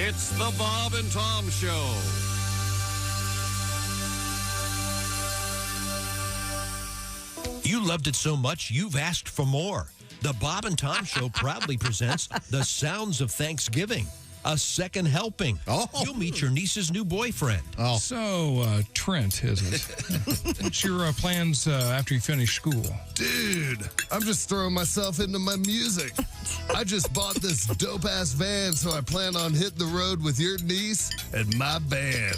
It's the Bob and Tom Show. You loved it so much, you've asked for more. The Bob and Tom Show proudly presents The Sounds of Thanksgiving, a second helping. You'll meet your niece's new boyfriend. So, Trent, is it? What's your plans after you finish school? Dude, I'm just throwing myself into my music. I just bought this dope-ass van, so I plan on hitting the road with your niece and my band.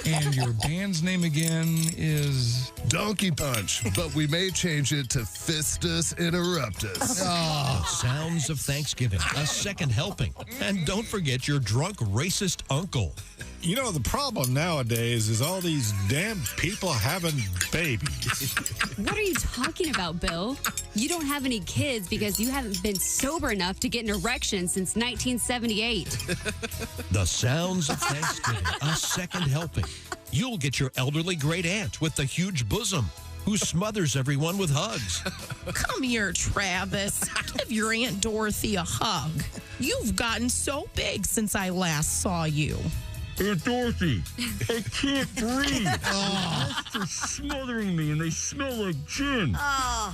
And your band's name again is? Donkey Punch, but we may change it to Fistus Interruptus. The Sounds of Thanksgiving, a second helping. And don't forget your drunk racist uncle. You know, the problem nowadays is all these damn people having babies. What are you talking about, Bill? You don't have any kids because you haven't been sober enough to get an erection since 1978. The Sounds of Thanksgiving, a second helping. You'll get your elderly great aunt with the huge bosom who smothers everyone with hugs. Come here, Travis. Give your Aunt Dorothy a hug. You've gotten so big since I last saw you. Aunt Dorothy, I can't breathe. They're smothering me and they smell like gin.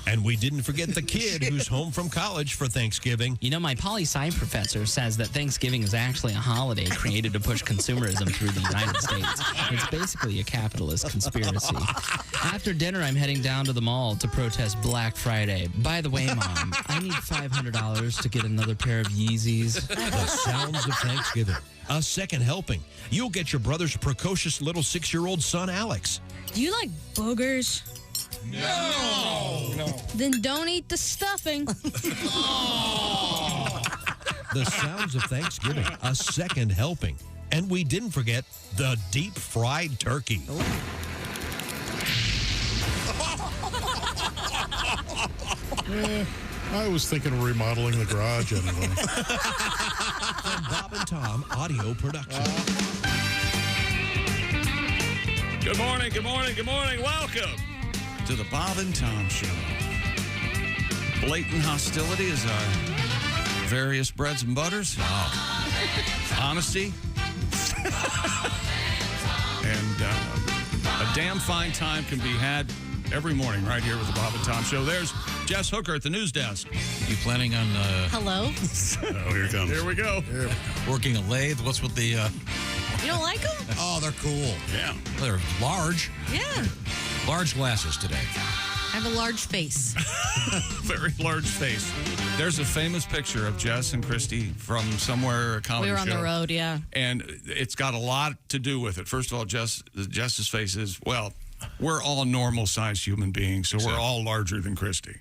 And we didn't forget the kid who's home from college for Thanksgiving. You know, my poli-sci professor says that Thanksgiving is actually a holiday created to push consumerism through the United States. It's basically a capitalist conspiracy. After dinner, I'm heading down to the mall to protest Black Friday. By the way, Mom, I need $500 to get another pair of Yeezys. The Sounds of Thanksgiving, a second helping. You'll get your brother's precocious little 6-year-old son, Alex. Do you like boogers? No. Then don't eat the stuffing. The Sounds of Thanksgiving, a second helping. And we didn't forget the deep-fried turkey. I was thinking of remodeling the garage anyway. From Bob and Tom Audio Production. Good morning, good morning, good morning. Welcome to the Bob and Tom Show. Blatant hostility is our various breads and butters. Honesty. And a damn fine time can be had every morning right here with the Bob and Tom Show. There's Jess Hooker at the news desk. You planning on Hello? Oh, here it comes. Here we go. working a lathe? What's with the... You don't like them? Oh, they're cool. Yeah. They're large. Yeah. Large glasses today. I have a large face. Very large face. There's a famous picture of Jess and Kristi from somewhere, a comedy We were on show. the road, yeah. And it's got a lot to do with it. First of all, Jess's face is, well, we're all normal-sized human beings, so we're all larger than Kristi.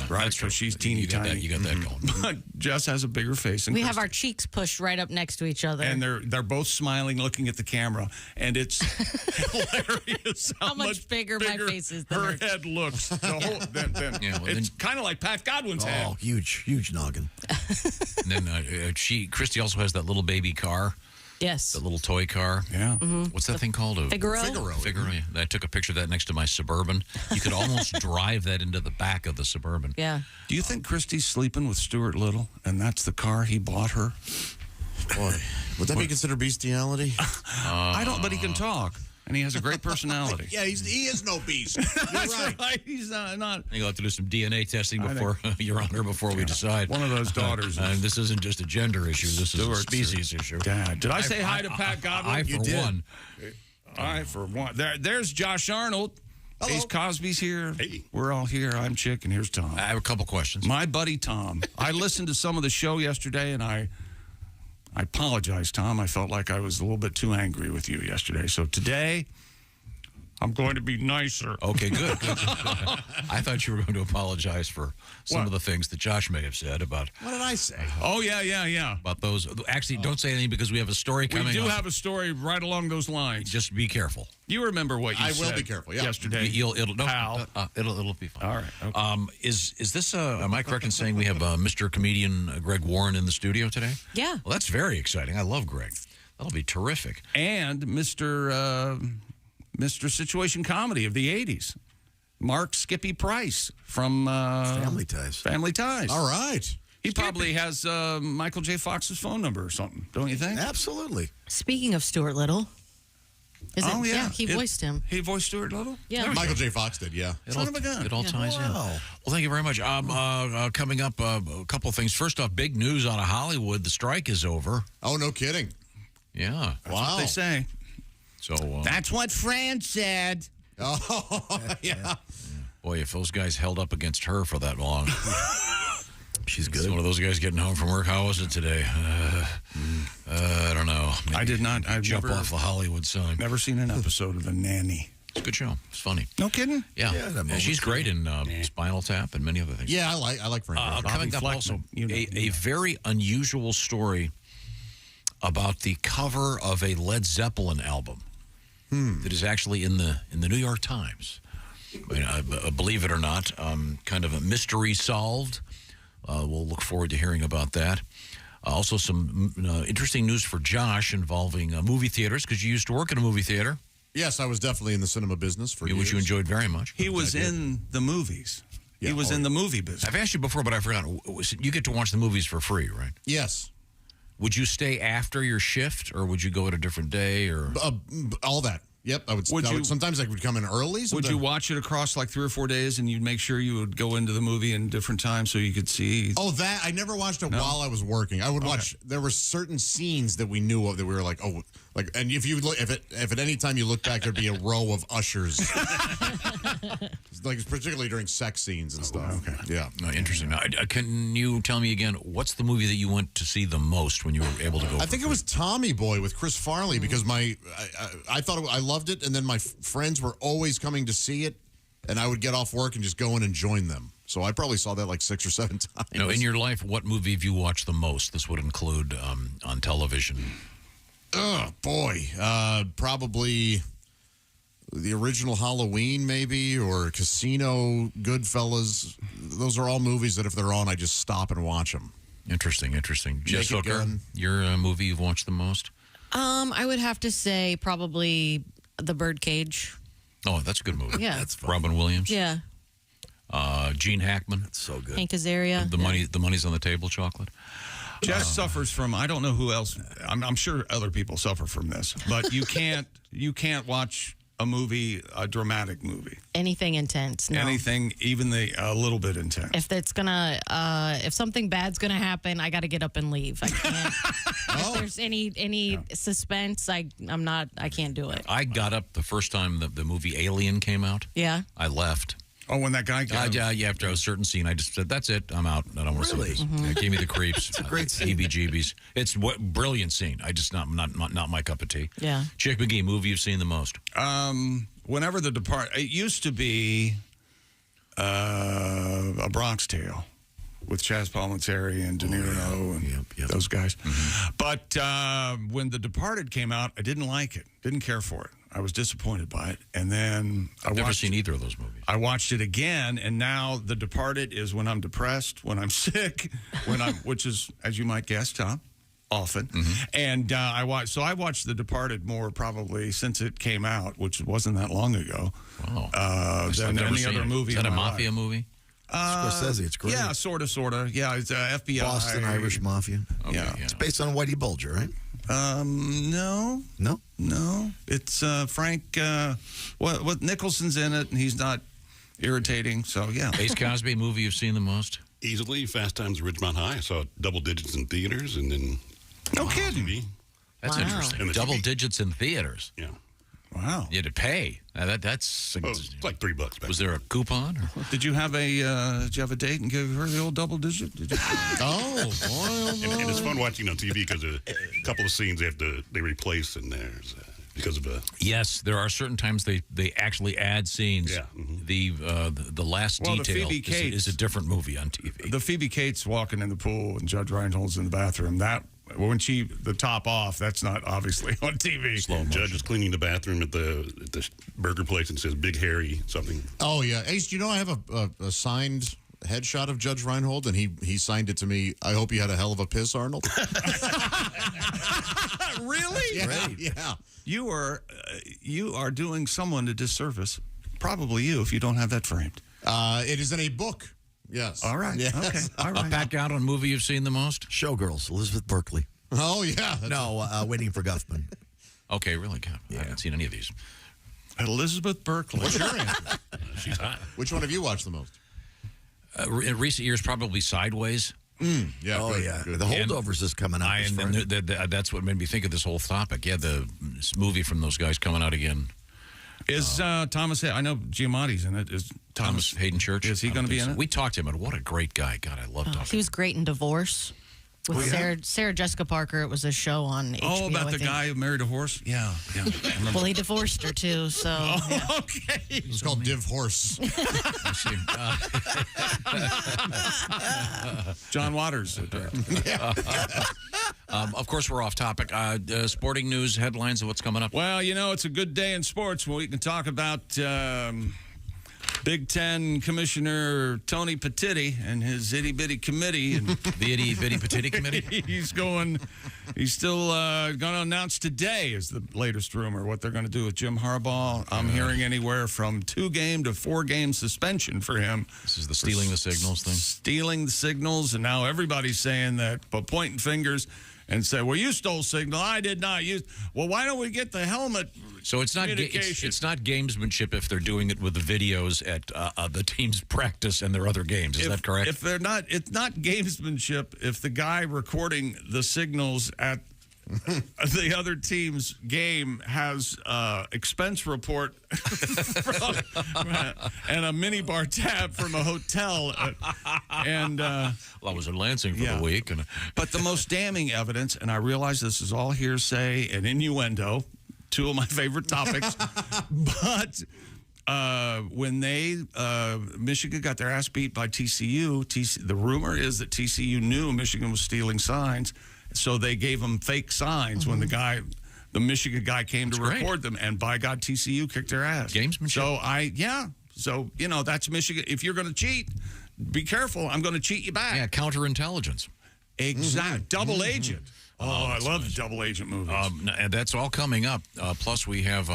Right, That's true. because she's teeny tiny. You got that going. But Jess has a bigger face than We Kristi. have our cheeks pushed right up next to each other. And they're both smiling, looking at the camera, and it's hilarious how much bigger my face is than her hers. head looks. Yeah, well, It's kind of like Pat Godwin's head. Oh, huge noggin. And then Kristi also has that little baby car. Yes. That little toy car. Yeah. What's that thing called? Figaro? Figaro. Yeah. I took a picture of that next to my Suburban. You could almost drive that into the back of the Suburban. Yeah. Do you think Kristi's sleeping with Stuart Little, and that's the car he bought her? Boy, would that be considered bestiality? I don't, but he can talk, and he has a great personality. Yeah, he is no beast. You're That's right. He's not. You'll have to do some DNA testing before, Your Honor, before we decide. One of those daughters. This isn't just a gender issue. This is a Stuart's species issue. Dad, did I say hi to Pat Godwin? I, for one. I, for one. There's Josh Arnold. Hello. Ace Cosby's here. Hey. We're all here. I'm Chick, and here's Tom. I have a couple questions. My buddy Tom. I listened to some of the show yesterday, and I apologize, Tom. I felt like I was a little bit too angry with you yesterday. So today, I'm going to be nicer. Okay, good. I thought you were going to apologize for some of the things that Josh may have said about... What did I say? Oh, yeah. About those... Actually, don't say anything because we have a story coming up. We do have a story right along those lines. Just be careful. You remember what you said. I will be careful, yeah. Yesterday. It'll be fine. All right. Okay. Is this, am I correct in saying we have Mr. Comedian Greg Warren in the studio today? Yeah. Well, that's very exciting. I love Greg. That'll be terrific. And Mr. Situation Comedy of the 80s. Mark Skippy Price from Family Ties. Family Ties. All right. He probably has Michael J. Fox's phone number or something, don't you think? Absolutely. Speaking of Stuart Little. He voiced him. He voiced Stuart Little? Yeah. Michael J. Fox did, yeah. It all ties in. Well, thank you very much. Coming up, a couple of things. First off, big news out of Hollywood. The strike is over. Oh, no kidding. Yeah. That's what they say. So that's what Fran said. Oh, yeah. Boy, if those guys held up against her for that long. She's good. One of those guys getting home from work. How was it today? I don't know. Maybe I did not. I've jump off the Hollywood sign. Never seen an episode of The Nanny. It's a good show. It's funny. No kidding? Yeah. She's great in Spinal Tap and many other things. Yeah, I like Fran. Coming up also, a very unusual story about the cover of a Led Zeppelin album that is actually in the New York Times. Believe it or not, kind of a mystery solved. We'll look forward to hearing about that. Also, some interesting news for Josh involving movie theaters, because you used to work in a movie theater. Yes, I was definitely in the cinema business for years. Which you enjoyed very much. He was in the movies. Yeah, he was in the movie business. I've asked you before, but I forgot. You get to watch the movies for free, right? Yes. Would you stay after your shift, or would you go at a different day, or all that? Yep, I would. Sometimes I would come in early. Would you watch it across like 3 or 4 days, and you'd make sure you would go into the movie in different times so you could see? Oh, that I never watched it while I was working. I would watch. There were certain scenes that we knew of that we were like, oh, like, and if you look, if at any time you look back, there'd be a row of ushers, like particularly during sex scenes and stuff. Okay, yeah, interesting. Now, can you tell me again what's the movie that you went to see the most when you were able to go? I think it was Tommy Boy with Chris Farley because I thought I loved it, and then my friends were always coming to see it, and I would get off work and just go in and join them. So I probably saw that like 6 or 7 times. In your life, what movie have you watched the most? This would include on television. Oh boy, probably the original Halloween, maybe, or Casino, Goodfellas. Those are all movies that if they're on, I just stop and watch them. Interesting. Jess Hooker, your movie you've watched the most? I would have to say probably The Birdcage. Oh, that's a good movie. Yeah. That's fun. Robin Williams. Yeah. Gene Hackman. That's so good. Hank Azaria. The money's on the table chocolate. Jess suffers from, I don't know who else, I'm sure other people suffer from this, but you can't watch a movie, a dramatic movie. Anything intense. No. Anything, even a little bit intense. If it's gonna, if something bad's gonna happen, I got to get up and leave. I can't. If there's any suspense, I can't do it. I got up the first time the movie Alien came out. Yeah. I left. Oh, when that guy got yeah, after a certain scene, I just said, that's it. I'm out. I don't want to see this. It gave me the creeps. It's a great scene. EBGBs. It's a brilliant scene. I just, not my cup of tea. Yeah. Chick McGee, movie you've seen the most? Whenever it used to be A Bronx Tale with Chaz Palminteri and De Niro and those guys. Mm-hmm. But when The Departed came out, I didn't like it. Didn't care for it. I was disappointed by it. And then I've never seen either of those movies. I watched it again, and now The Departed is when I'm depressed, when I'm sick, which is, as you might guess, Tom, often. Mm-hmm. And I watched The Departed more probably since it came out, which wasn't that long ago. Wow. Than any other movie. Is that in a my mafia life. movie? Scorsese, it's great. Yeah, sort of. Yeah, it's FBI. Boston Irish Mafia. Okay, yeah. It's based on Whitey Bulger, right? No. No? It's Frank, what Nicholson's in it, and he's not irritating, so yeah. Ace Cosby, movie you've seen the most? Easily, Fast Times at Ridgemont High. I saw double digits in theaters, and then... No kidding. TV. That's interesting. And Double digits in theaters. Yeah. Wow. You had to pay. That's it's like $3 back. Was there a coupon? Or? Did you have a date and give her the old double digit? Did you? Oh, boy. And it's fun watching on TV because a couple of scenes they replace in there because of a... Yes, there are certain times they actually add scenes. Yeah. Mm-hmm. The last detail is a different movie on TV. The Phoebe Cates walking in the pool and Judge Reinhold's in the bathroom, when the top off, that's not obviously on TV. Slow Judge is cleaning the bathroom at the burger place and says Big Harry something. Oh, yeah. Ace, do you know I have a signed headshot of Judge Reinhold, and he signed it to me. I hope you had a hell of a piss, Arnold. Really? Yeah. Great. Yeah. You are doing someone a disservice, probably you, if you don't have that framed. It is in a book Yes. All right. Yes. Okay. All right. Back out on movie you've seen the most? Showgirls, Elizabeth Berkley. Oh, yeah. No, Waiting for Guffman. Okay, really? I haven't seen any of these. Elizabeth Berkley. What's your answer? She's hot. Which one have you watched the most? In recent years, probably Sideways. Yeah. Oh, good, yeah. good. The Holdovers is coming out. That's what made me think of this whole topic. Yeah, the movie from those guys coming out again. Is Thomas? I know Giamatti's in it. Is Thomas Hayden Church? Is he going to be in it? We talked to him, and what a great guy. God, I love talking. He was great in Divorce. With Sarah Jessica Parker, it was a show on HBO. Oh, about I the think. guy who married a horse? Yeah. Well, he divorced her too, so. Yeah. Okay. It's called Div Horse. John Waters. Of course, we're off topic. Sporting news headlines of what's coming up. Well, it's a good day in sports when we can talk about Big Ten Commissioner Tony Petitti and his itty-bitty committee. And the itty-bitty Petitti committee? He's still going to announce today, is the latest rumor, what they're going to do with Jim Harbaugh. I'm hearing anywhere from 2-game to 4-game suspension for him. This is the stealing the signals thing? Stealing the signals, and now everybody's saying that, but pointing fingers and say, well, you stole signal. I did not use. Well, why don't we get the helmet? So it's not it's not gamesmanship if they're doing it with the videos at the team's practice and their other games. Is that correct? If they're not, it's not gamesmanship if the guy recording the signals at the other team's game has expense report and a minibar tab from a hotel. Well, I was in Lansing for the week. But the most damning evidence, and I realize this is all hearsay and innuendo, two of my favorite topics, but when Michigan got their ass beat by TCU, the rumor is that TCU knew Michigan was stealing signs. So they gave them fake signs when the Michigan guy came to record them, and by God, TCU kicked their ass. Gamesmanship. So that's Michigan. If you're going to cheat, be careful. I'm going to cheat you back. Yeah, counterintelligence. Exactly. Double agent. Oh, I love double agent movies. And that's all coming up. Plus, we have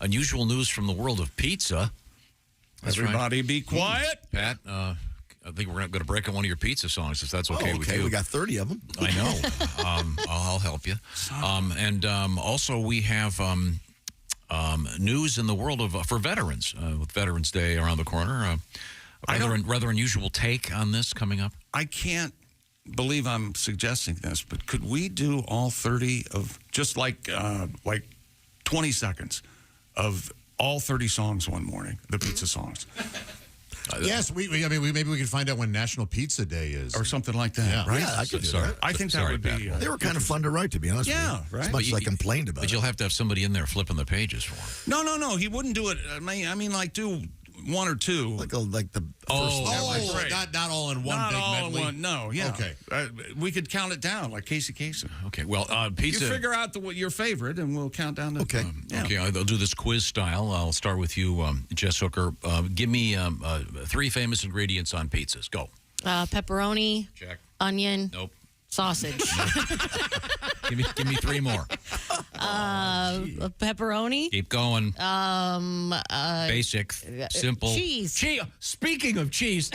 unusual news from the world of pizza. Everybody be quiet. Pat, I think we're going to break on one of your pizza songs, if that's okay with you. We got 30 of them. I know. I'll help you. Also, we have news in the world of for veterans, with Veterans Day around the corner. Rather unusual take on this coming up. I can't believe I'm suggesting this, but could we do all 30 of just like 20 seconds of all 30 songs one morning, the pizza songs? Yes, maybe we could find out when National Pizza Day is. Or something like that, right? Yeah, I could do that. I think that would be... they were kind of fun to write, to be honest with you. Right? As much as I complained about it. But you'll have to have somebody in there flipping the pages for him. No. He wouldn't do it. I mean, do one or two. Like the first not all in one not big all medley. in one. No, yeah. Okay. We could count it down like Casey Kasem. Okay, well, pizza... You figure out your favorite, and we'll count down the... Okay. Okay, I'll do this quiz style. I'll start with you, Jess Hooker. Give me 3 famous ingredients on pizzas. Go. Pepperoni. Check. Onion. Nope. Sausage. Give me 3 more. Pepperoni. Keep going. Basic, simple. Cheese. Speaking of cheese.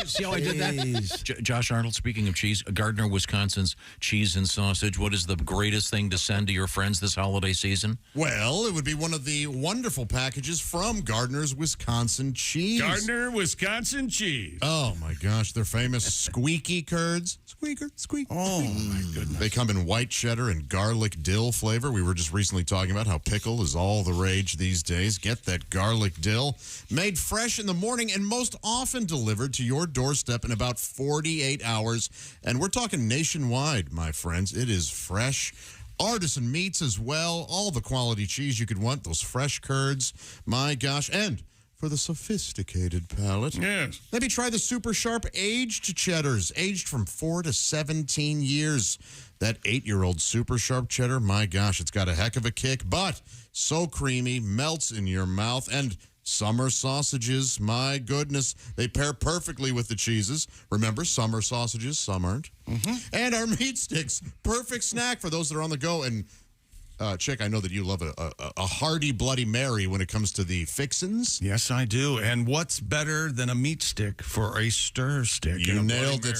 See how I did that? Josh Arnold, speaking of cheese, Gardner, Wisconsin's cheese and sausage. What is the greatest thing to send to your friends this holiday season? Well, it would be one of the wonderful packages from Gardner's Wisconsin Cheese. Gardner, Wisconsin cheese. Oh, my gosh. They're famous squeaky curds. Squeaker, squeak. Oh, my goodness. They come in white cheddar and garlic dill flavor. We were just recently talking about how pickle is all the rage these days. Get that garlic dill. Made fresh in the morning and most often delivered to your doorstep in about 48 hours. And we're talking nationwide, my friends. It is fresh. Artisan meats as well. All the quality cheese you could want. Those fresh curds. My gosh. And for the sophisticated palate, yes, maybe try the super sharp aged cheddars, aged from 4 to 17 years. That 8-year-old super sharp cheddar, my gosh, it's got a heck of a kick, but so creamy, melts in your mouth. And summer sausages, my goodness, they pair perfectly with the cheeses. Remember, summer sausages, some aren't. And our meat sticks, perfect snack for those that are on the go. And Chick, I know that you love a hearty Bloody Mary when it comes to the fixins. Yes, I do. And what's better than a meat stick for a stir stick? You nailed it.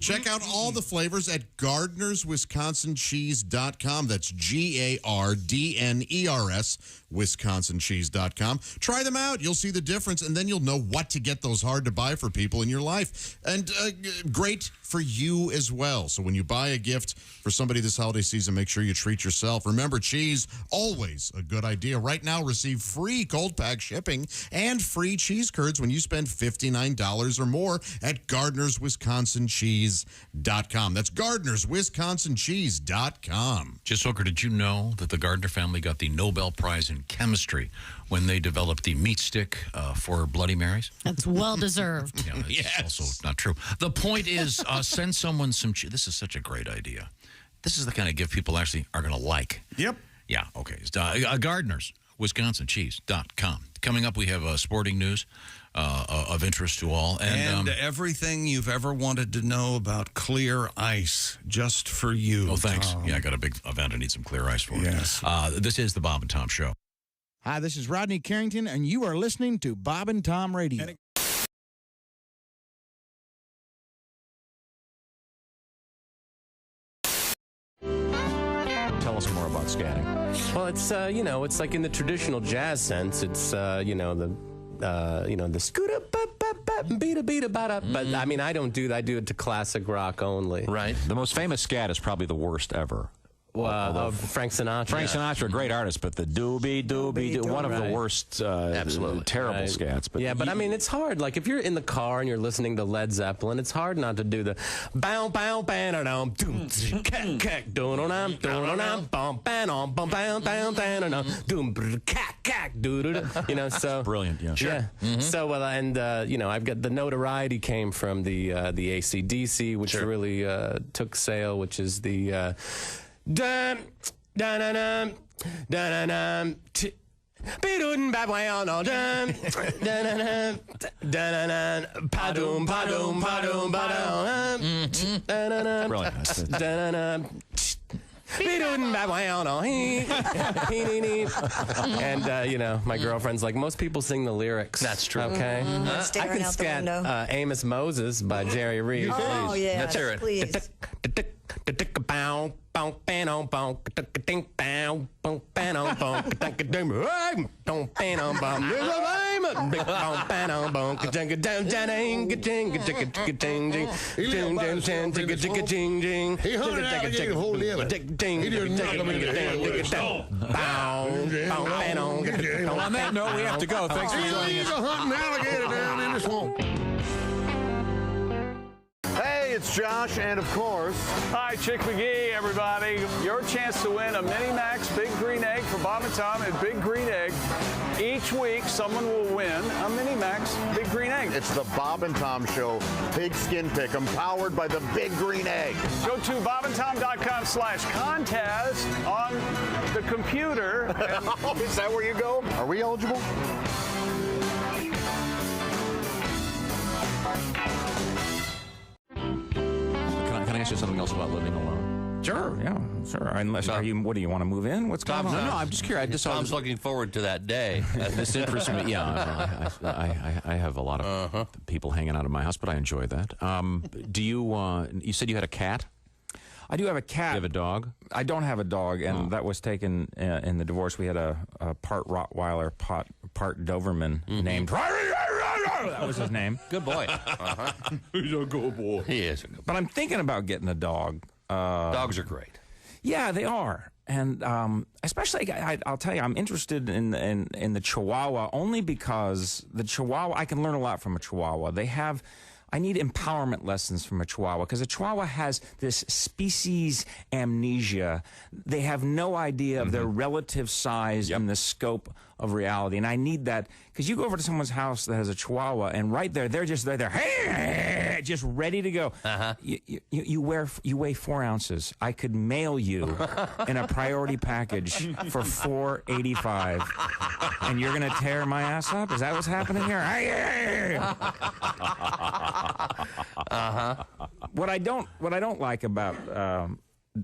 Check out all the flavors at GardnersWisconsinCheese.com. That's GARDNERS, WisconsinCheese.com. Try them out. You'll see the difference, and then you'll know what to get those hard-to-buy for people in your life. And great for you as well. So when you buy a gift for somebody this holiday season, make sure you treat yourself. Remember, cheese, always a good idea. Right now, receive free cold pack shipping and free cheese curds when you spend $59 or more at GardnersWisconsinCheese.com. That's GardnersWisconsinCheese.com. Jess Hooker, did you know that the Gardner family got the Nobel Prize in Chemistry when they developed the meat stick for Bloody Marys? That's well deserved. Yeah, that's also not true. The point is, send someone some cheese. This is such a great idea. This is the kind of gift people actually are going to like. Yep. Yeah, okay. GardnersWisconsinCheese.com. Coming up, we have sporting news of interest to all. And everything you've ever wanted to know about clear ice, just for you. Oh, thanks. Tom. Yeah, I got a big event I need some clear ice for. Yes. This is the Bob and Tom Show. Hi, this is Rodney Carrington, and you are listening to Bob and Tom Radio. Tell us more about scatting. Well, it's it's like in the traditional jazz sense. It's the scooter beat a bada. But I mean, I don't do that. I do it to classic rock only. Right. The most famous scat is probably the worst ever. Frank Sinatra. Frank Sinatra, a great artist, but the doobie, one of the worst, terrible scats. But yeah, but I mean, it's hard. Like if you're in the car and you're listening to Led Zeppelin, it's hard not to do the bow bow bam doom doom cack doom doom doom bum bam bum bam down down doom cack cack doo. So brilliant. Yeah. Sure. Yeah. So I've got the notoriety came from the AC/DC, which really took sale, which is the. Dum dum dum dum dum Bidun babway no dum dum dum padum padum padum padum dum Bidun babway no and my girlfriend's like, most people sing the lyrics. That's true. Okay, I can scat Amos Moses by Jerry Reed. Oh yeah, let's hear it. Please. Bow bow bow bow ding bow bow bow bow ding ding bow bow bow big bow bow bow ding ding ding ding ding ding ding. He hunted alligator the whole day. He didn't knock him in the head with a stone. Bow bow bow. Well, on that note, we have to go. Thanks for joining us. He's hunting alligator down in the swamp. Hey, it's Josh, and of course... Hi, Chick McGee, everybody. Your chance to win a Mini Max Big Green Egg for Bob and Tom at Big Green Egg. Each week, someone will win a Mini Max Big Green Egg. It's the Bob and Tom Show Pigskin Pick'em, powered by the Big Green Egg. Go to bobandtom.com/contest on the computer. Oh, is that where you go? Are we eligible? Can I ask you something else about living alone? Sure, yeah, sure. Unless, what do you want to move in? What's going on? No, I'm just curious. Tom's looking forward to that day. This interests me. Yeah, I have a lot of people hanging out of my house, but I enjoy that. Do you? You said you had a cat? I do have a cat. You have a dog? I don't have a dog, and that was taken in the divorce. We had a part Rottweiler, part Doberman named. That was his name. Good boy. He's a good boy. He is. But I'm thinking about getting a dog. Dogs are great. Yeah, they are. And especially, I'll tell you, I'm interested in the Chihuahua only because the Chihuahua, I can learn a lot from a Chihuahua. I need empowerment lessons from a Chihuahua because a Chihuahua has this species amnesia. They have no idea of their relative size and the scope of reality. And I need that because you go over to someone's house that has a Chihuahua and right there, they're just hey, just ready to go. You weigh 4 ounces. I could mail you in a priority package for $4.85, and you're gonna tear my ass up. Is that what's happening here? What I don't like about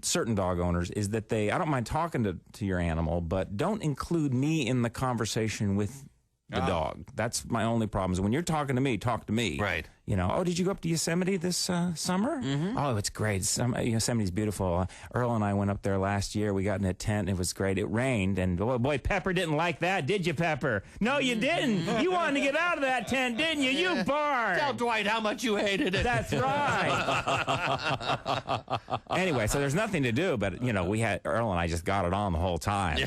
certain dog owners is that I don't mind talking to your animal, but don't include me in the conversation with the dog. That's my only problem. Is when you're talking to me, talk to me. Right. You know, oh, did you go up to Yosemite this summer? Oh, it's great. Yosemite's beautiful. Earl and I went up there last year. We got in a tent. It was great. It rained. And, oh, boy, Pepper didn't like that, did you, Pepper? No, you didn't. You wanted to get out of that tent, didn't you? You barred. Tell Dwight how much you hated it. That's right. Anyway, so there's nothing to do, but, you know, Earl and I just got it on the whole time.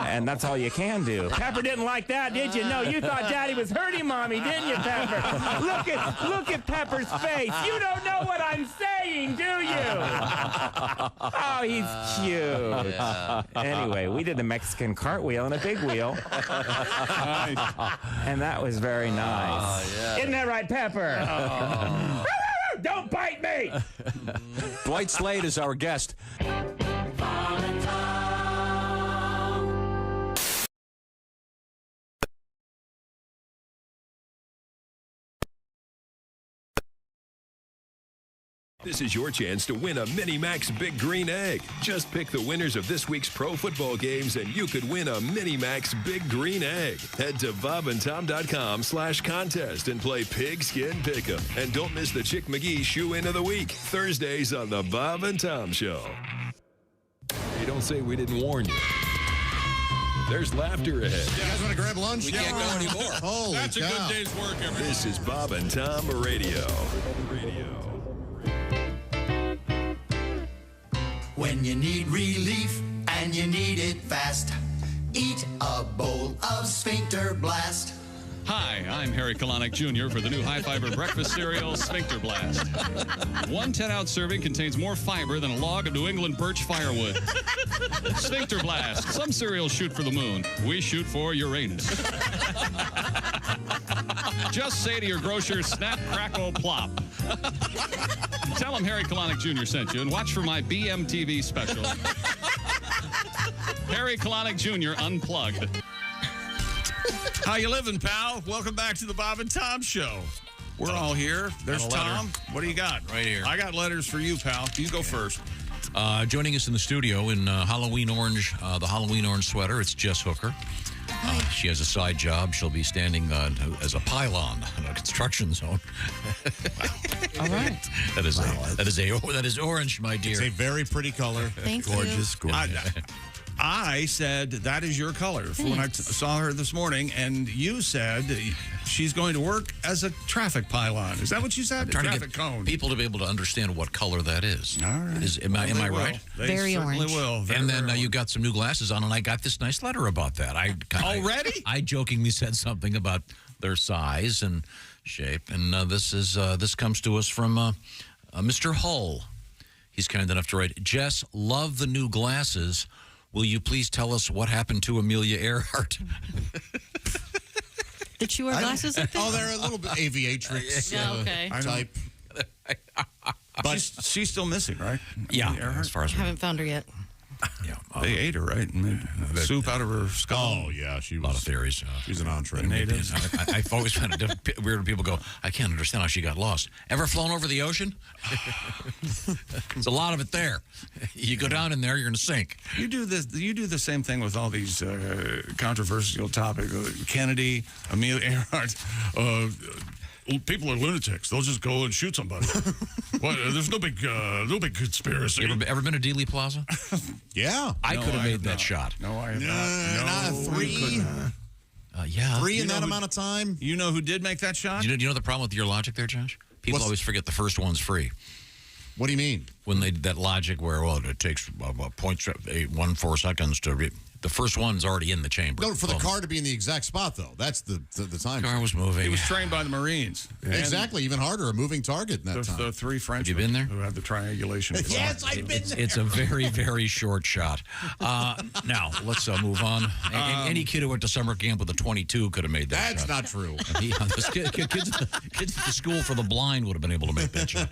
And that's all you can do. Pepper didn't like that, did you? No, you thought Daddy was hurting Mommy, didn't you, Pepper? Look at Pepper's face. You don't know what I'm saying, do you? Oh, he's cute. Yeah. Anyway, we did the Mexican cartwheel and a big wheel. And that was very nice. Oh, yeah. Isn't that right, Pepper? Don't bite me! Dwight Slade is our guest. This is your chance to win a Mini Max Big Green Egg. Just pick the winners of this week's pro football games and you could win a Mini Max Big Green Egg. Head to bobandtom.com/contest and play Pigskin Pick'em. And don't miss the Chick McGee Shoe-In of the Week, Thursdays on the Bob and Tom Show. Hey, don't say we didn't warn you. There's laughter ahead. You guys want to grab lunch? We can't go anymore. Holy That's a good day's work, everybody. This is Bob and Tom Radio. When you need relief and you need it fast, eat a bowl of Sphincter Blast. Hi, I'm Harry Kalanick Jr. for the new high-fiber breakfast cereal, Sphincter Blast. One 10-ounce serving contains more fiber than a log of New England birch firewood. Sphincter Blast. Some cereals shoot for the moon. We shoot for Uranus. Just say to your grocer, snap, crackle, plop. Tell him Harry Kalanick Jr. sent you and watch for my BMTV special. Harry Kalanick Jr. Unplugged. How you living, pal? Welcome back to the Bob and Tom Show. We're all here. There's Tom. What do you got? Right here. I got letters for you, pal. You go first. Joining us in the studio in Halloween orange, the Halloween orange sweater, it's Jess Hooker. She has a side job. She'll be standing as a pylon in a construction zone. All right. That is orange, my dear. It's a very pretty color. Thank you. Gorgeous. I said that is your color when I saw her this morning, and you said she's going to work as a traffic pylon. Is that what you said? I'm trying Traffic to get cone. people to be able to understand what color that is. All right. Am I right? They Very certainly orange. will. And then you got some new glasses on, and I got this nice letter about that. Already? I jokingly said something about their size and shape, and this comes to us from Mr. Hull. He's kind enough to write, Jess, love the new glasses. Will you please tell us what happened to Amelia Earhart? Did she wear glasses like that? Oh, they're a little bit aviatrix type. But she's still missing, right? Yeah, Earhart? as far as I haven't found her yet. Yeah, they ate her, right? And made soup out of her skull. Oh, yeah. She was, a lot of theories. She's an entree. Natives. I've always found it weird when people go, I can't understand how she got lost. Ever flown over the ocean? There's a lot of it there. You go down in there, you're going to sink. You do the same thing with all these controversial topics. Kennedy, Amelia Earhart. People are lunatics. They'll just go and shoot somebody. There's no big conspiracy. You ever been to Dealey Plaza? Yeah. I could have made that shot. No, I have not. Not three. Yeah. Three in that amount of time. You know who did make that shot? Do you know the problem with your logic there, Josh? People always forget the first one's free. What do you mean? When they that logic where, it takes 0.14 seconds to... The first one's already in the chamber. No, for the car to be in the exact spot, though. That's the time. The car was moving. He was trained by the Marines. Exactly. Even harder, a moving target in that time. The three French. Have you been there? Who had the triangulation. Yes, I've been there. It's a very, very short shot. Now, let's move on. Any kid who went to summer camp with a 22 could have made that That's shot. not true. Kids at the school for the blind would have been able to make that shot.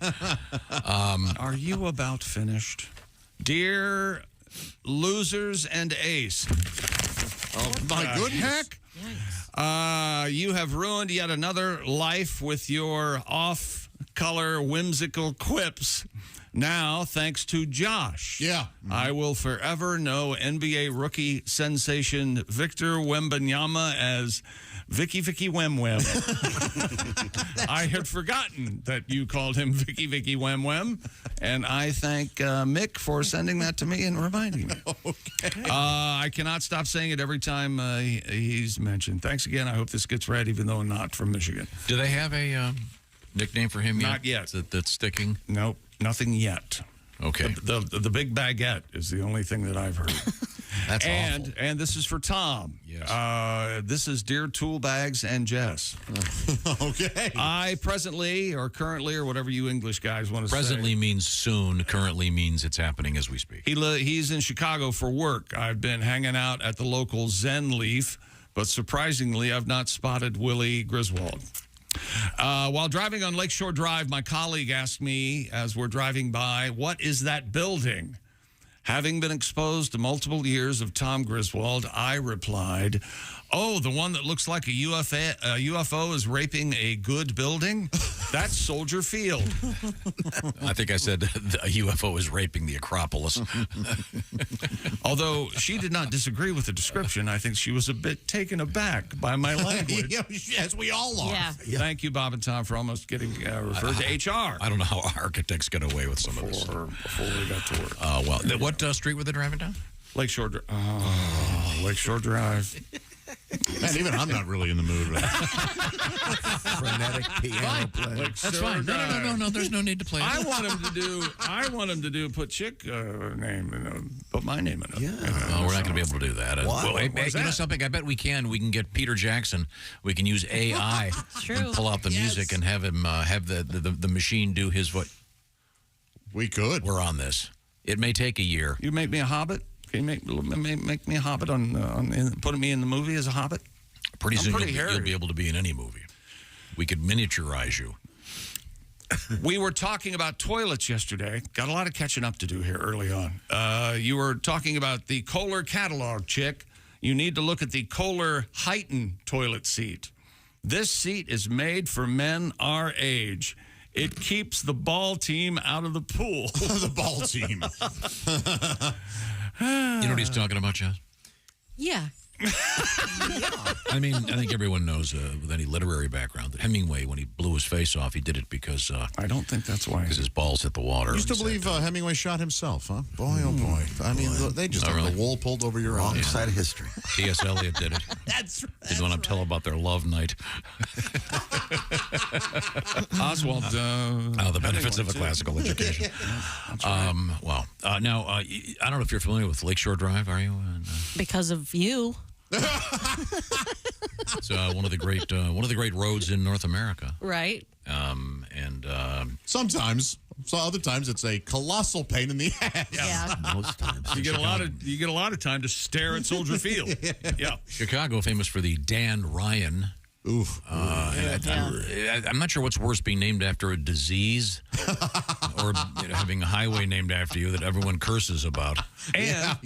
Are you about finished? Dear losers and ace. Oh, my goodness. Heck? You have ruined yet another life with your off-color, whimsical quips. Now, thanks to Josh, I will forever know NBA rookie sensation Victor Wembanyama as Vicky Wem Wem. I had forgotten that you called him Vicky Wem Wem, and I thank Mick for sending that to me and reminding me. Okay. I cannot stop saying it every time he's mentioned. Thanks again. I hope this gets read, even though not from Michigan. Do they have a nickname for him yet? Not yet. That's sticking? Nope, nothing yet. Okay. The big baguette is the only thing that I've heard. That's awful. And this is for Tom. Yes. This is Dear Tool Bags and Jess. Okay. I presently or currently or whatever you English guys want to say. Presently means soon. Currently means it's happening as we speak. He's in Chicago for work. I've been hanging out at the local Zen Leaf, but surprisingly, I've not spotted Willie Griswold. While driving on Lakeshore Drive, my colleague asked me as we're driving by, what is that building? Having been exposed to multiple years of Tom Griswold, I replied, oh, the one that looks like a UFO is raping a good building? That's Soldier Field. I think I said a UFO is raping the Acropolis. Although she did not disagree with the description, I think she was a bit taken aback by my language. As we all are. Yeah. Thank you, Bob and Tom, for almost getting referred to HR. I don't know how architects get away with some of this. Before we got to work. Well, what street were they driving down? Lakeshore Drive. Lakeshore Drive. Man, even I'm not really in the mood right now. Frenetic piano playing. That's fine. No. There's no need to play. I want him to do put chick name, put my name in it. Yeah. We're not going to be able to do that. Why? Well, you know something? I bet we can. We can get Peter Jackson. We can use AI and pull out the music and have him have the machine do his voice. We could. We're on this. It may take a year. You make me a hobbit? Can you make me a hobbit putting me in the movie as a hobbit? Pretty soon you'll be able to be in any movie. We could miniaturize you. We were talking about toilets yesterday. Got a lot of catching up to do here early on. You were talking about the Kohler catalog, chick. You need to look at the Kohler Heighten toilet seat. This seat is made for men our age. It keeps the ball team out of the pool. The ball team. You know what he's talking about, Jess? Yeah. I mean, I think everyone knows with any literary background that Hemingway, when he blew his face off, he did it because... I don't think that's why. Because his balls hit the water. Used to believe Hemingway shot himself, huh? Boy, oh boy. I mean, they just have the wool pulled over your wrong eyes. side of history. T.S. Eliot did it. That's right. Didn't want to tell about their love night. Oswald. The benefits of a classical education. Wow. Now, I don't know if you're familiar with Lakeshore Drive, are you? Because of you. It's one of the great roads in North America. Right. Sometimes. So other times it's a colossal pain in the ass. Yeah. Most times. You get a lot of time to stare at Soldier Field. Yeah. Chicago, famous for the Dan Ryan. Oof. I'm not sure what's worse, being named after a disease or having a highway named after you that everyone curses about. And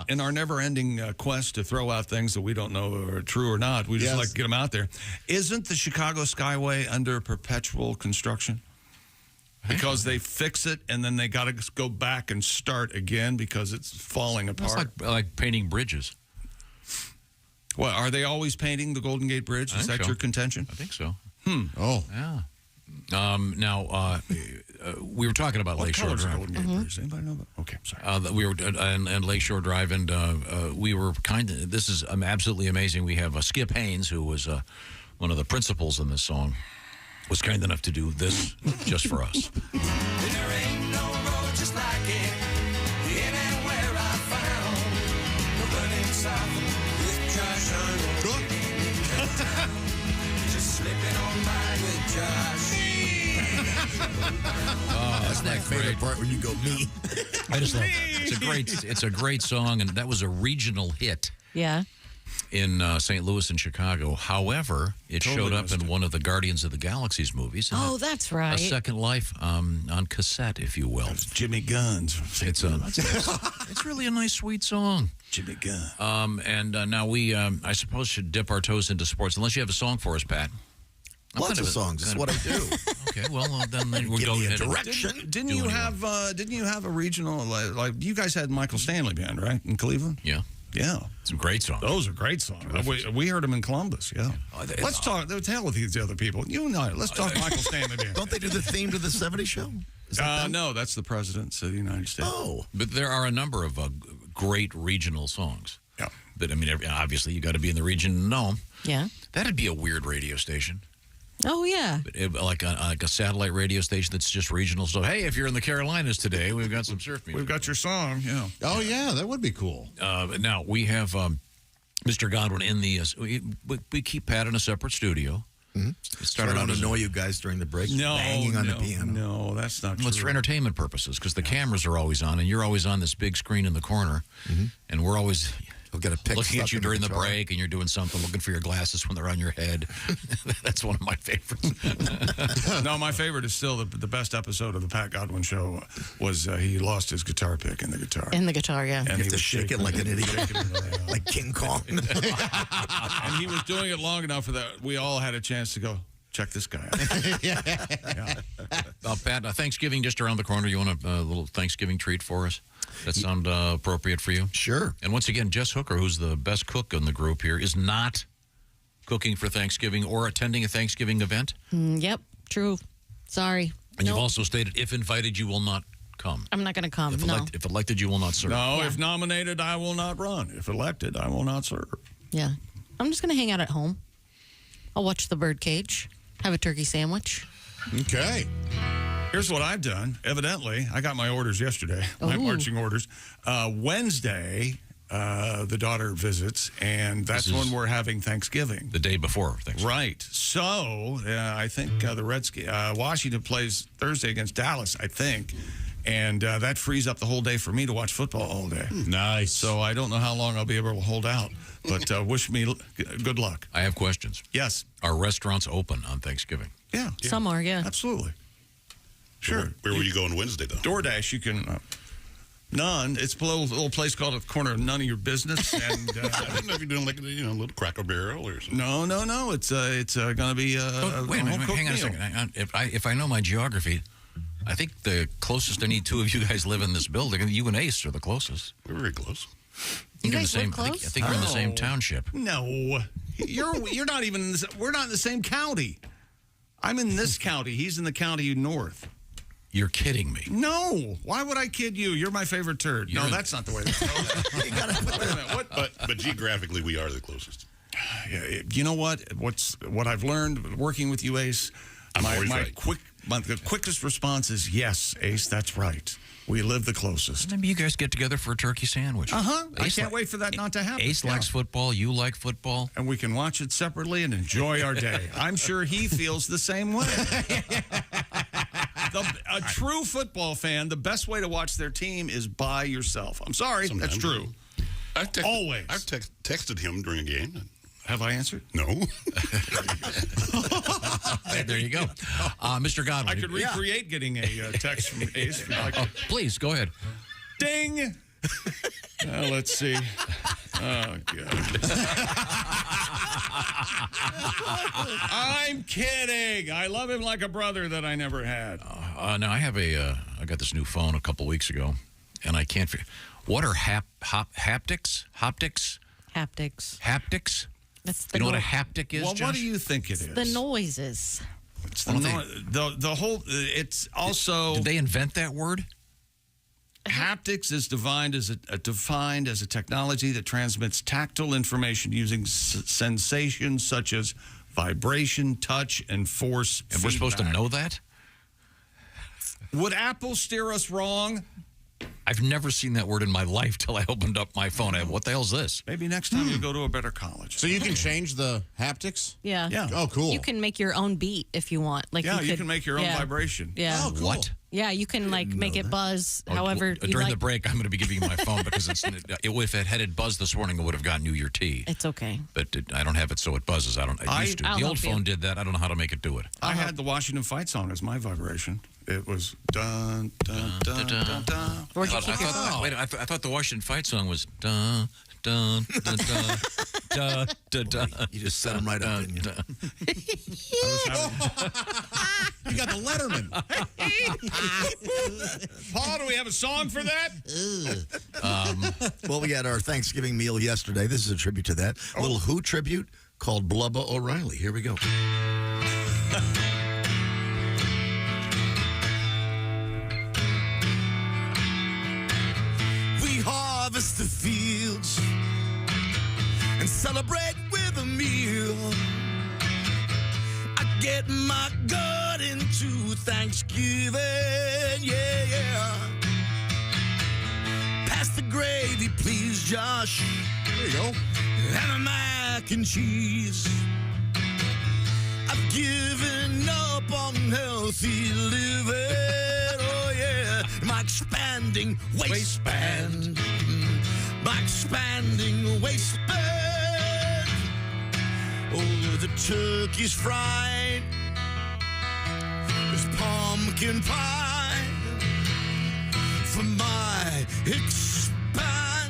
in our never-ending quest to throw out things that we don't know are true or not, we just like to get them out there. Isn't the Chicago Skyway under perpetual construction? Because they fix it and then they got to go back and start again because it's falling apart. It's like painting bridges. Well, are they always painting the Golden Gate Bridge? Is that your contention? I think so. Oh. Yeah. Now, we were talking about Lakeshore Drive. Golden Gate Bridge? Anybody know that? Okay, sorry. We were and Lakeshore Drive, and we were this is absolutely amazing. We have Skip Haynes, who was one of the principals in this song, was kind enough to do this just for us. There ain't no road just like it. Anywhere I found. No burning south. Just slipping on by with Josh. That's my favorite part when you go me. I just love it. It's a great song, and that was a regional hit. Yeah. In St. Louis and Chicago. However, it showed up in one of the Guardians of the Galaxy's movies. Oh, that's right. A Second Life on cassette, if you will. Jimmy Guns. It's really a nice, sweet song. Jimmy Gunn. And now we, I suppose, should dip our toes into sports, unless you have a song for us, Pat. Lots of songs. That's what I do. Okay, well, then we'll Give go me a ahead. direction. Didn't you have a regional like you guys had Michael Stanley Band, right, in Cleveland? Yeah. Yeah. Some great songs. Those are great songs. We heard them in Columbus, yeah. Let's talk. Tell with these other people. You and I. Let's talk Michael Stanley Band. Don't they do the theme to the 70s show? No, that's the Presidents of the United States. Oh. But there are a number of great regional songs. Yeah. But, I mean, obviously, you got to be in the region to know 'em. Yeah. That'd be a weird radio station. Oh, yeah. Like a satellite radio station that's just regional. So, hey, if you're in the Carolinas today, we've got some surf music. We've got your song, yeah. Oh, yeah, that would be cool. Now, we have Mr. Godwin in the... we keep Pat in a separate studio. Mm-hmm. It started out to as annoy you guys during the break, banging on the piano. No, that's not true. It's for entertainment purposes because the cameras are always on and you're always on this big screen in the corner. And we're always... looking at you during the break, and you're doing something, looking for your glasses when they're on your head. That's one of my favorites. No, my favorite is still the best episode of the Pat Godwin Show was he lost his guitar pick in the guitar. In the guitar, yeah. And You he have to was shake it like an idiot, like King Kong. And he was doing it long enough that we all had a chance to go, check this guy out. Yeah. Pat, Thanksgiving just around the corner. You want a little Thanksgiving treat for us? That sound appropriate for you? Sure. And once again, Jess Hooker, who's the best cook in the group here, is not cooking for Thanksgiving or attending a Thanksgiving event. Yep, true. Sorry. And you've also stated, if invited, you will not come. I'm not going to come, If elected, you will not serve. No, if nominated, I will not run. If elected, I will not serve. Yeah. I'm just going to hang out at home. I'll watch the birdcage, have a turkey sandwich. Okay. Here's what I've done. Evidently, I got my orders yesterday, my marching orders. Wednesday, the daughter visits, and that's when we're having Thanksgiving. The day before Thanksgiving. Right. So I think the Redskins, Washington plays Thursday against Dallas, I think. And that frees up the whole day for me to watch football all day. Nice. So I don't know how long I'll be able to hold out, but wish me good luck. I have questions. Yes. Are restaurants open on Thanksgiving? Yeah. Some are, yeah. Absolutely. Sure. Where were you going Wednesday, though? DoorDash, you can... none. It's a little place called the corner of None of Your Business. And I didn't know if you're doing like a little Cracker Barrel or something. No. It's going to be wait a minute. Hang on a second. If I know my geography, I think the closest I need two of you guys live in this building. You and Ace are the closest. We're very close. You guys in the same, live close? I think we're in the same township. No, you're not even. We're not in the same county. I'm in this county. He's in the county north. You're kidding me. No. Why would I kid you? You're my favorite turd. No, that's not the way that goes. You gotta put that. But geographically, we are the closest. Yeah, you know what? What I've learned working with you, Ace. The quickest response is yes, Ace. That's right. We live the closest. Maybe you guys get together for a turkey sandwich. I can't wait for that not to happen. Ace likes football. You like football. And we can watch it separately and enjoy our day. I'm sure he feels the same way. A true football fan, the best way to watch their team is by yourself. I'm sorry, Sometimes. That's true. Always. I've texted him during a game. Have I answered? No. There you go. Mr. Godwin. I could recreate getting a text from Ace. If you like. Please, go ahead. Ding! Let's see. Oh, God. I'm kidding. I love him like a brother that I never had. Now, I have I got this new phone a couple weeks ago, and I can't figure. What are haptics? Haptics? Haptics? That's you know what a haptic is, Well, Josh? what do you think it is? The noises. It's the whole. It's also. Did they invent that word? Haptics is defined as a technology that transmits tactile information using sensations such as vibration, touch, and force. And we're supposed to know that? Would Apple steer us wrong? I've never seen that word in my life till I opened up my phone. What the hell's this? Maybe next time you go to a better college. So you can change the haptics? Yeah. Oh, cool. You can make your own beat if you want. Like you can make your own vibration. Yeah. Oh, cool. What? Yeah, you can make it buzz however you during like. the break, I'm going to be giving you my phone because if it had buzzed this morning, it would have gotten you your tea. It's okay. But I don't have it so it buzzes. It used to. I'll The old help phone you. did that. I don't know how to make it do it. I had the Washington Fight song as my vibration. It was dun dun dun dun dun. I thought the Washington Fight song was dun dun dun dun. You just set them right up, didn't you? You got the Letterman. Paul, do we have a song for that? Well, we had our Thanksgiving meal yesterday. This is a tribute to that. A little Who tribute called Blubba O'Reilly. Here we go. We harvest the fields and celebrate with a meal. I get my gut into Thanksgiving, yeah. Pass the gravy, please, Josh. There you go. And a mac and cheese. I've given up on healthy living, oh yeah. My expanding waistband. My expanding waistband. Oh, the turkey's fried. There's pumpkin pie for my expanding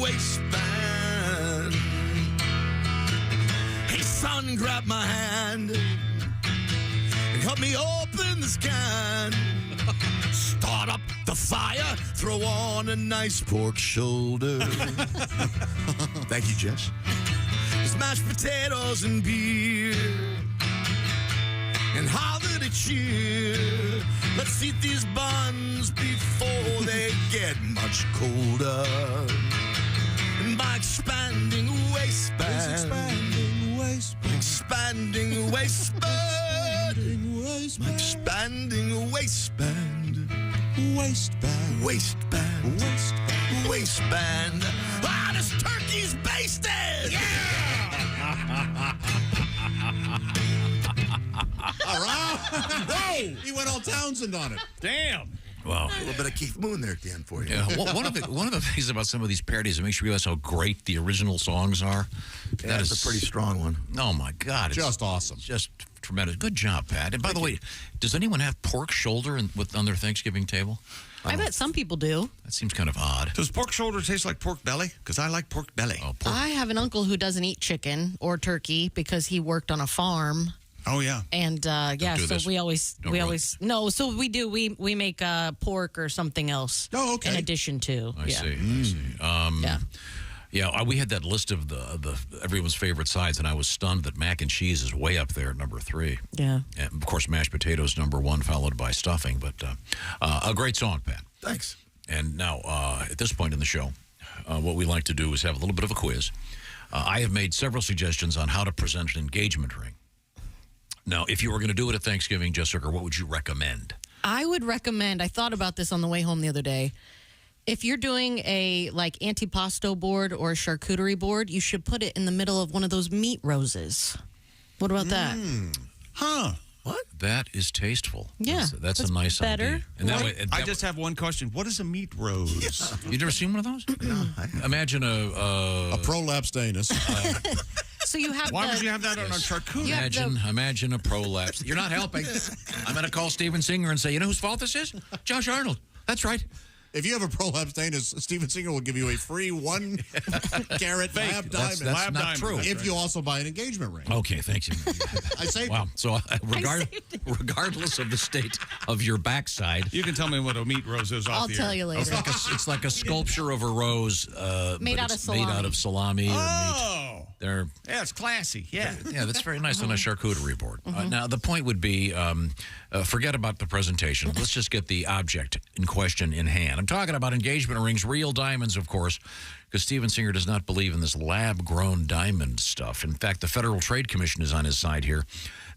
waistband. Hey, son, grab my hand and help me open this can. Start up the fire, throw on a nice pork shoulder. Thank you, Jess. There's mashed potatoes and beer and holiday cheer. Let's eat these buns before they get much colder. And my expanding waistband. Expanding waistband. Expanding waistband. My expanding waistband. Waistband. Waistband. Waistband. Waistband. Ah, this turkey's basted! All right. Whoa! He went all Townsend on it. Damn. Wow. A little bit of Keith Moon there at the end for you. Yeah, one of the things about some of these parodies, it makes you realize how great the original songs are. Yeah, that's a pretty strong one. Oh my God, Just awesome. Just tremendous. Good job, Pat. And by the way, does anyone have pork shoulder on their Thanksgiving table? I bet some people do. That seems kind of odd. Does pork shoulder taste like pork belly? Because I like pork belly. Oh, I have an uncle who doesn't eat chicken or turkey because he worked on a farm. Oh yeah. And yeah, do so this. we always no, so we do we make pork or something else. Oh, okay. In addition to. I see. I see. Yeah. Yeah, we had that list of the everyone's favorite sides, and I was stunned that mac and cheese is way up there at number 3. Yeah. And of course, mashed potatoes number 1, followed by stuffing. But a great song, Pat. Thanks. And now, at this point in the show, what we like to do is have a little bit of a quiz. I have made several suggestions on how to present an engagement ring. Now, if you were going to do it at Thanksgiving, Jess Hooker, what would you recommend? I would recommend, I thought about this on the way home the other day. If you're doing a like antipasto board or a charcuterie board, you should put it in the middle of one of those meat roses. What about that? Huh. What? That is tasteful. Yeah. That's a nice better. idea. And that way, I just have one question. What is a meat rose? You've never seen one of those? Imagine a prolapsed anus. So you have. Why would you have that on a charcuterie? Imagine a prolapse. You're not helping. I'm going to call Steven Singer and say, you know whose fault this is? Josh Arnold. That's right. If you have a prolapsed anus, Steven Singer will give you a free 1 carat lab diamond. That's not true. If you also buy an engagement ring. Okay, thanks. I saved Wow. So regardless of the state of your backside, you can tell me what a meat rose is. I'll tell you later. It's like a sculpture of a rose made out of salami. Made out of salami. Oh. Yeah, it's classy. Yeah. Yeah, that's very nice on a charcuterie board. Now, the point would be, forget about the presentation. Let's just get the object in question in hand. I'm talking about engagement rings, real diamonds, of course, because Steven Singer does not believe in this lab-grown diamond stuff. In fact, the Federal Trade Commission is on his side here.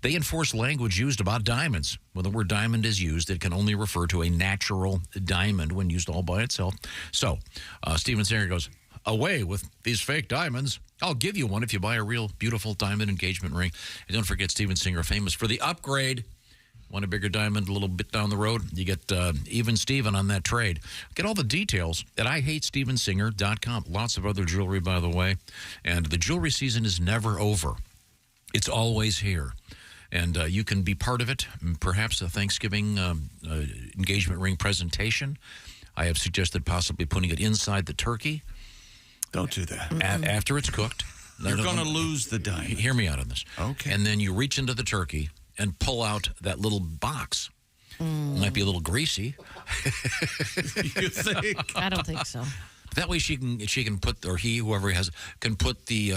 They enforce language used about diamonds. When the word diamond is used, it can only refer to a natural diamond when used all by itself. So, Steven Singer goes, away with these fake diamonds. I'll give you one if you buy a real beautiful diamond engagement ring. And don't forget Steven Singer, famous for the upgrade. Want a bigger diamond a little bit down the road? You get even Steven on that trade. Get all the details at IHateStevenSinger.com. Lots of other jewelry, by the way. And the jewelry season is never over. It's always here. And you can be part of it. Perhaps a Thanksgiving engagement ring presentation. I have suggested possibly putting it inside the turkey. Don't do that. After it's cooked. You're going to lose the dime. Hear me out on this. Okay. And then you reach into the turkey and pull out that little box. It might be a little greasy. You think? I don't think so. That way she can put, or he, whoever he has, can put the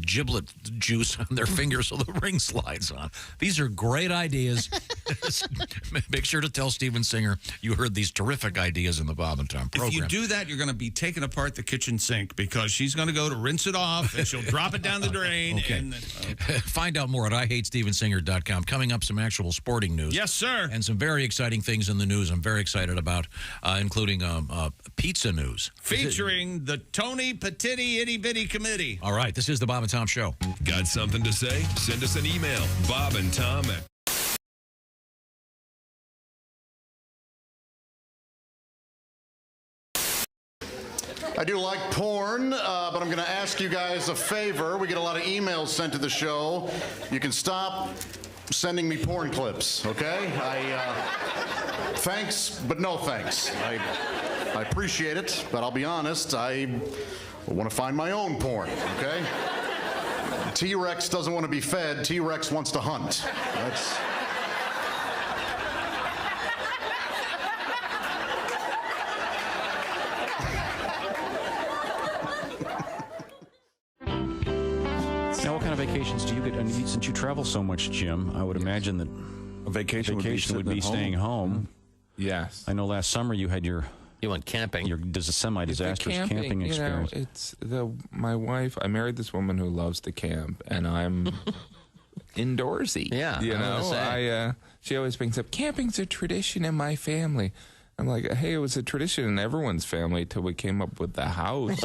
giblet juice on their fingers so the ring slides on. These are great ideas. Make sure to tell Steven Singer you heard these terrific ideas in the Bob and Tom program. If you do that, you're going to be taking apart the kitchen sink because she's going to go to rinse it off and she'll drop it down the drain. Okay. And then, Find out more at IHateStevenSinger.com. Coming up, some actual sporting news. Yes, sir. And some very exciting things in the news I'm very excited about, including pizza news. Featuring the Tony Petitti Itty Bitty Committee. All right, this is the Bob and Tom Show. Got something to say? Send us an email, bobandtom at I do like porn, but I'm going to ask you guys a favor. We get a lot of emails sent to the show. You can stop sending me porn clips, okay? Thanks, but no thanks. I appreciate it, but I'll be honest, I want to find my own porn, okay? T-Rex doesn't want to be fed. T-Rex wants to hunt. That's... Now, what kind of vacations do you get? And since you travel so much, Jim, I would imagine that A vacation would be would be sitting at staying home. Yes. I know last summer you had your You went camping. Your semi-disastrous camping experience. It's my wife. I married this woman who loves to camp, and I'm indoorsy. Yeah, you I know. was gonna say. She always brings up camping's a tradition in my family. I'm like, hey, it was a tradition in everyone's family till we came up with the house.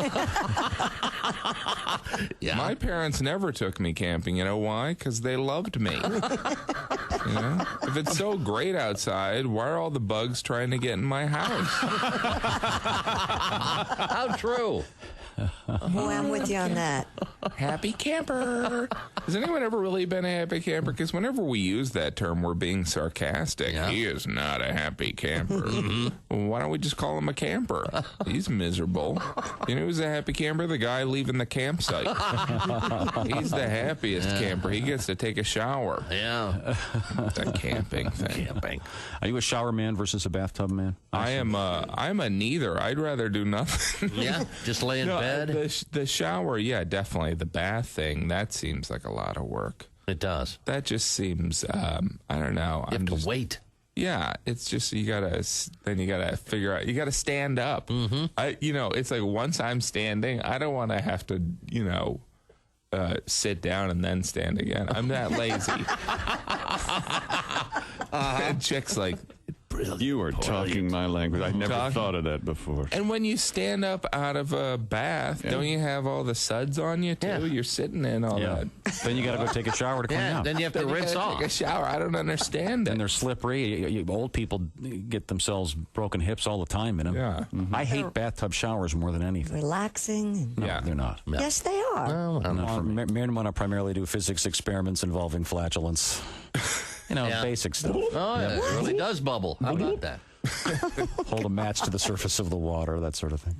Yeah. My parents never took me camping. You know why? Because they loved me. You know? If it's so great outside, why are all the bugs trying to get in my house? How true. Boy, I'm with you on that. Happy camper. Has anyone ever really been a happy camper? Because whenever we use that term, we're being sarcastic. Yeah. He is not a happy camper. Well, why don't we just call him a camper? He's miserable. You know who's a happy camper? The guy leaving the campsite. He's the happiest camper. He gets to take a shower. Yeah. The camping thing. Camping. Are you a shower man versus a bathtub man? I'm a neither. I'd rather do nothing. Yeah, just lay in bed. The shower, yeah, definitely. The bath thing, that seems like a lot of work. It does. That just seems, I don't know. You have to wait. Yeah, it's just you gotta figure out. You gotta stand up. Mm-hmm. It's like once I'm standing, I don't want to have to, sit down and then stand again. I'm that lazy. And chick's like, you are talking my language. I never thought of that before. and when you stand up out of a bath, don't you have all the suds on you too? Yeah. You're sitting in all that. Then you got to go take a shower to clean out. Then you have to Then you rinse gotta off. take a shower. I don't understand it. And they're slippery. Old people get themselves broken hips all the time in them. Yeah. I hate bathtub showers more than anything. Relaxing. No, they're not. Yes, they are. Men want to primarily do physics experiments involving flatulence. Basic stuff. Oh, yeah, it really does bubble. How about that? Hold a match to the surface of the water, that sort of thing.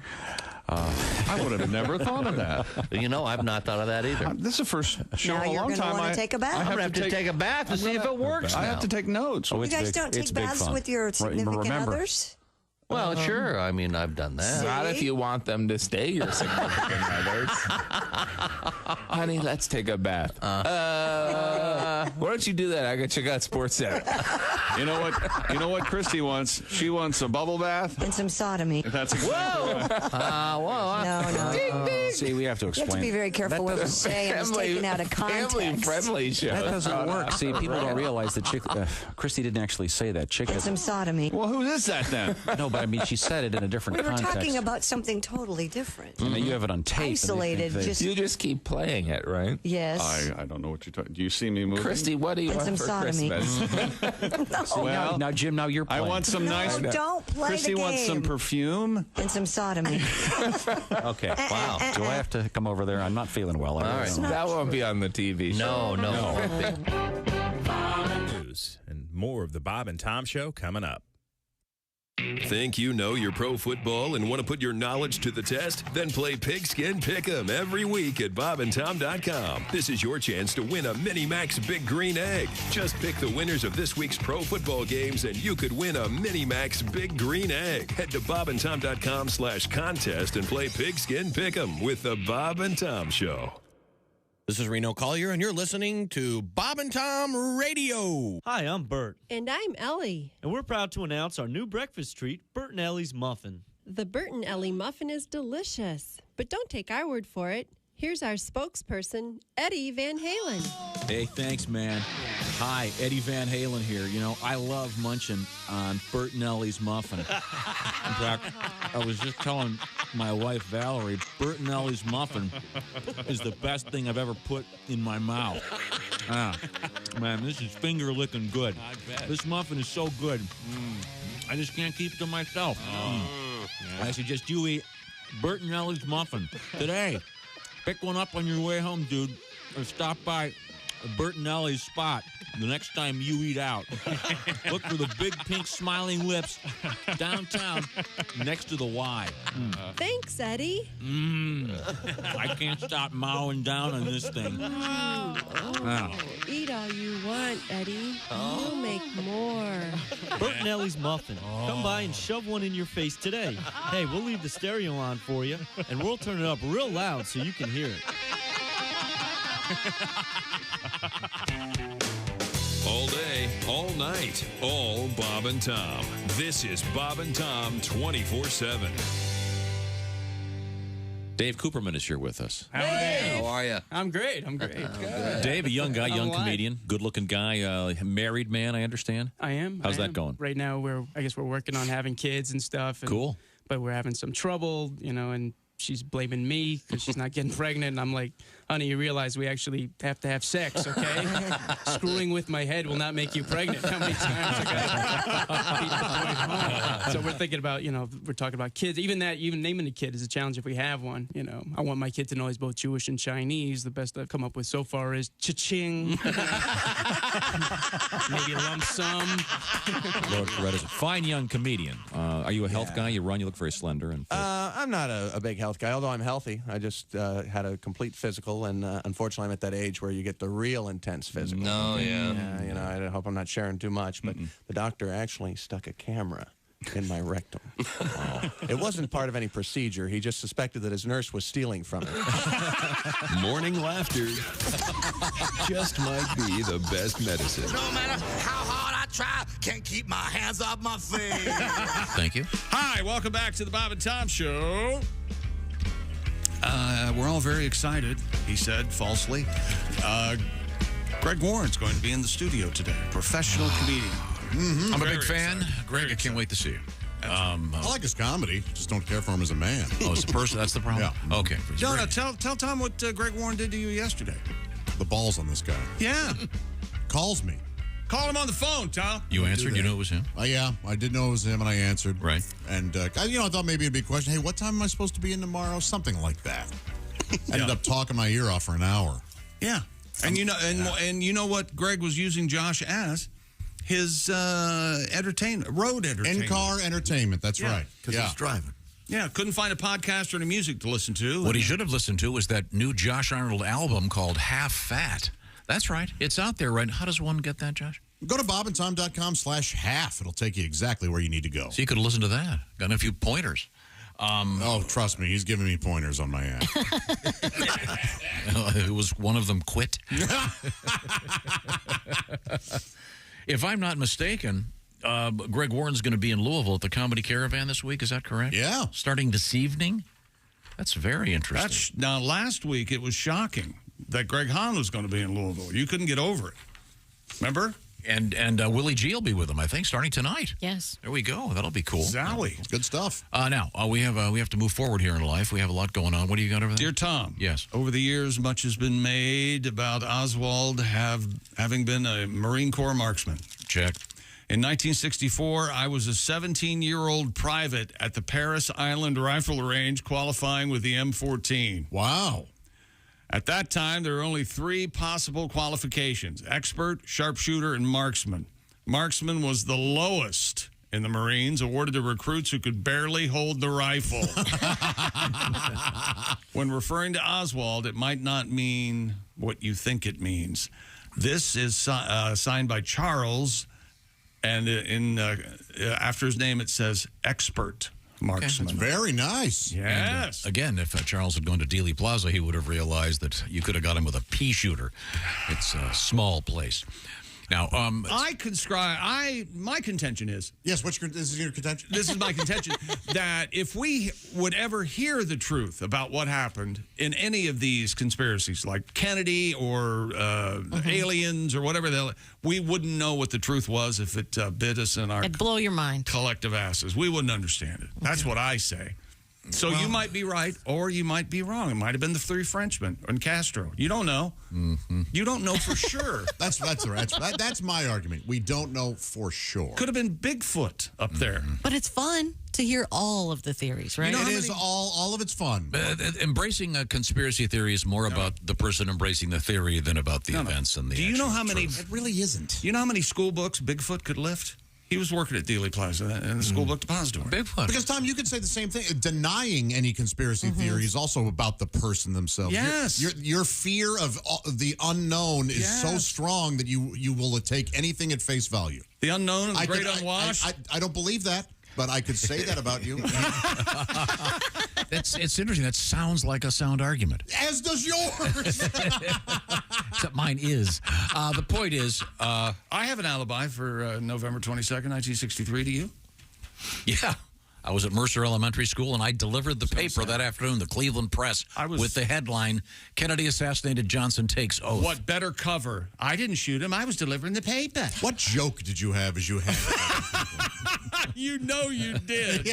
I would have never thought of that. I've not thought of that either. This is the first show Now in a you're long going to time. want to take a bath. I'm going to have to take a bath to see if it works I now. have to take notes. You guys don't take baths with your significant others? Well, sure. I mean, I've done that. Not if you want them to stay your significant others. Honey, let's take a bath. Why don't you do that? I got check out Sports Center. You know what Kristi wants? She wants a bubble bath And some sodomy. That's exactly right. No. See, we have to You explain. have to be very careful what you say and it's taken out of context. Family-friendly show. That doesn't work. See, people don't realize that Kristi didn't actually say that. Chick And has some sodomy. Well, who is that then? No, but I mean, she said it in a different We were context. talking about something totally different. You have it on tape. Isolated, You just keep playing it, right? Yes. I don't know what you're talking. Do you see me moving? Kristi, what do you And want some for sodomy. Christmas? Well, now, Jim, now you're I playing. want some nice. Don't play Kristi the game. wants some perfume. And some sodomy. Okay. Wow. Do I have to come over there? I'm not feeling well. All right. That won't be on the TV show. No. News and more of the Bob and Tom Show coming up. Think you know your pro football and want to put your knowledge to the test? Then play Pigskin Pick'em every week at bobandtom.com. This is your chance to win a Mini Max Big Green Egg. Just pick the winners of this week's pro football games and you could win a Mini Max Big Green Egg. Head to bobandtom.com/contest and play Pigskin Pick'em with the Bob and Tom Show. This is Reno Collier, and you're listening to Bob and Tom Radio. Hi, I'm Bert. And I'm Ellie. And we're proud to announce our new breakfast treat, Bert and Ellie's Muffin. The Bert and Ellie Muffin is delicious. But don't take our word for it. Here's our spokesperson, Eddie Van Halen. Hey, thanks, man. Hi, Eddie Van Halen here. You know, I love munching on Bert and Ellie's Muffin. In fact, I was just telling my wife, Valerie, Bert and Ellie's Muffin is the best thing I've ever put in my mouth. Man, this is finger-licking good. I bet. This muffin is so good. I just can't keep it to myself. I suggest you eat Bert and Ellie's Muffin today. Pick one up on your way home, dude, or stop by Bert and Ellie's spot the next time you eat out. Look for the big pink smiling lips downtown next to the Y. Thanks, Eddie. I can't stop mowing down on this thing. Eat all you want, Eddie. We'll make more. Bert and Ellie's Muffin. Come by and shove one in your face today. Hey, we'll leave the stereo on for you, and we'll turn it up real loud so you can hear it. All day, all night, all Bob and Tom. This is Bob and Tom 24/7. Dave Cooperman is here with us. How are you? I'm great. Dave, a young guy, I'm young alive. comedian, good-looking guy, married man, I understand. I am. How's I that am. going? Right now, I guess we're working on having kids and stuff. And, Cool. But we're having some trouble, and she's blaming me because she's not getting pregnant. And I'm like, honey, you realize we actually have to have sex, okay? Screwing with my head will not make you pregnant. How many times I got beat the point home? So we're thinking about, we're talking about kids. Even naming a kid is a challenge if we have one. I want my kid to know he's both Jewish and Chinese. The best I've come up with so far is cha-ching. Maybe a lump sum. Lord Corretta's a fine young comedian. Are you a health guy? You look very slender and fit. I'm not a big health guy, although I'm healthy. I just had a complete physical, and unfortunately, I'm at that age where you get the real intense physical. No, yeah. I hope I'm not sharing too much, but the doctor actually stuck a camera in my rectum. It wasn't part of any procedure. He just suspected that his nurse was stealing from him. Morning laughter just might be the best medicine. No matter how hard I try, can't keep my hands off my face. Thank you. Hi, welcome back to the Bob and Tom Show. We're all very excited, he said falsely. Greg Warren's going to be in the studio today, professional comedian. I'm a Very big fan. excited. Greg, I can't wait to see you. I like his comedy, just don't care for him as a man. Oh, it's the person? That's the problem? Yeah. Okay. No, tell Tom what Greg Warren did to you yesterday. The balls on this guy. Yeah. Calls me. Call him on the phone, Tom. You answered? You know it was him? Yeah, I did know it was him, and I answered. Right. And, I thought maybe it'd be a question, hey, what time am I supposed to be in tomorrow? Something like that. Ended up talking my ear off for an hour. Yeah. And you know what Greg was using Josh as? His road entertainment. In-car entertainment, that's right. Because he's driving. Yeah, couldn't find a podcast or any music to listen to. What he should have listened to was that new Josh Arnold album called Half Fat. That's right. It's out there, right? How does one get that, Josh? Go to bobandtom.com/half. It'll take you exactly where you need to go. So you could listen to that. Got a few pointers. Trust me, he's giving me pointers on my app. It was one of them quit. If I'm not mistaken, Greg Warren's going to be in Louisville at the Comedy Caravan this week. Is that correct? Yeah. Starting this evening? That's very interesting. Now, last week it was shocking that Greg Hahn was going to be in Louisville. You couldn't get over it. Remember? And Willie G will be with him, I think, starting tonight. Yes. There we go. That'll be cool. Zowie. Good stuff. Now, we have to move forward here in life. We have a lot going on. What do you got over there? Dear Tom. Yes. Over the years, much has been made about Oswald having been a Marine Corps marksman. Check. In 1964, I was a 17-year-old private at the Paris Island Rifle Range qualifying with the M14. Wow. At that time, there were only 3 possible qualifications: expert, sharpshooter, and marksman. Marksman was the lowest in the Marines awarded to recruits who could barely hold the rifle. When referring to Oswald, it might not mean what you think it means. This is signed by Charles, and after his name it says expert marksman. That's very nice. Yes. And, again, if Charles had gone to Dealey Plaza, he would have realized that you could have got him with a pea shooter. It's a small place. Now, my contention is... Yes, this is your contention? This is my contention, that if we would ever hear the truth about what happened in any of these conspiracies, like Kennedy or aliens or whatever, we wouldn't know what the truth was if it bit us in our... It'd blow your mind. ...collective asses. We wouldn't understand it. That's what I say. So you might be right, or you might be wrong. It might have been the three Frenchmen and Castro. You don't know. Mm-hmm. You don't know for sure. That's my argument. We don't know for sure. Could have been Bigfoot up there. But it's fun to hear all of the theories, right? It is all of it's fun. Embracing a conspiracy theory is more about the person embracing the theory than about the events and the. Do you know how many? Truth. It really isn't. You know how many school books Bigfoot could lift? He was working at Dealey Plaza in the school book depository. Bigfoot. Because, Tom, you could say the same thing. Denying any conspiracy theory is also about the person themselves. Yes. Your fear of the unknown is so strong that you will take anything at face value. The unknown and the great unwashed? I don't believe that, but I could say that about you. It's interesting. That sounds like a sound argument. As does yours. Except mine is. The point is... I have an alibi for November 22nd, 1963. Do you? Yeah. I was at Mercer Elementary School, and I delivered the paper that afternoon, the Cleveland Press, with the headline, Kennedy assassinated, Johnson takes oath. What better cover? I didn't shoot him. I was delivering the paper. What joke did you have as you had You know you did.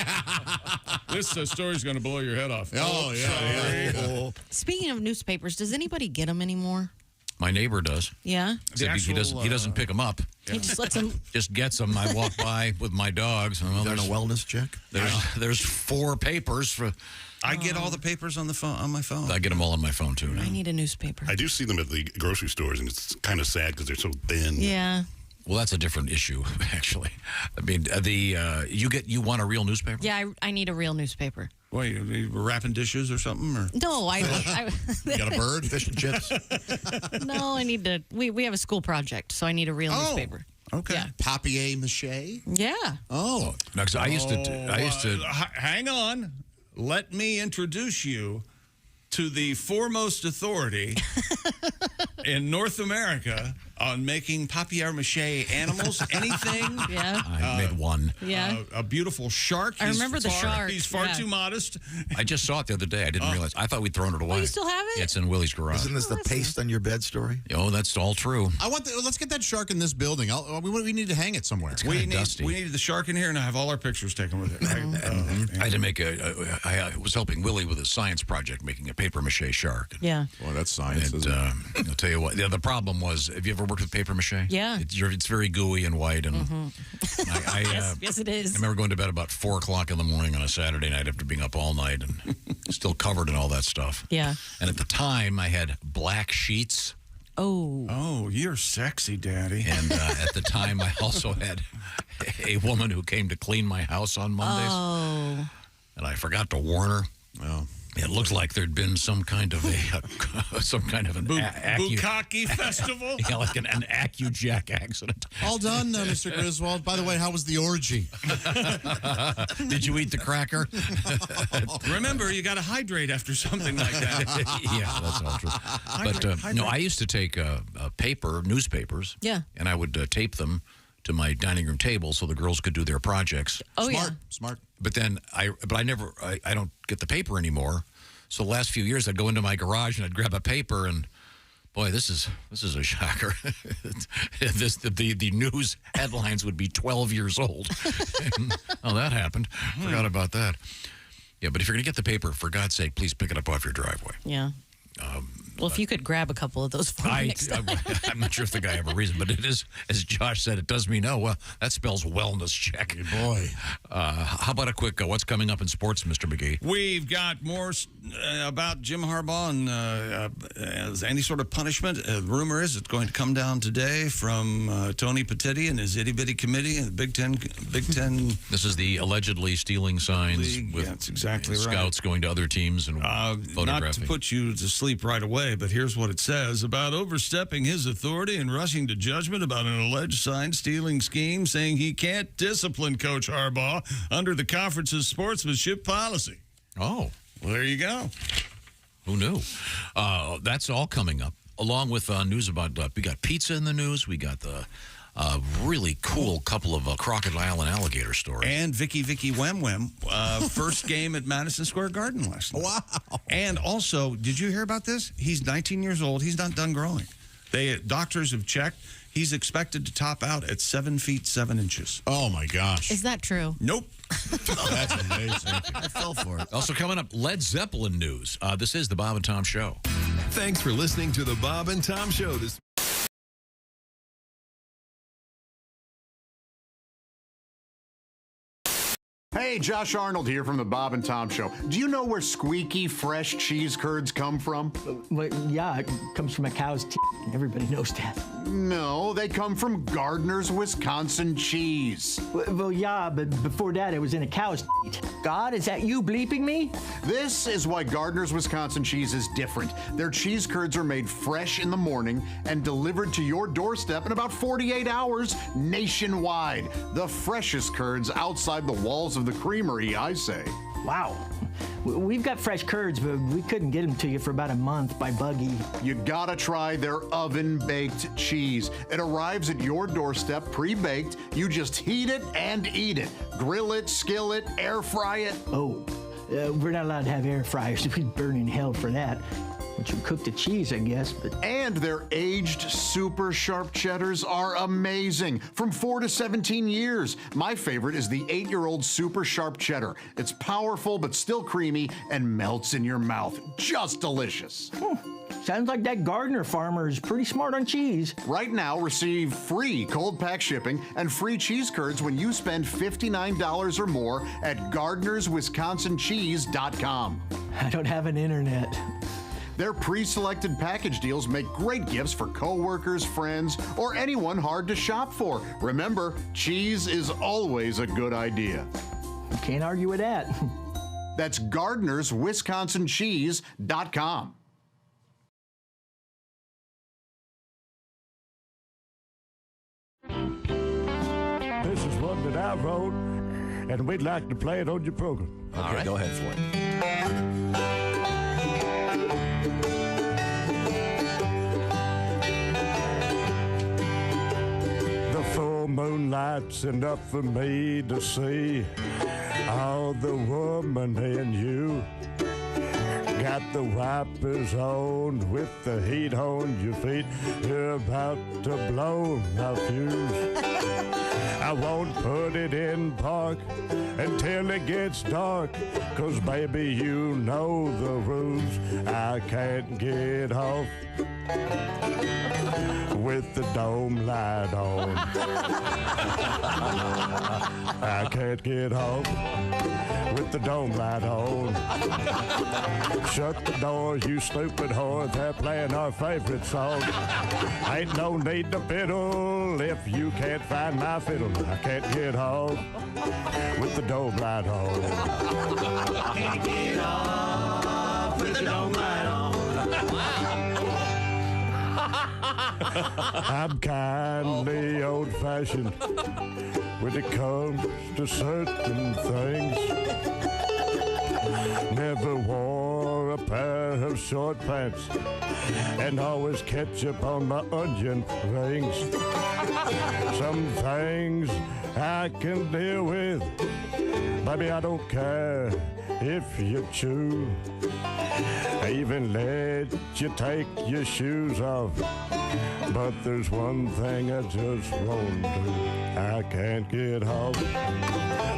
This story's going to blow your head off. Oh, yeah. Speaking of newspapers, does anybody get them anymore? My neighbor does. Yeah? He doesn't pick them up. He just lets them... Just gets them. I walk by with my dogs. And, Done a wellness check? There's 4 papers. For. I get all the papers on my phone. I get them all on my phone, too. Now. I need a newspaper. I do see them at the grocery stores, and it's kind of sad because they're so thin. Yeah. Well, that's a different issue, actually. I mean, you want a real newspaper? Yeah, I need a real newspaper. What, you wrapping dishes or something? Or? No, I you got a bird? Fish and chips? No, I need to. We have a school project, so I need a real newspaper. Okay. Yeah. Papier-mâché? Yeah. Oh. No, 'cause I used to. Hang on. Let me introduce you to the foremost authority in North America on making papier-mâché animals, anything. Yeah. I made one. Yeah. A beautiful shark. I remember the shark. He's far too modest. I just saw it the other day. I didn't realize. I thought we'd thrown it away. Oh, you still have it? Yeah, it's in Willie's garage. Isn't this the paste on your bed story? Oh, that's all true. Let's get that shark in this building. We need to hang it somewhere. It's kind of dusty. We needed the shark in here, and I have all our pictures taken with it. I had to make I was helping Willie with a science project, making a paper-mâché shark. Yeah. Boy, that's science. And, I'll tell you what. The problem was, have you ever worked with paper-mâché? Yeah. It's very gooey and white. And yes, it is. I remember going to bed about 4 o'clock in the morning on a Saturday night after being up all night and still covered in all that stuff. Yeah. And at the time, I had black sheets. Oh, you're sexy, Daddy. And at the time, I also had a woman who came to clean my house on Mondays. Oh. And I forgot to warn her. Oh. It looked like there'd been some kind of an Bukkake festival. Yeah, like an AccuJack accident. All done, Mr. Griswold. By the way, how was the orgy? Did you eat the cracker? Remember, you got to hydrate after something like that. Yeah, that's all true. But no, I used to take newspapers. Yeah. And I would tape them to my dining room table so the girls could do their projects. Oh, Smart. But then I don't get the paper anymore. So the last few years I'd go into my garage and I'd grab a paper and boy, this is a shocker. The news headlines would be 12 years old. Oh, that happened. Forgot about that. Yeah, but if you're going to get the paper, for God's sake, please pick it up off your driveway. Yeah. Well, if you could grab a couple of those for me next time. I'm not sure if the guy have a reason, but it is, as Josh said, it does mean, oh, well, that spells wellness check. Boy. How about a quick, what's coming up in sports, Mr. McGee? We've got more about Jim Harbaugh and as any sort of punishment. The rumor is it's going to come down today from Tony Petitti and his itty-bitty committee and the Big Ten. This is the allegedly stealing signs League. with that's exactly scouts going to other teams and photographing. Not to put you to sleep right away, but here's what it says about overstepping his authority and rushing to judgment about an alleged sign-stealing scheme, saying he can't discipline Coach Harbaugh under the conference's sportsmanship policy. Oh. Well, there you go. Who knew? That's all coming up, along with news about, we got pizza in the news, we got the really cool couple of crocodile and alligator stories. And Vicky Wham Wham, first game at Madison Square Garden last night. Wow. And also, did you hear about this? He's 19 years old. He's not done growing. Doctors have checked. He's expected to top out at 7 feet 7 inches. Oh, my gosh. Is that true? Nope. That's amazing. I fell for it. Also coming up, Led Zeppelin news. This is the Bob and Tom Show. Thanks for listening to the Bob and Tom Show. Hey, Josh Arnold here from the Bob and Tom Show. Do you know where squeaky, fresh cheese curds come from? Well, yeah, it comes from a cow's teeth. Everybody knows that. No, they come from Gardner's Wisconsin cheese. Well, yeah, but before that, it was in a cow's teeth. God, is that you bleeping me? This is why Gardner's Wisconsin cheese is different. Their cheese curds are made fresh in the morning and delivered to your doorstep in about 48 hours nationwide. The freshest curds outside the walls of the creamery, I say. Wow. We've got fresh curds, but we couldn't get them to you for about a month by buggy. You gotta try their oven-baked cheese. It arrives at your doorstep pre-baked. You just heat it and eat it. Grill it, skillet, air fry it. Oh, we're not allowed to have air fryers. We'd burn in hell for that. Once you cook the cheese, I guess, but... And their aged super sharp cheddars are amazing. From 4 to 17 years. My favorite is the 8-year-old super sharp cheddar. It's powerful but still creamy and melts in your mouth. Just delicious. Sounds like that Gardner farmer is pretty smart on cheese. Right now, receive free cold pack shipping and free cheese curds when you spend $59 or more at GardnersWisconsinCheese.com. I don't have an internet. Their pre-selected package deals make great gifts for coworkers, friends, or anyone hard to shop for. Remember, cheese is always a good idea. Can't argue with that. That's GardnersWisconsinCheese.com. This is one that I wrote, and we'd like to play it on your program. Okay, go ahead for it. Full moonlight's enough for me to see all the woman in you. Got the wipers on with the heat on your feet. You're about to blow my fuse. I won't put it in park until it gets dark, 'cause baby, you know the rules. I can't get off with the dome light on. I can't get off with the dome light on. Shut the door, you stupid whore. They're playing our favorite song. Ain't no need to fiddle if you can't find my fiddle. I can't get off with the dome light on. Can't get off with the dome light on. I'm kindly old-fashioned when it comes to certain things. Never wore a pair of short pants and always ketchup on my onion rings. Some things I can deal with. Baby, I don't care if you chew. I even let you take your shoes off But there's one thing I just won't do. I can't get home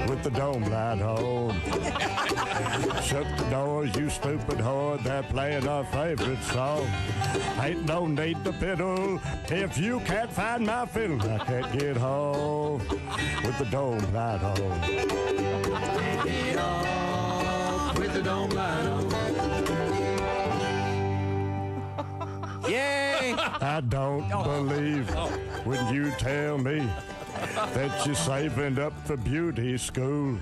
with the dome light on. Shut the doors, you stupid whore. They're playing our favorite song. Ain't no need to fiddle if you can't find my fiddle. I can't get home with the dome light on. Get off with the dome light on. Yay! I don't believe when you tell me that you're saving up for beauty school.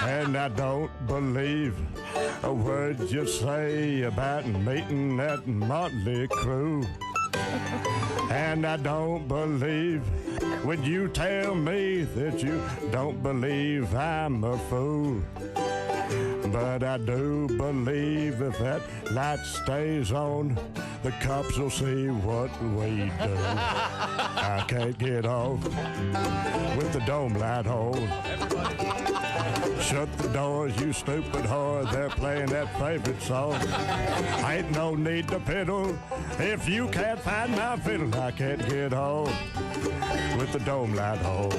And I don't believe a word you say about meeting that motley crew. And I don't believe when you tell me that you don't believe I'm a fool. But I do believe if that light stays on, the cops will see what we do. I can't get off with the dome light on. Shut the doors, you stupid whore. They're playing that favorite song. Ain't no need to fiddle if you can't find my fiddle. I can't get home with the dome light on.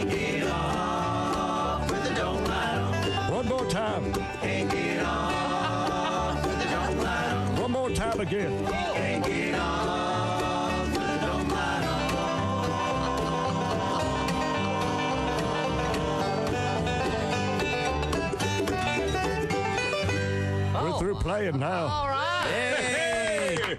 Get off with the dome light on. One more time. Can't get off with the dome light on. One more time again. Can't get off with the dome light on. We're through playing now. All right. Hey.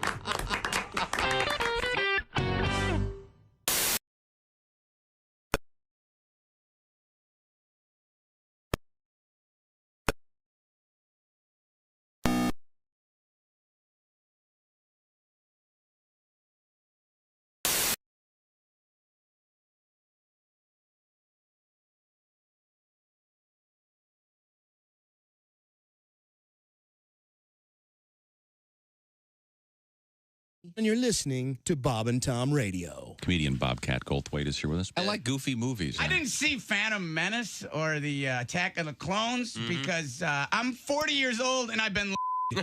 And you're listening to Bob and Tom Radio. Comedian Bobcat Goldthwait is here with us. I like goofy movies. I didn't see Phantom Menace or the Attack of the Clones because I'm 40 years old and I've been so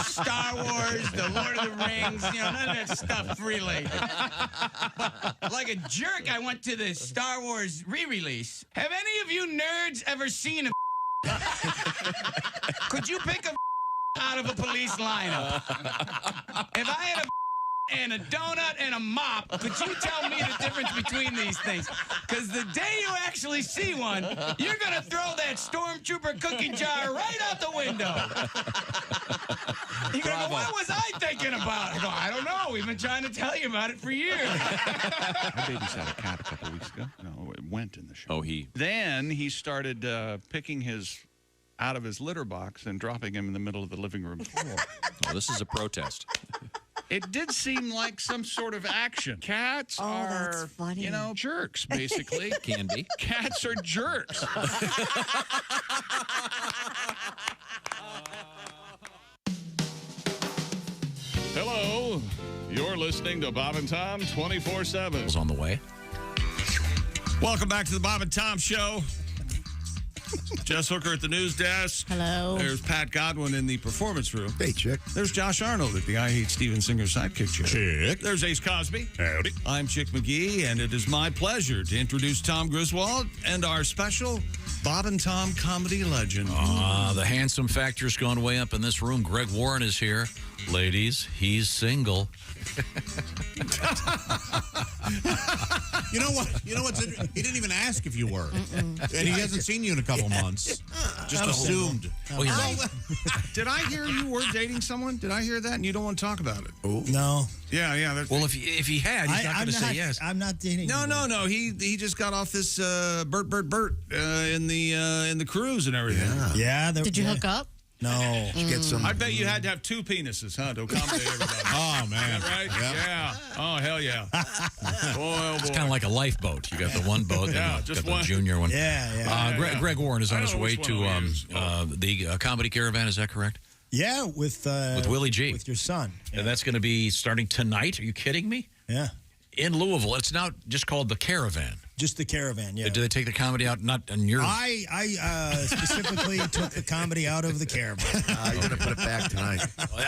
Star Wars, the Lord of the Rings, none of that stuff really. But like a jerk, I went to the Star Wars re-release. Have any of you nerds ever seen a Could you pick a out of a police lineup? If I had a and a donut and a mop, could you tell me the difference between these things? Because the day you actually see one, you're going to throw that stormtrooper cookie jar right out the window. You're going to go, what was I thinking about? I go, I don't know. We've been trying to tell you about it for years. I babysat a cat a couple weeks ago. No, it went in the show. Then he started picking his out of his litter box and dropping him in the middle of the living room floor. Oh, this is a protest. It did seem like some sort of action. Cats are, jerks, basically. Can be. Cats are jerks. Hello. You're listening to Bob and Tom 24/7. It's on the way. Welcome back to the Bob and Tom Show. Jess Hooker at the news desk. Hello. There's Pat Godwin in the performance room. Hey, Chick. There's Josh Arnold at the I Hate Steven Singer sidekick chair. Chick. There's Ace Cosby. Howdy. I'm Chick McGee, and it is my pleasure to introduce Tom Griswold and our special Bob and Tom comedy legend. The handsome factor's gone way up in this room. Greg Warren is here. Ladies, he's single. You know what? He didn't even ask if you were. And he hasn't seen you in a couple months. Just assumed. Did I hear you were dating someone? Did I hear that? And you don't want to talk about it? Oh. No. Yeah. Well, if he had, he's not going to say yes. I'm not dating. No. He just got off this Bert in the cruise and everything. Yeah. Did you hook up? No. Get some. I bet you had to have two penises, huh, to accommodate everybody. Oh, man. Right? Yep. Yeah. Oh, hell yeah. Boy, oh, It's boy. kind of like a lifeboat. You got the one boat, Yeah, then just got one. the junior one. Yeah. Greg Warren is on his know way which to one I'll use. the comedy caravan. Is that correct? Yeah, with Willie G. With your son. And that's going to be starting tonight. Are you kidding me? Yeah. In Louisville. It's now just called the Caravan. Just the Caravan, yeah. Did they take the comedy out? Not on your. I specifically took the comedy out of the Caravan. You're going to put it back tonight. Well,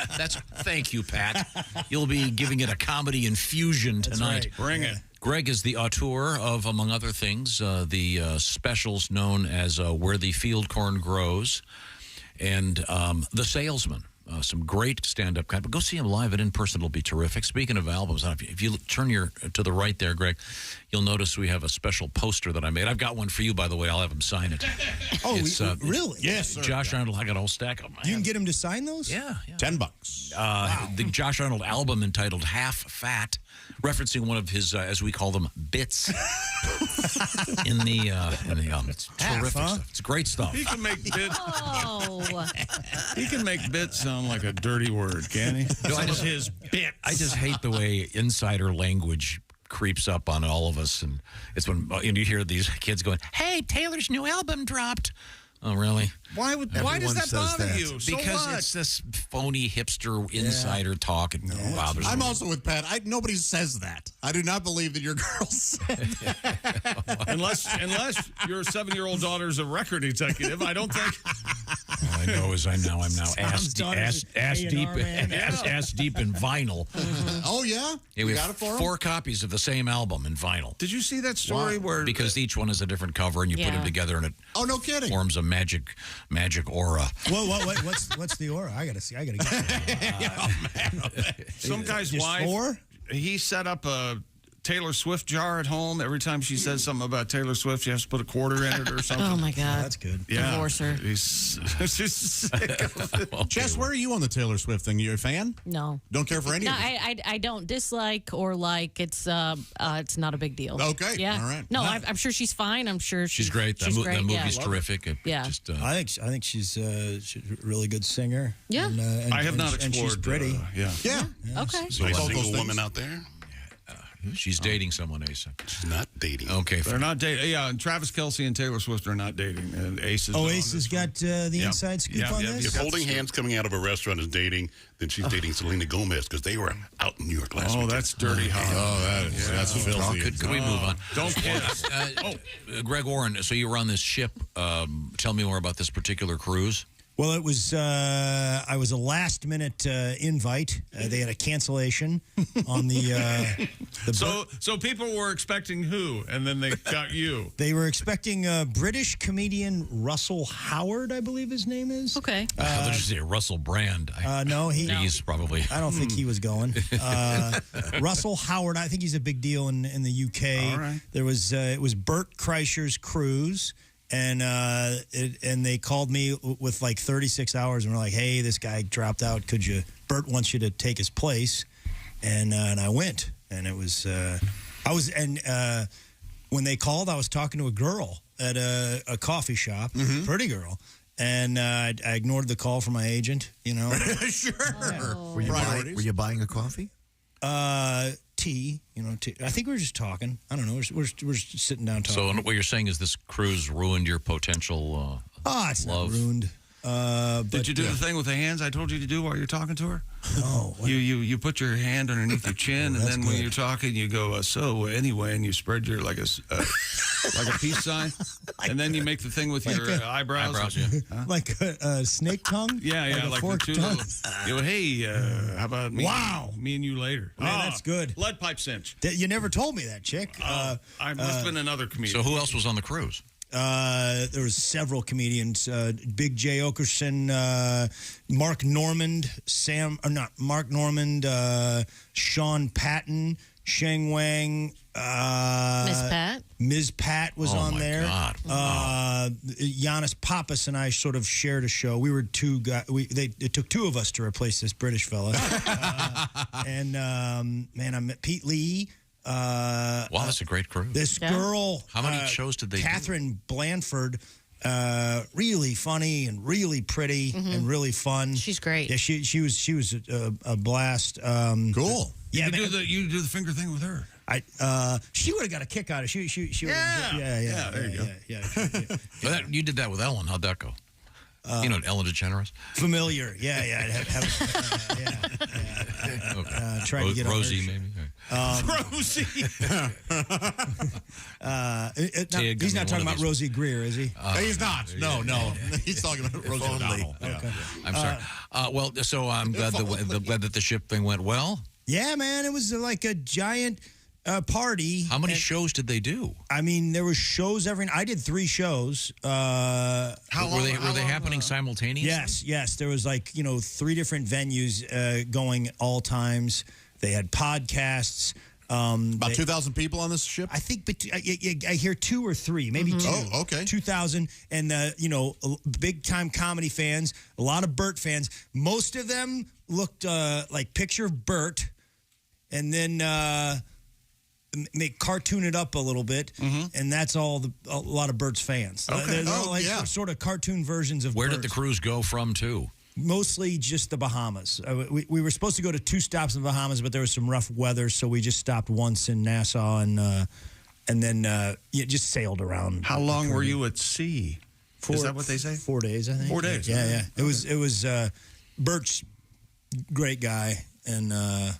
thank you, Pat. You'll be giving it a comedy infusion tonight. Right. Bring it. Greg is the auteur of, among other things, the specials known as Where the Field Corn Grows and The Salesman. Some great stand-up but go see him live and in person. It'll be terrific. Speaking of albums, if you turn to the right there, Greg, you'll notice we have a special poster that I made. I've got one for you, by the way. I'll have him sign it. Oh, really? Yes, sir. Josh Arnold. I got a whole stack of them. You can get him to sign those? Yeah. $10. Wow. The Josh Arnold album entitled Half Fat, referencing one of his, as we call them, bits in the album. It's terrific stuff. It's great stuff. He can make bits. Oh. He can make bits sound like a dirty word, can he? His bits. I just hate the way insider language creeps up on all of us, and it's when you hear these kids going, "Hey, Taylor's new album dropped." Oh, really? Why does that bother you? So because what? it's this phony hipster insider talk. And I'm also with Pat. Nobody says that. I do not believe that your girl said that. unless your 7-year-old daughter's a record executive, I don't think. All I know is I'm now ass deep in vinyl. Oh yeah, We got have it for him? 4 copies of the same album in vinyl. Did you see that story where because each one is a different cover and you put them together and it no kidding forms a magic aura. What's the aura? I gotta get it. some guy's Just wife? 4? He set up a Taylor Swift jar at home. Every time she says something about Taylor Swift, she has to put a quarter in it or something. Oh, my God. That's good. Yeah. Divorce her. He's just sick of it. Jess, where are you on the Taylor Swift thing? You a fan? No. Don't care for any No, of it? I don't dislike or like. It's not a big deal. Okay. Yeah. All right. No, I'm sure she's fine. I'm sure She's great. She's great. That movie's yeah. terrific. I think she's a really good singer. Yeah. And, I have not and explored. she's pretty. Yeah. Okay. Nice single woman out there. She's dating someone, Asa. She's not dating. Okay. They're not dating. Yeah, and Travis Kelce and Taylor Swift are not dating. And Ace is. Ace has got the inside scoop on this? If holding hands coming out of a restaurant is dating, then she's dating Selena Gomez because they were out in New York last weekend. That's dirty hot. Oh, that's filthy. Could we move on? Don't kiss. Greg Warren, so you were on this ship. Tell me more about this particular cruise. Well, it was I was a last minute invite. They had a cancellation on the So people were expecting who, and then they got you. They were expecting British comedian Russell Howard, I believe his name is. Okay. I thought you say Russell Brand. No, he's probably. I don't think he was going. Russell Howard, I think he's a big deal in the UK. All right. There was it was Bert Kreischer's cruise. And they called me with like 36 hours and were like, "Hey, this guy dropped out. Bert wants you to take his place." And I went, and it was when they called, I was talking to a girl at a coffee shop, pretty girl, and I ignored the call from my agent. Sure. Oh. Were you buying a coffee? Tea, tea. I think we were just talking. I don't know. We're just sitting down talking. So what you're saying is this cruise ruined your potential it's love? not ruined. Did you do the thing with the hands I told you to do while you're talking to her? No. You put your hand underneath your chin, and then when you're talking, you go, so anyway, and you spread your, like a peace sign, and then you make the thing with your eyebrows. Like a snake tongue? Yeah, like forked two tongue? little, hey, how about me? Wow. Me and you later. Man, that's good. Lead pipe cinch. You never told me that, chick. I must have been another comedian. So who else was on the cruise? There was several comedians. Big J. Okerson, Mark Normand, Sean Patton, Sheng Wang. Ms. Pat was on there. God. Wow. Giannis Pappas and I sort of shared a show. We were two guys. It took two of us to replace this British fella. I met Pete Lee. Wow, that's a great cruise. This girl. How many shows did they do? Catherine Blanford. Really funny and really pretty and really fun. She's great. Yeah, she was a blast. Cool. Yeah, you do the finger thing with her. She would have got a kick out of it. She yeah. There you go. Yeah. You did that with Ellen. How'd that go? Ellen DeGeneres. Familiar. Yeah. Tried to get Rosie, on her. maybe. Rosie. He's not talking about Rosie Greer, is he? He's not. No. He's talking about Rosie O'Donnell. Okay. I'm sorry. Well, so I'm glad that the ship thing went well. Yeah, man, it was like a giant party. How many shows did they do? I mean, there were shows I did 3 shows. Were they happening simultaneously? Yes. There was 3 different venues going all times. They had podcasts. About 2,000 people on this ship? I think I hear 2 or 3, maybe 2. Oh, okay. 2,000. And, big-time comedy fans, a lot of Bert fans. Most of them looked like picture of Bert and then cartoon it up a little bit. And that's a lot of Bert's fans. Okay. They're sort of cartoon versions of Where Bert. did the cruise go from to? Mostly just the Bahamas. We were supposed to go to 2 stops in the Bahamas, but there was some rough weather, so we just stopped once in Nassau and then just sailed around. How long were you at sea? Is that what they say? 4 days, I think. 4 days. Yeah. It was Bert's great guy and a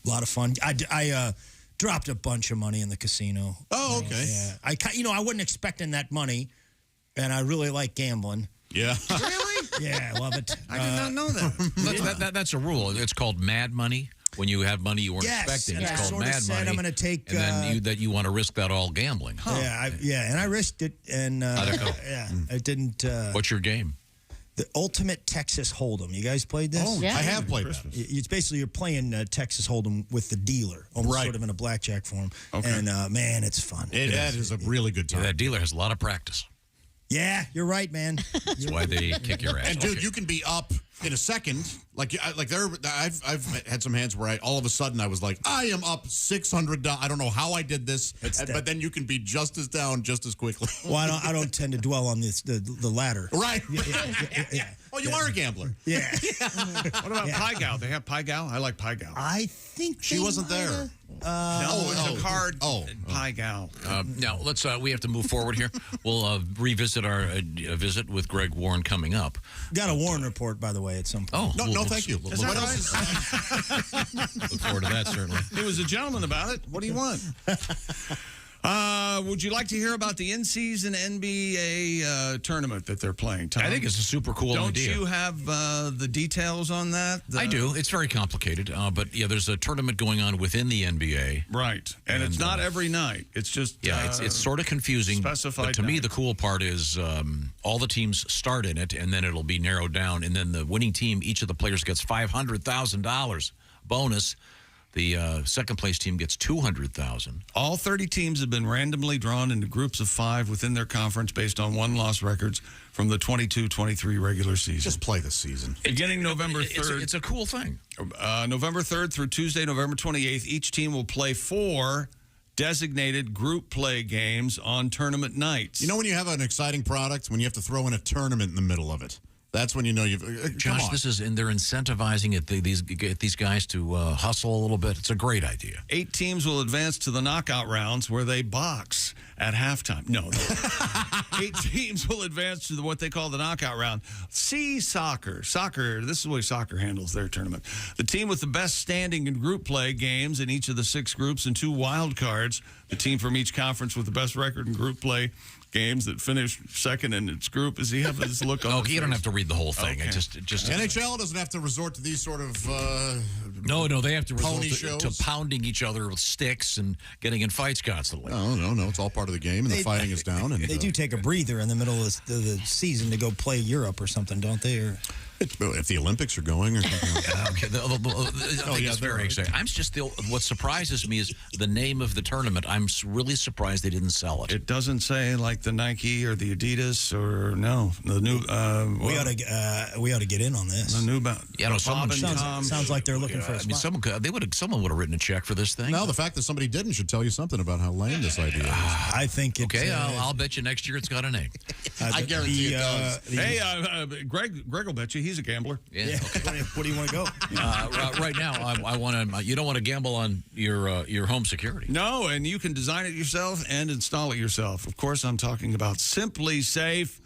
lot of fun. I dropped a bunch of money in the casino. Oh, okay. Yeah. I wasn't expecting that money, and I really like gambling. Yeah. Really? Yeah, I love it. I did not know that. That's a rule. It's called mad money. When you have money you weren't expecting, it's called mad money. I'm going to take, and then you want to risk that all gambling. Yeah, and I risked it, and How'd it go? I didn't. What's your game? The Ultimate Texas Hold'em. You guys played this? Oh, yeah. I have played that. It's basically you're playing Texas Hold'em with the dealer, almost sort of in a blackjack form. Okay. And man, it's fun. That is a really good time. Yeah, that dealer has a lot of practice. Yeah, you're right, man. That's why they kick your ass. And dude, you can be up in a second. I've had some hands where all of a sudden I was like, I am up $600. I don't know how I did this, but then you can be just as down just as quickly. Well, I don't tend to dwell on the ladder. Right. Yeah. Oh, you are a gambler. Yeah. What about Pie Gal? They have Pie Gal? I like Pie Gal. I think she wasn't there. No, it's a card. Pie Gal. Now let's. We have to move forward here. We'll revisit our visit with Greg Warren coming up. Got a Warren report, by the way, at some point. Oh no, thank you. Is that right? Look forward to that certainly. It was a gentleman about it. What do you want? Would you like to hear about the in-season NBA tournament that they're playing, Tom? I think it's a super cool idea. Don't you have the details on that? I do. It's very complicated, but yeah, there's a tournament going on within the NBA. Right, and it's not every night. It's just it's sort of confusing. Specified. But to me, the cool part is all the teams start in it, and then it'll be narrowed down, and then the winning team, each of the players gets $500,000 bonus. The second place team gets $200,000. All 30 teams have been randomly drawn into groups of 5 within their conference based on win-loss records from the 22-23 regular season. Just play the season. Beginning November 3rd. It's a cool thing. November 3rd through Tuesday, November 28th, each team will play 4 designated group play games on tournament nights. You know when you have an exciting product, when you have to throw in a tournament in the middle of it? That's when you know you've. Josh, they're incentivizing these guys to hustle a little bit. It's a great idea. 8 teams will advance to the knockout rounds where they box at halftime. No. 8 teams will advance to what they call the knockout round. See soccer. This is the way soccer handles their tournament. The team with the best standing in group play games in each of the 6 groups and 2 wild cards. The team from each conference with the best record in group play games that finish second in its group. Does he have his look on? You don't have to read the whole thing. Okay. Just NHL doesn't have to resort to these sort of no, they have to resort shows. to pounding each other with sticks and getting in fights constantly. No, it's all part of the game, and the fighting is down. And they do take a breather in the middle of the season to go play Europe or something, don't they? Or if the Olympics are going or something. It's very exciting. What surprises me is the name of the tournament. I'm really surprised they didn't sell it. It doesn't say like the Nike or the Adidas or the new. We ought to get in on this. The new sounds like they're looking for a spot. Someone would have written a check for this thing. No, the fact that somebody didn't should tell you something about how lame this idea is. I think it's okay. I'll bet you next year it's got a name. I guarantee it does. Hey, Greg will bet you he's a gambler. Yeah. Okay. Where do you want to go? Right now, I want to. You don't want to gamble on your home security. No, and you can design it yourself and install it yourself. Of course, I'm talking about Simply Safe.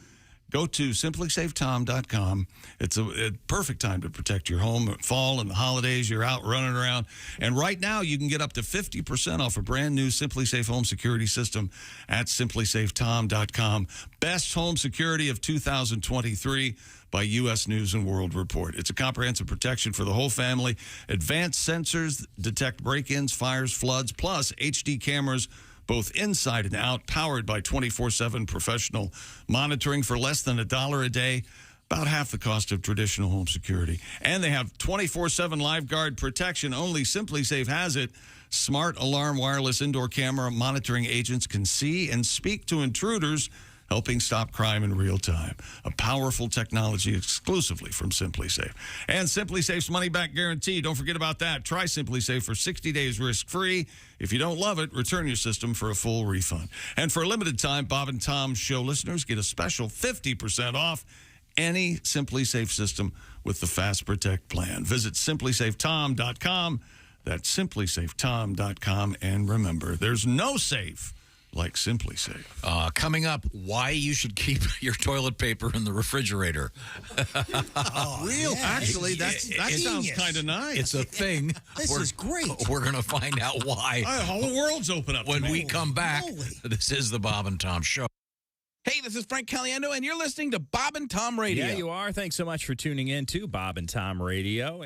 Go to simplysafetom.com. It's a perfect time to protect your home. Fall and the holidays, you're out running around. And right now, you can get up to 50% off a brand new Simply Safe home security system at simplysafetom.com. Best home security of 2023 by U.S. News and World Report. It's a comprehensive protection for the whole family. Advanced sensors detect break-ins, fires, floods, plus HD cameras both inside and out, powered by 24/7 professional monitoring for less than $1 a day, about half the cost of traditional home security. And they have 24/7 LiveGuard protection. Only Simply Safe has it. Smart alarm wireless indoor camera monitoring agents can see and speak to intruders, helping stop crime in real time. A powerful technology exclusively from Simply Safe. And Simply Safe's money-back guarantee. Don't forget about that. Try Simply Safe for 60 days risk-free. If you don't love it, return your system for a full refund. And for a limited time, Bob and Tom Show listeners get a special 50% off any Simply Safe system with the Fast Protect plan. Visit simplysafetom.com. That's simplysafetom.com. And remember, there's no safe like Simply Safe. Coming up, why you should keep your toilet paper in the refrigerator. Real? Yeah. Actually, that sounds kind of nice. It's a thing. This is great. We're going to find out why. The whole world's open up. When we come back, this is the Bob and Tom Show. Hey, this is Frank Caliendo, and you're listening to Bob and Tom Radio. Yeah, you are. Thanks so much for tuning in to Bob and Tom Radio.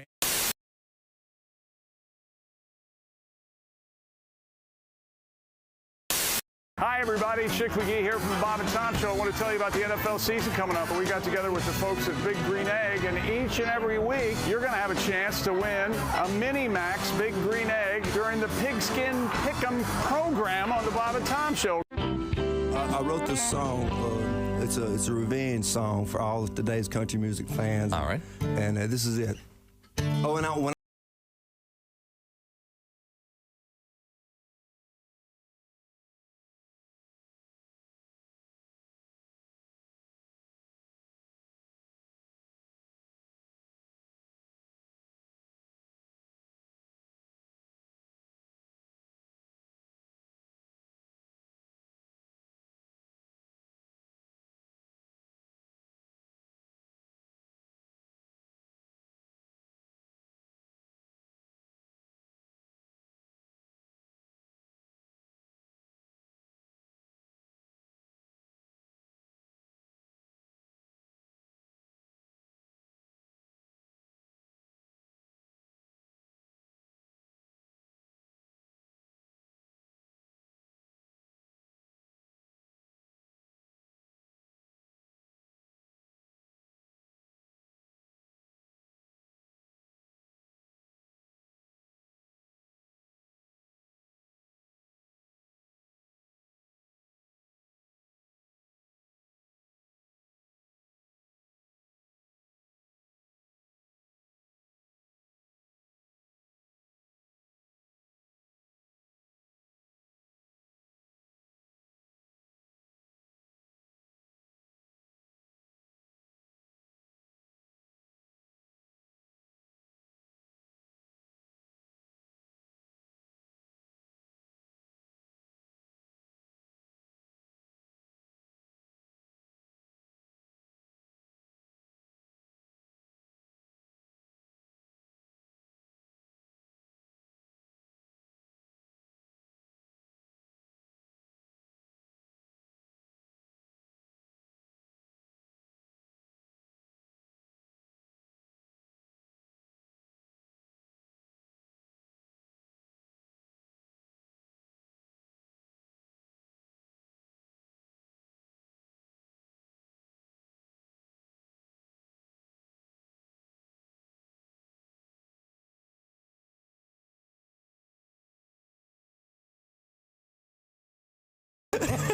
Hi, everybody. Chick McGee here from the Bob and Tom Show. I want to tell you about the NFL season coming up. We got together with the folks at Big Green Egg, and each and every week, you're going to have a chance to win a Mini Max Big Green Egg during the Pigskin Pick'em program on the Bob and Tom Show. I wrote this song. It's a revenge song for all of today's country music fans. All right. And this is it. Oh, and when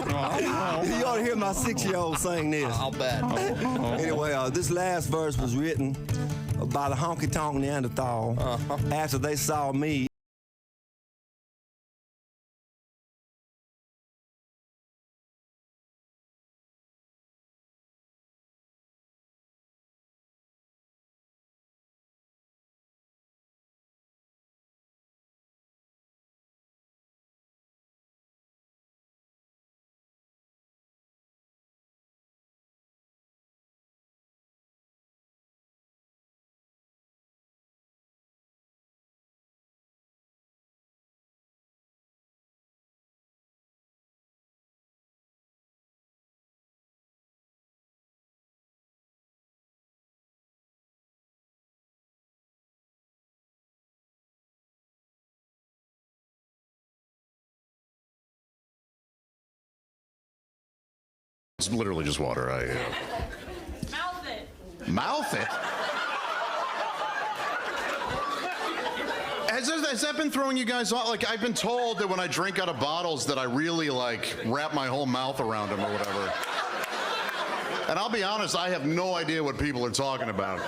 you ought to hear my 6-year-old sing this. I'll bet. Anyway, this last verse was written by the honky-tonk Neanderthal after they saw me It's literally just water. Mouth it. Mouth it? Has that been throwing you guys off? Like, I've been told that when I drink out of bottles that I really, like, wrap my whole mouth around them or whatever. And I'll be honest, I have no idea what people are talking about.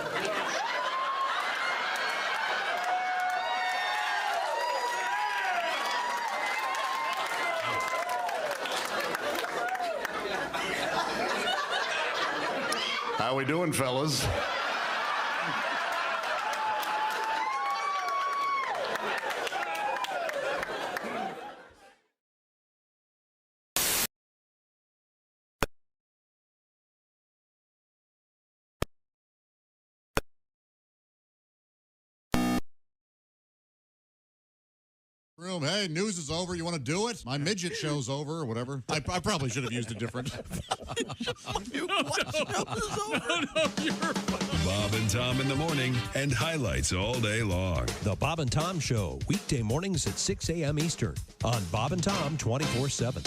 How we doing, fellas? Room. Hey, news is over. You want to do it? My midget show's over or whatever. I probably should have used a different. Bob and Tom in the morning and highlights all day long. The Bob and Tom Show, weekday mornings at 6 a.m. Eastern on Bob and Tom 24/7.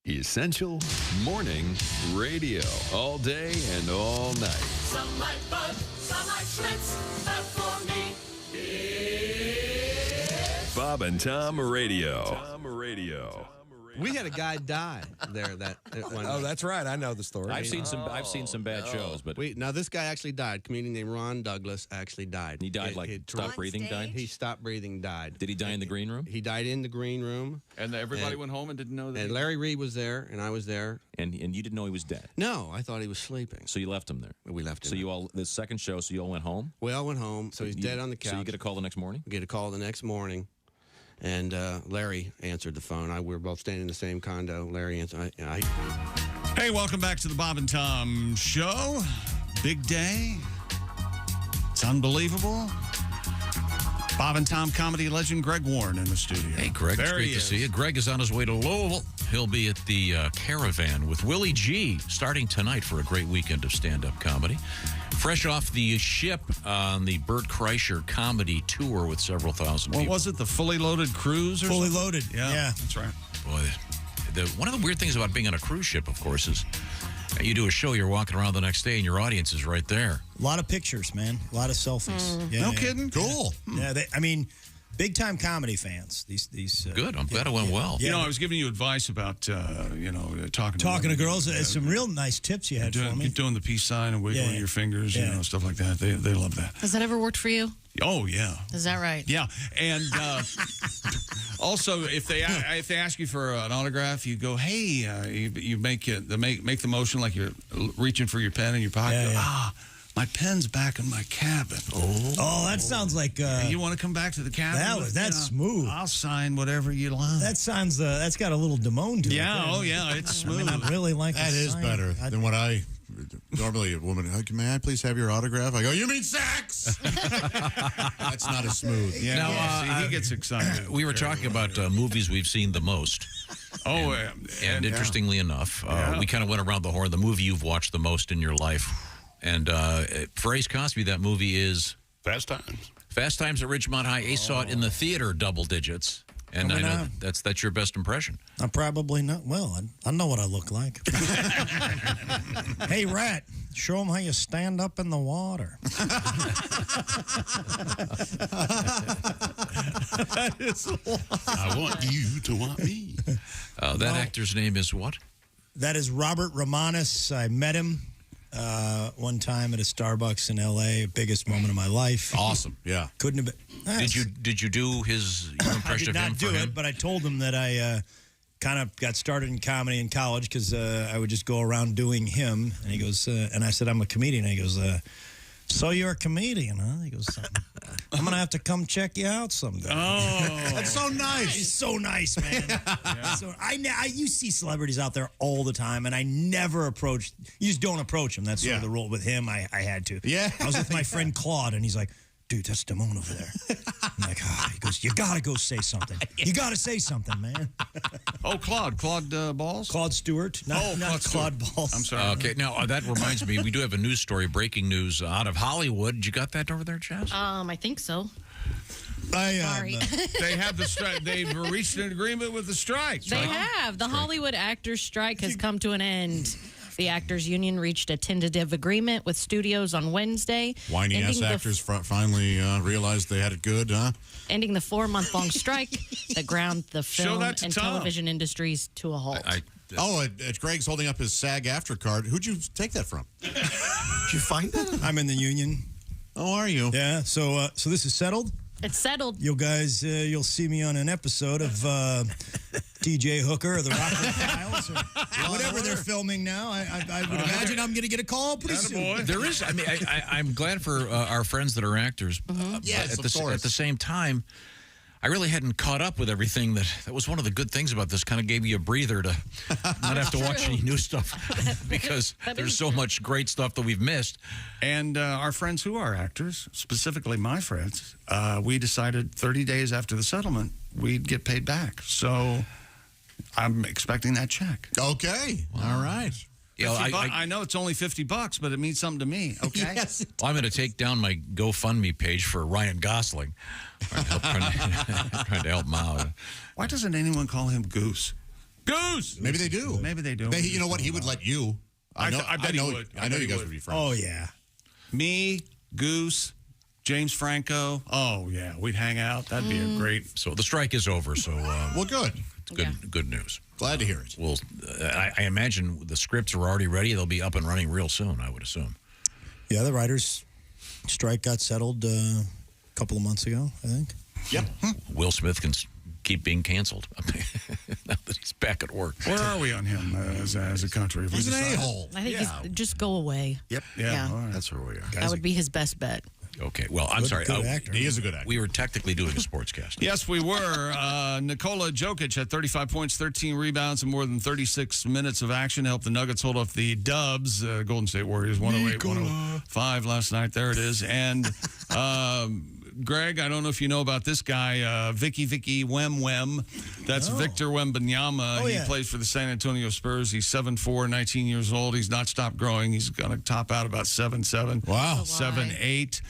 Essential morning radio. All day and all night. Some like Bud, some like Schmitz, but for me, Bob and Tom Radio. We had a guy die there. Oh, that's right. I know the story. I've seen some bad shows, but Now this guy actually died. A comedian named Ron Douglas actually died. He died stopped breathing. Died. He stopped breathing. Died. Did he die in the green room? He died in the green room. And everybody went home and didn't know that. And Larry Reed was there, and I was there. And you didn't know he was dead. No, I thought he was sleeping. So you left him there. We left him. So you all the second show. So you all went home. We all went home. So he's dead on the couch. So you get a call the next morning. We get a call the next morning. And Larry answered the phone. We were both staying in the same condo. Larry answered. Hey, welcome back to the Bob and Tom Show. Big day. It's unbelievable. Bob and Tom comedy legend Greg Warren in the studio. Hey, Greg, it's great to see you. Greg is on his way to Louisville. He'll be at the Caravan with Willie G starting tonight for a great weekend of stand-up comedy. Fresh off the ship on the Bert Kreischer comedy tour with several thousand people. What was it, the Fully Loaded Cruise or Fully something? Loaded. Yeah, that's right. Boy, one of the weird things about being on a cruise ship, of course, is you do a show, you're walking around the next day, and your audience is right there. A lot of pictures, man. A lot of selfies. Yeah, No kidding? Cool. Yeah, big time comedy fans. These Good. I'm glad it went well. You know, I was giving you advice about, talking to girls. Some real nice tips you had for me. Doing the peace sign and wiggling your fingers, stuff like that. They love that. Has that ever worked for you? Oh, yeah. Is that right? Yeah. And also, if they ask you for an autograph, you go, hey, you make the motion like you're reaching for your pen in your pocket. My pen's back in my cabin. Oh, that sounds like... you want to come back to the cabin? That's smooth. I'll sign whatever you like. That sounds... that's got a little Damone to it. Yeah, it's smooth. I really like that. Is better than what I... Normally a woman, may I please have your autograph? I go, you mean sex? That's not as smooth. Yeah, now, he gets excited. We were talking about movies we've seen the most. And interestingly enough, we kind of went around the horn. The movie you've watched the most in your life. And for Ace Cosby, that movie is... Fast Times. Fast Times at Ridgemont High. Ace saw it in the theater double digits. And I know that's your best impression. I'm probably not. Well, I know what I look like. Hey, Rat, show them how you stand up in the water. That is I want you to want me. That actor's name is what? That is Robert Romanus. I met him one time at a Starbucks in L.A. Biggest moment of my life. Awesome. Yeah. Couldn't have been. Did you do your impression of him? I did not do it, but I told him that I kind of got started in comedy in college because I would just go around doing him. And he goes, and I said, I'm a comedian. And he goes, so you're a comedian, huh? He goes, I'm going to have to come check you out someday. Oh. That's so nice. He's so nice, man. So you see celebrities out there all the time, and I never approach. You just don't approach them. That's sort of the rule with him. I had to. Yeah. I was with my friend Claude, and he's like, dude, that's Damone over there. I'm like, he goes, you got to go say something. You got to say something, man. Claude Balls? Claude Stewart. Not Claude Balls. I'm sorry. Okay, now that reminds me, we do have a news story, breaking news out of Hollywood. You got that over there, Jess? I think so. Sorry. They have the strike. They've reached an agreement with the strike. They have. The Hollywood Actors Strike has come to an end. The Actors Union reached a tentative agreement with studios on Wednesday. Whiny-ass actors finally realized they had it good, huh? Ending the 4-month-long strike that ground the film that to and Tom. television industries to a halt. Greg's holding up his SAG-AFTRA card. Who'd you take that from? Did you find that? I'm in the union. Oh, are you? Yeah. So this is settled. It's settled. You guys, you'll see me on an episode of DJ Hooker or the Rockland Files or whatever they're filming now. I would imagine I'm going to get a call pretty soon. There is. I mean, I'm glad for our friends that are actors. Yes, but of course. At the same time, I really hadn't caught up with everything. That was one of the good things about this. Kind of gave you a breather to not have to watch any new stuff because there's so much great stuff that we've missed. And our friends who are actors, specifically my friends, we decided 30 days after the settlement, we'd get paid back. So I'm expecting that check. Okay. All right. I know it's only $50, but it means something to me. Okay. Yes. Well, I'm going to take down my GoFundMe page for Ryan Gosling. Trying to help him out. Why doesn't anyone call him Goose? Goose. Maybe they do. Maybe they do. You know what? He would let you. I bet he would. I know you guys would be friends. Oh, yeah. Me, Goose, James Franco. Oh, yeah. We'd hang out. That'd be a great. So the strike is over. So well, good. It's good news. Glad to hear it. Well, I imagine the scripts are already ready. They'll be up and running real soon, I would assume. Yeah, the writers' strike got settled a couple of months ago, I think. Yep. Will Smith can keep being canceled now that he's back at work. Where are we on him as a country? Have we He's an decided? a-hole. I think he's just go away. Yep. Yeah. All right. That's where we are. That would be his best bet. Okay. Well, I'm sorry. Good actor. He is a good actor. We were technically doing a sportscast. Yes, we were. Nikola Jokic had 35 points, 13 rebounds, and more than 36 minutes of action helped the Nuggets hold off the Dubs, Golden State Warriors, 108-105 last night. There it is. And Greg, I don't know if you know about this guy, Vicky Wem. That's Victor Wembanyama. He plays for the San Antonio Spurs. He's 7'4", 19 years old. He's not stopped growing. He's going to top out about 7'7". Wow. 7'8".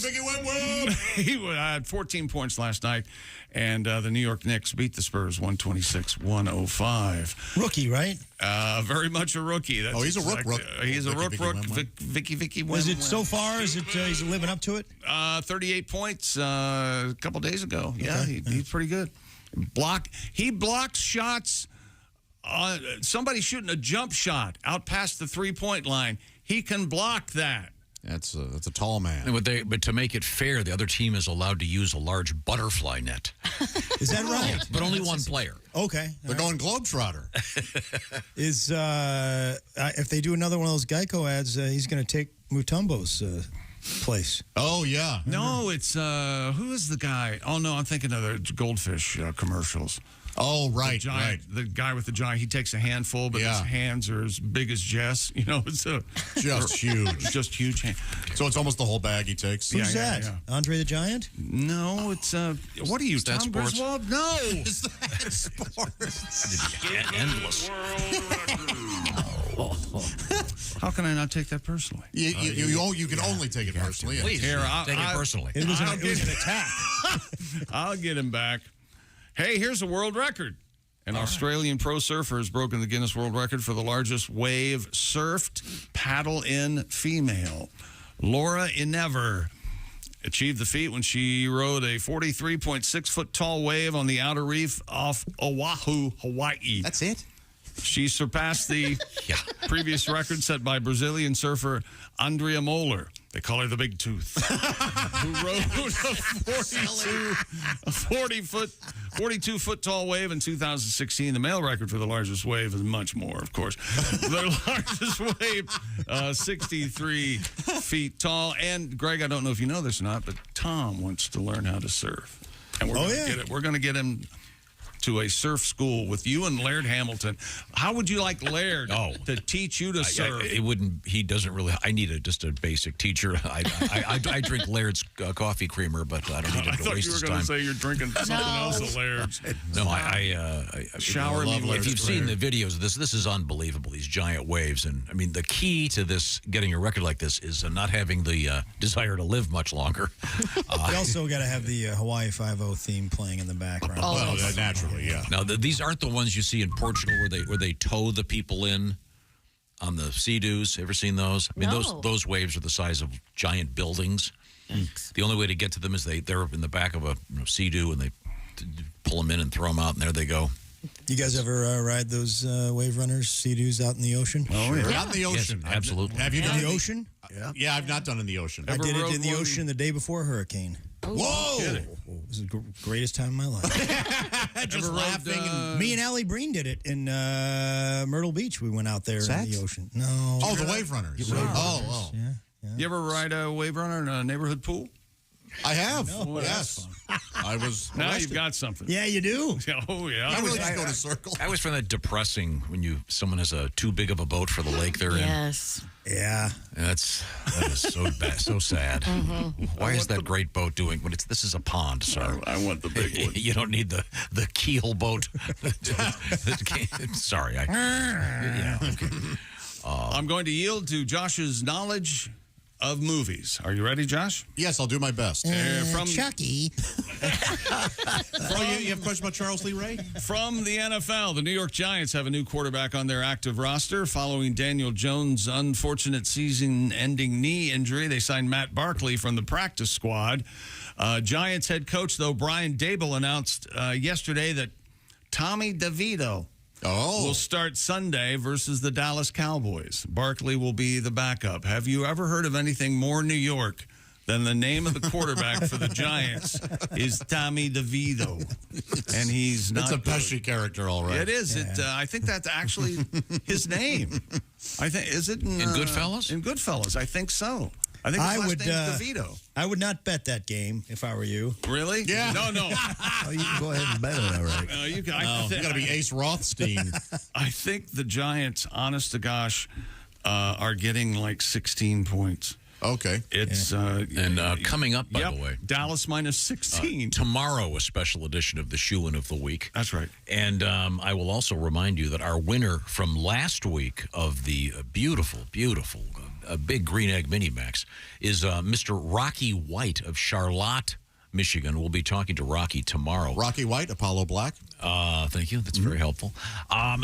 Vicky Wem. He had 14 points last night, and the New York Knicks beat the Spurs 126-105. Rookie, right? Very much a rookie. That's he's a rook. He's a rook. Vicky Wem. Is it so far? Is it he's living up to it? 38 points a couple days ago. Yeah, he's pretty good. He blocks shots. Somebody shooting a jump shot out past the 3-point line. He can block that. That's a tall man. But to make it fair, the other team is allowed to use a large butterfly net. Is that right? But only one player. Okay. They're going Globetrotter. Is if they do another one of those Geico ads, he's going to take Mutombo's place. Oh, yeah. No, it's who is the guy? Oh, no, I'm thinking of the goldfish commercials. Oh, right, The guy with the giant, he takes a handful, but his hands are as big as Jess. You know, it's just huge. Just huge hand. So it's almost the whole bag he takes. Who's that? Yeah. Andre the Giant? No, it's what are you, Tom sports? Griswold? No. Is that sports? Endless. How can I not take that personally? You can only take it personally. Yeah. Please, take it personally. It was an attack. I'll get him back. Hey, here's a world record. An Australian pro surfer has broken the Guinness World Record for the largest wave surfed paddle-in female. Laura Inever achieved the feat when she rode a 43.6-foot tall wave on the outer reef off Oahu, Hawaii. That's it? She surpassed the previous record set by Brazilian surfer Andrea Moller. They call her the Big Tooth, who rode a 42-foot tall wave in 2016. The male record for the largest wave is much more, of course. The largest wave, 63 feet tall. And, Greg, I don't know if you know this or not, but Tom wants to learn how to surf. And we're going to get him to a surf school with you and Laird Hamilton. How would you like Laird to teach you to surf? It wouldn't. He doesn't really. I need just a basic teacher. I drink Laird's coffee creamer, but I don't need him to waste his time. I thought you were going to say you're drinking something else at Laird's. No, I shower me. If you've seen the videos of this is unbelievable. These giant waves, and I mean the key to this getting a record like this is not having the desire to live much longer. You also got to have the Hawaii 5-0 theme playing in the background. Well, naturally, yeah. Now, these aren't the ones you see in Portugal where they tow the people in on the Sea-Doos. Ever seen those? I mean, those waves are the size of giant buildings. Thanks. The only way to get to them is they're in the back of a Sea-Doo, and they pull them in and throw them out, and there they go. You guys ever ride those wave runners, Sea-Doos out in the ocean? Oh, yeah. Not in the ocean. Yes, absolutely. Have you done in the ocean? Yeah, I've not done in the ocean. I did it in the ocean the day before a hurricane. Whoa! It was the greatest time of my life. Just laughing. Me and Allie Breen did it in Myrtle Beach. We went out there in the ocean. No. Oh, the wave runners. Oh. Yeah. You ever ride a wave runner in a neighborhood pool? I have. No, yes. I was. Now arrested. you've got something. Yeah, you do. Oh, yeah. I really just go to circle. I always find that depressing when someone has too big of a boat for the lake they're in. Yes. Yeah. That is so bad, so sad. Mm-hmm. Why is that great boat doing when this is a pond, sir? I want the big one. You don't need the keel boat. Sorry. Okay. I'm going to yield to Josh's knowledge of movies. Are you ready, Josh? Yes, I'll do my best. From Chucky. You have a question about Charles Lee Ray? From the NFL, the New York Giants have a new quarterback on their active roster. Following Daniel Jones' unfortunate season-ending knee injury, they signed Matt Barkley from the practice squad. Giants head coach, though, Brian Daboll announced yesterday that Tommy DeVito will start Sunday versus the Dallas Cowboys. Barkley will be the backup. Have you ever heard of anything more New York than the name of the quarterback for the Giants is Tommy DeVito? And he's not. It's a Pesci character, all right. It is. Yeah. I think that's actually his name. Is it in Goodfellas? In Goodfellas, I think so. I think his last name's DeVito. I would not bet that game if I were you. Really? Yeah. No. Oh, you can go ahead and bet it, all right. You got to be Ace Rothstein. I think the Giants, honest to gosh, are getting like 16 points. Okay. It's coming up, by the way, Dallas minus 16. Tomorrow, a special edition of the Shoe-In of the Week. That's right. And I will also remind you that our winner from last week of the beautiful Big Green Egg Mini Max is Mr. Rocky White of Charlotte, Michigan. We'll be talking to Rocky tomorrow. Rocky White, Apollo Black. Thank you. That's very helpful.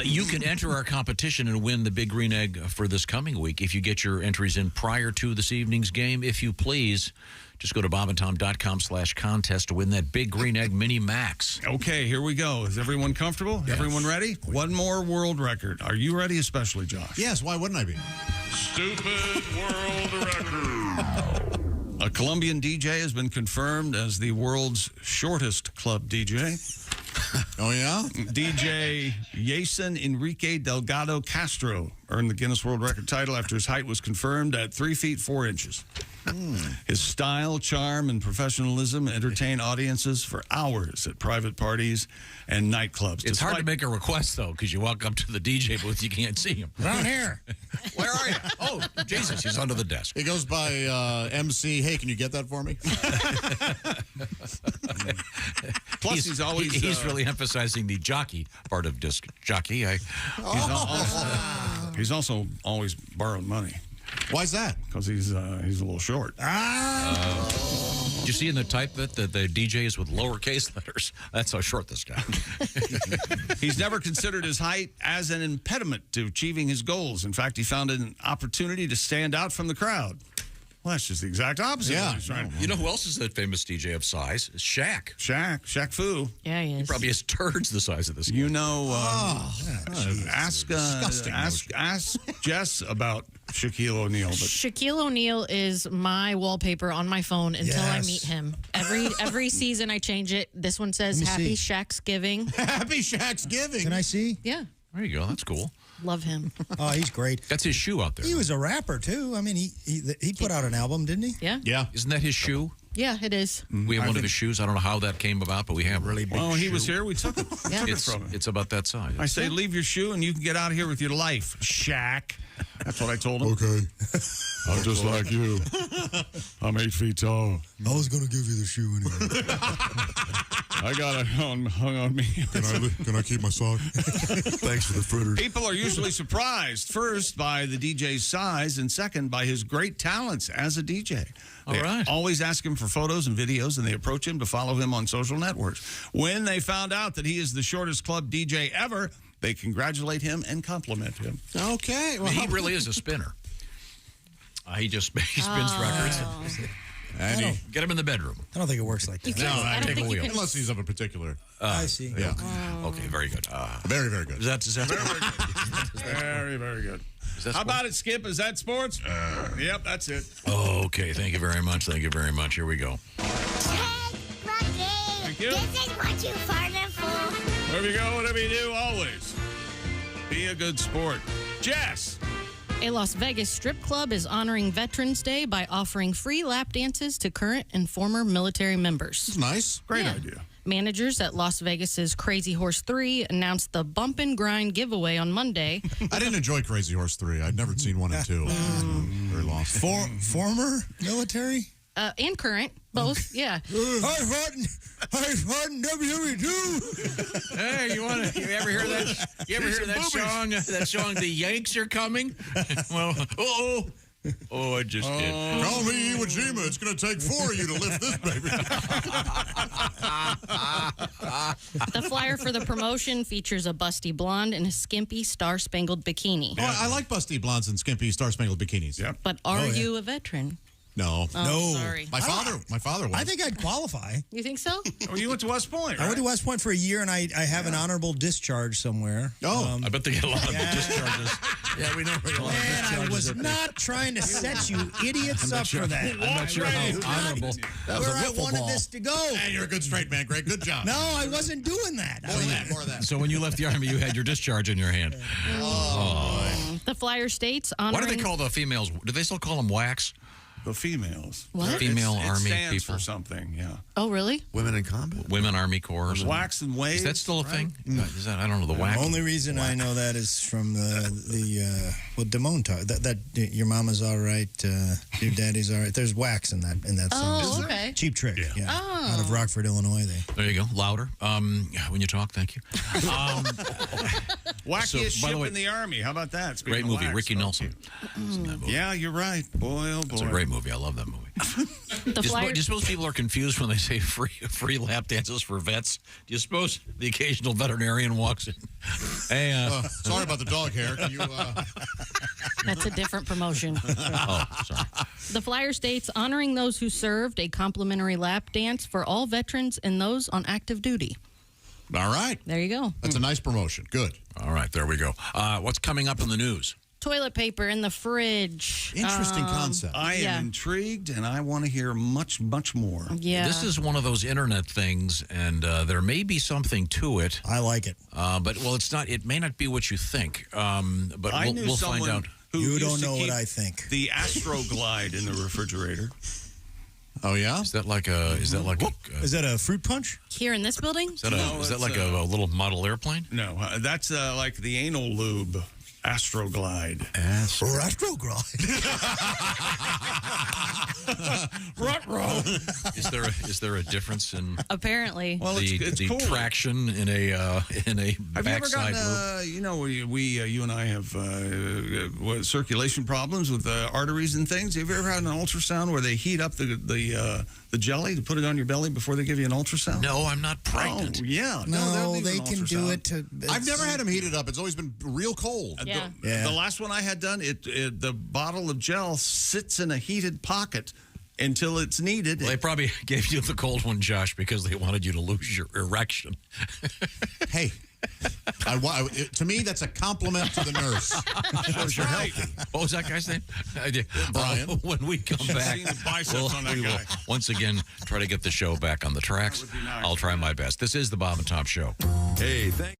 You can enter our competition and win the Big Green Egg for this coming week if you get your entries in prior to this evening's game. If you please, just go to bobandtom.com/contest to win that Big Green Egg Mini Max. Okay, here we go. Is everyone comfortable? Yes. Everyone ready? One more world record. Are you ready, especially Josh? Yes, why wouldn't I be? Stupid world record. A Colombian DJ has been confirmed as the world's shortest club DJ. Oh, yeah? DJ Jason Enrique Delgado Castro earned the Guinness World Record title after his height was confirmed at 3 feet 4 inches. His style, charm, and professionalism entertain audiences for hours at private parties and nightclubs. It's hard to make a request, though, because you walk up to the DJ booth, you can't see him. Down here. Where are you? Oh, Jesus, he's under the desk. He goes by MC, hey, can you get that for me? Plus, he's always... He's really emphasizing the jockey part of disc jockey. He's also always borrowed money. Why's that? Because he's a little short. Did you see in the type that the DJ is with lowercase letters? That's how short this guy. He's never considered his height as an impediment to achieving his goals. In fact, he found an opportunity to stand out from the crowd. Well, that's just the exact opposite. Yeah. Of what he's trying to do. You know who else is that famous DJ of size? It's Shaq. Shaq Fu. Yeah, he is. He probably has turds the size of this guy. You know, ask Jess about Shaquille O'Neal. But Shaquille O'Neal is my wallpaper on my phone until I meet him. Every season I change it. This one says Happy Shaq's Giving. Happy Shaq's Giving. Can I see? Yeah. There you go. That's cool. Love him. Oh, he's great. That's his shoe out there. He was a rapper, too. I mean, he put out an album, didn't he? Yeah. Yeah. Isn't that his shoe? Yeah, it is. We have one of his shoes. I don't know how that came about, but we have really Well, he was here. We took it. Yeah. Took it from him. It's about that size. I say, leave your shoe and you can get out of here with your life, Shaq. That's what I told him. Okay. I'm just like you. I'm 8 feet tall. I was going to give you the shoe anyway. I got it hung on me. Can I keep my sock? Thanks for the fritters. People are usually surprised, first, by the DJ's size, and second, by his great talents as a DJ. They always ask him for photos and videos, and they approach him to follow him on social networks. When they found out that he is the shortest club DJ ever, they congratulate him and compliment him. Okay. Well, he really is a spinner. He spins records. And Get him in the bedroom. I don't think it works like that. I don't think you can. unless he's of a particular. I see. Yeah. Okay, very good. Very, very good. Is that Very, very good. How about it, Skip? Is that sports? Yep, that's it. Okay, thank you very much. Thank you very much. Here we go. Thank you. This is what you farted for. Wherever you go, whatever you do, always be a good sport. Jess. A Las Vegas strip club is honoring Veterans Day by offering free lap dances to current and former military members. That's nice. Great idea. Managers at Las Vegas's Crazy Horse 3 announced the Bump and Grind giveaway on Monday. I didn't enjoy Crazy Horse 3. I'd never seen 1 and 2. Very lost. Former military? And current, both, yeah. I fought in WWE2. Hey, you ever hear that? You ever hear that song? That song, "The Yanks Are Coming"? Well, I just did. Call me Iwo Jima. It's going to take 4 of you to lift this baby. The flyer for the promotion features a busty blonde in a skimpy star-spangled bikini. Oh, I like busty blondes and skimpy star-spangled bikinis. Yep. But are you a veteran? No. Oh, sorry. My father was. I think I'd qualify. You think so? Oh, you went to West Point, right? I went to West Point for a year, and I have an honorable discharge somewhere. Oh. I bet they get a lot of discharges. Yeah, we know. Man, I was not trying to set you idiots up for that. I'm not sure how honorable. That was Where a I wiffle wanted ball. this to go. Hey, you're a good straight man, Greg. Good job. No, I wasn't doing that. More of that. So when you left the Army, you had your discharge in your hand. The flyer states honoring... What do they call the females? Do they still call them WACs? The females. What? Female It Army stands people. for something, yeah. Oh, really? Women in combat. Women Army Corps. Wax and waves. Is that still a right? thing? Is that, I don't know, the The WAC? only reason I know that is from Damone talk. That your mama's all right, your daddy's all right. There's wax in that song. Oh, okay. Cheap Trick. Yeah. Oh. Out of Rockford, Illinois. There you go. Louder. When you talk, thank you. Wackiest So, by the ship way- in the Army. How about that? Speaking Great of movie. wax, Ricky okay. Nelson. Was in that movie. Yeah, you're right. Boy, oh boy. It's a great movie. I love that movie. The Do flyer... you suppose people are confused when they say free lap dances for vets? Do you suppose the occasional veterinarian walks in? Hey, sorry about the dog hair. Can you? That's a different promotion. Oh, sorry. The flyer states honoring those who served, a complimentary lap dance for all veterans and those on active duty. All right. There you go. That's a nice promotion. Good. All right, there we go. What's coming up in the news? Toilet paper in the fridge. Interesting concept. I am intrigued, and I want to hear much, much more. Yeah. This is one of those internet things, and there may be something to it. I like it. But, well, it's not. It may not be what you think. But I we'll knew find someone out. who You used don't to know what keep I think. The Astroglide in the refrigerator. Oh yeah. Is that like a? Is that like a? Is that a fruit punch? Here in this building? Is that a? No, Is that it's like a little model airplane? No, that's like the anal lube. Astroglide. Or Astroglide. Is there a difference in the, Apparently. it's the cool. traction in a Have you ever backside gotten, loop? you know, you and I have circulation problems with arteries and things. Have you ever had an ultrasound where they heat up the jelly to put it on your belly before they give you an ultrasound? No, I'm not pregnant. Oh, yeah. No, they'll they leave an can do ultrasound. it to. I've never had them heated up. It's always been real cold. Yeah. The last one I had done, the bottle of gel sits in a heated pocket until it's needed. Well, they probably gave you the cold one, Josh, because they wanted you to lose your erection. Hey, to me, that's a compliment to the nurse. That's right. What was that guy's name? Brian. When we come back, seen the biceps on that we will guy. once again try to get the show back on the tracks. That would be nice. I'll try my best. This is the Bob and Tom Show. Hey, thank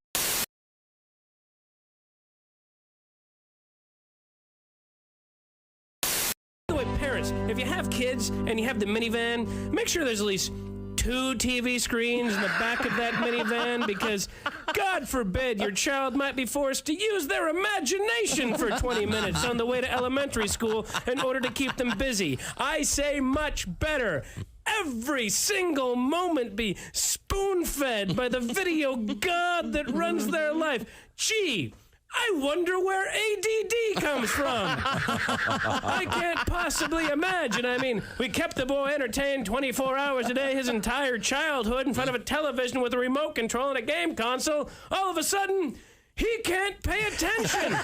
By the way, parents, if if you have kids and you have the minivan, make sure there's at least 2 TV screens in the back of that minivan, because God forbid your child might be forced to use their imagination for 20 minutes on the way to elementary school in order to keep them busy. I say much better. Every single moment be spoon-fed by the video god that runs their life. Gee, I wonder where ADD comes from. I can't possibly imagine. I mean, we kept the boy entertained 24 hours a day his entire childhood in front of a television with a remote control and a game console. All of a sudden, he can't pay attention.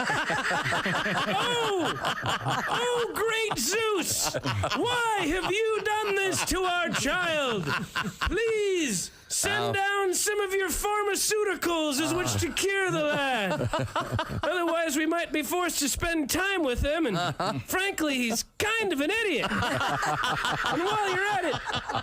Oh, great Zeus! Why have you done this to our child? Please send down some of your pharmaceuticals as which to cure the lad. Otherwise, we might be forced to spend time with him, and frankly, he's kind of an idiot. And while you're at it,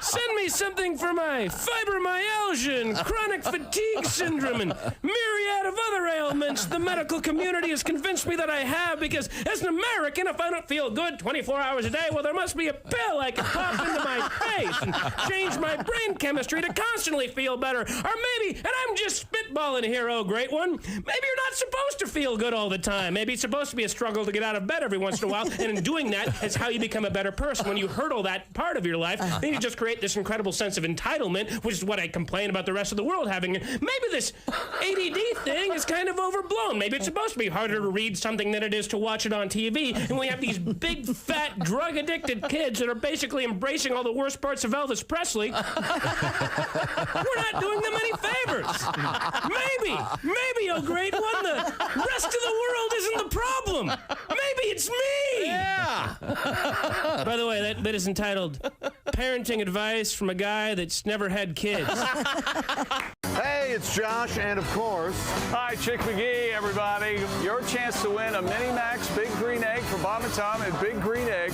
send me something for my fibromyalgia and chronic fatigue syndrome and myriad of other ailments the medical community has convinced me that I have, because as an American, if I don't feel good 24 hours a day, well, there must be a pill I can pop into my face and change my brain chemistry to constantly feel better. Or maybe, and I'm just spitballing here, oh great one, maybe you're not supposed to feel good all the time. Maybe it's supposed to be a struggle to get out of bed every once in a while, and in doing that, it's how you become a better person. When you hurdle that part of your life, then you just create this incredible sense of entitlement, which is what I complain about the rest of the world having. Maybe this ADD thing is kind of overblown. Maybe it's supposed to be harder to read something than it is to watch it on TV, and we have these big, fat, drug-addicted kids that are basically embracing all the worst parts of Elvis Presley. We're not doing them any favors. Maybe, oh great one, the rest of the world isn't the problem. Maybe it's me. Yeah. By the way, that bit is entitled Parenting Advice from a Guy That's Never Had Kids. Hey, it's Josh, and of course, hi, Chick McGee, everybody. Your chance to win a Mini Max Big Green Egg for Bob and Tom and Big Green Egg.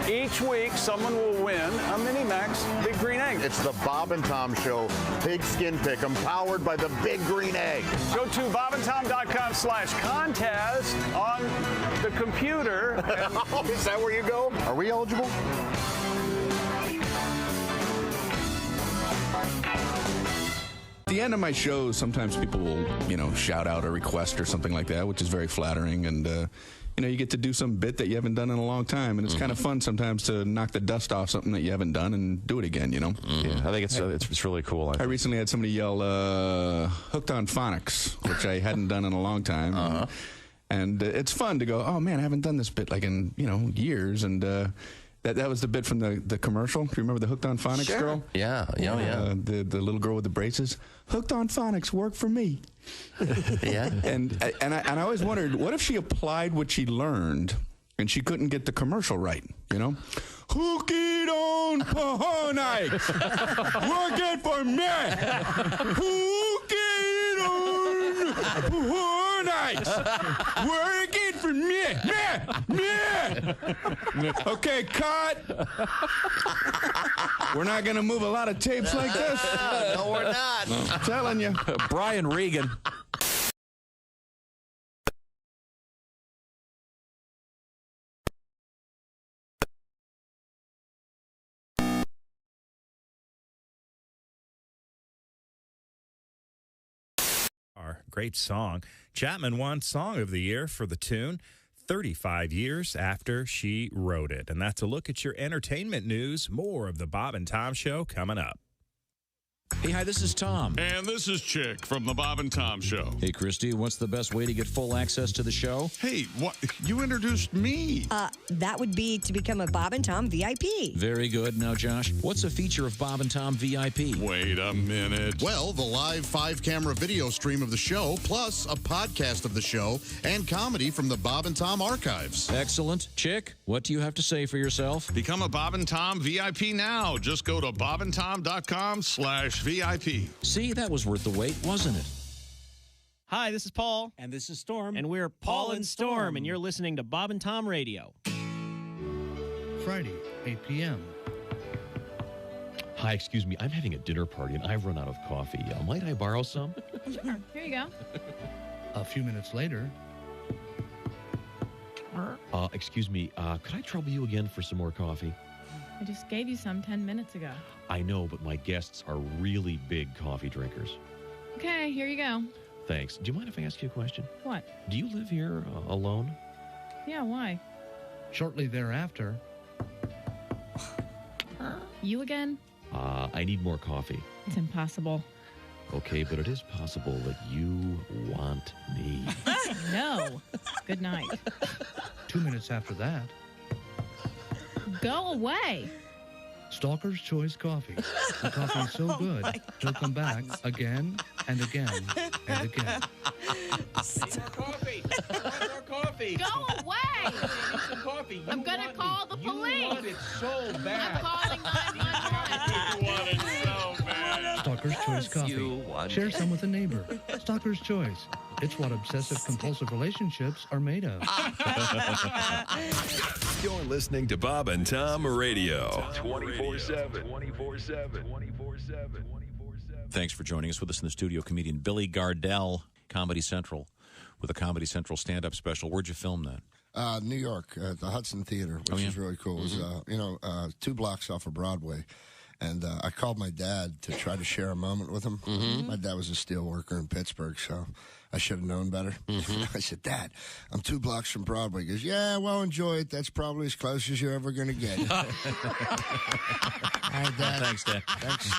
Each week, someone will win a Mini Max Big Green Egg. It's the Bob and Tom Show Pigskin Pick'em, powered by the Big Green Egg. Go to bobandtom.com/contest on the computer. Is that where you go? Are we eligible? At the end of my shows, sometimes people will, shout out a request or something like that, which is very flattering. And, you get to do some bit that you haven't done in a long time. And it's kind of fun sometimes to knock the dust off something that you haven't done and do it again, Yeah, I think it's really cool. I recently had somebody yell, hooked on phonics, which I hadn't done in a long time. And it's fun to go, oh, man, I haven't done this bit in, years. And that was the bit from the commercial. Do you remember the Hooked on Phonics girl? Yeah. The little girl with the braces. Hooked on Phonics, work for me. Yeah. And I always wondered, what if she applied what she learned and she couldn't get the commercial right, Hooked on Phonics, work it for me. Hooked on Phonics, work it for me. Okay, cut. We're not going to move a lot of tapes like this. No, we're not. I'm telling you. Brian Regan. Great song. Chapman won Song of the Year for the tune 35 years after she wrote it. And that's a look at your entertainment news. More of the Bob and Tom Show coming up. Hey, hi, this is Tom. And this is Chick from the Bob and Tom Show. Hey, Kristi, what's the best way to get full access to the show? Hey, what? You introduced me. That would be to become a Bob and Tom VIP. Very good. Now, Josh, what's a feature of Bob and Tom VIP? Wait a minute. Well, the live 5-camera video stream of the show, plus a podcast of the show and comedy from the Bob and Tom archives. Excellent. Chick, what do you have to say for yourself? Become a Bob and Tom VIP now. Just go to bobandtom.com/VIP. See, that was worth the wait, wasn't it? Hi, this is Paul. And this is Storm. And we're Paul and Storm, and you're listening to Bob and Tom Radio. Friday, 8 p.m. Hi, excuse me. I'm having a dinner party, and I've run out of coffee. Might I borrow some? Sure. Here you go. A few minutes later. Excuse me. Could I trouble you again for some more coffee? I just gave you some 10 minutes ago. I know, but my guests are really big coffee drinkers. Okay, here you go. Thanks. Do you mind if I ask you a question? What? Do you live here alone? Yeah, why? Shortly thereafter, You again? I need more coffee. It's impossible. Okay, but it is possible that you want me. No. Good night. 2 minutes after that, Go away. Stalker's Choice Coffee. The coffee is so good, he'll come back again and again and again. Coffee. More coffee. Go away. Some coffee. I'm going to call the police. You want it so bad. I'm calling 911. You want it so bad. Stalker's Choice Coffee. You want Share some with a neighbor. Stalker's Choice. It's what obsessive-compulsive relationships are made of. You're listening to Bob and Tom Radio. 24/7. 24/7. Thanks for joining us. With us in the studio, comedian Billy Gardell, Comedy Central, with a Comedy Central stand-up special. Where'd you film that? New York at the Hudson Theater, which is really cool. It was, 2 blocks off of Broadway. And I called my dad to try to share a moment with him. My dad was a steel worker in Pittsburgh, so I should have known better. I said, Dad, I'm 2 blocks from Broadway. He goes, yeah, well, enjoy it. That's probably as close as you're ever going to get. All right, Dad. Thanks, Dad.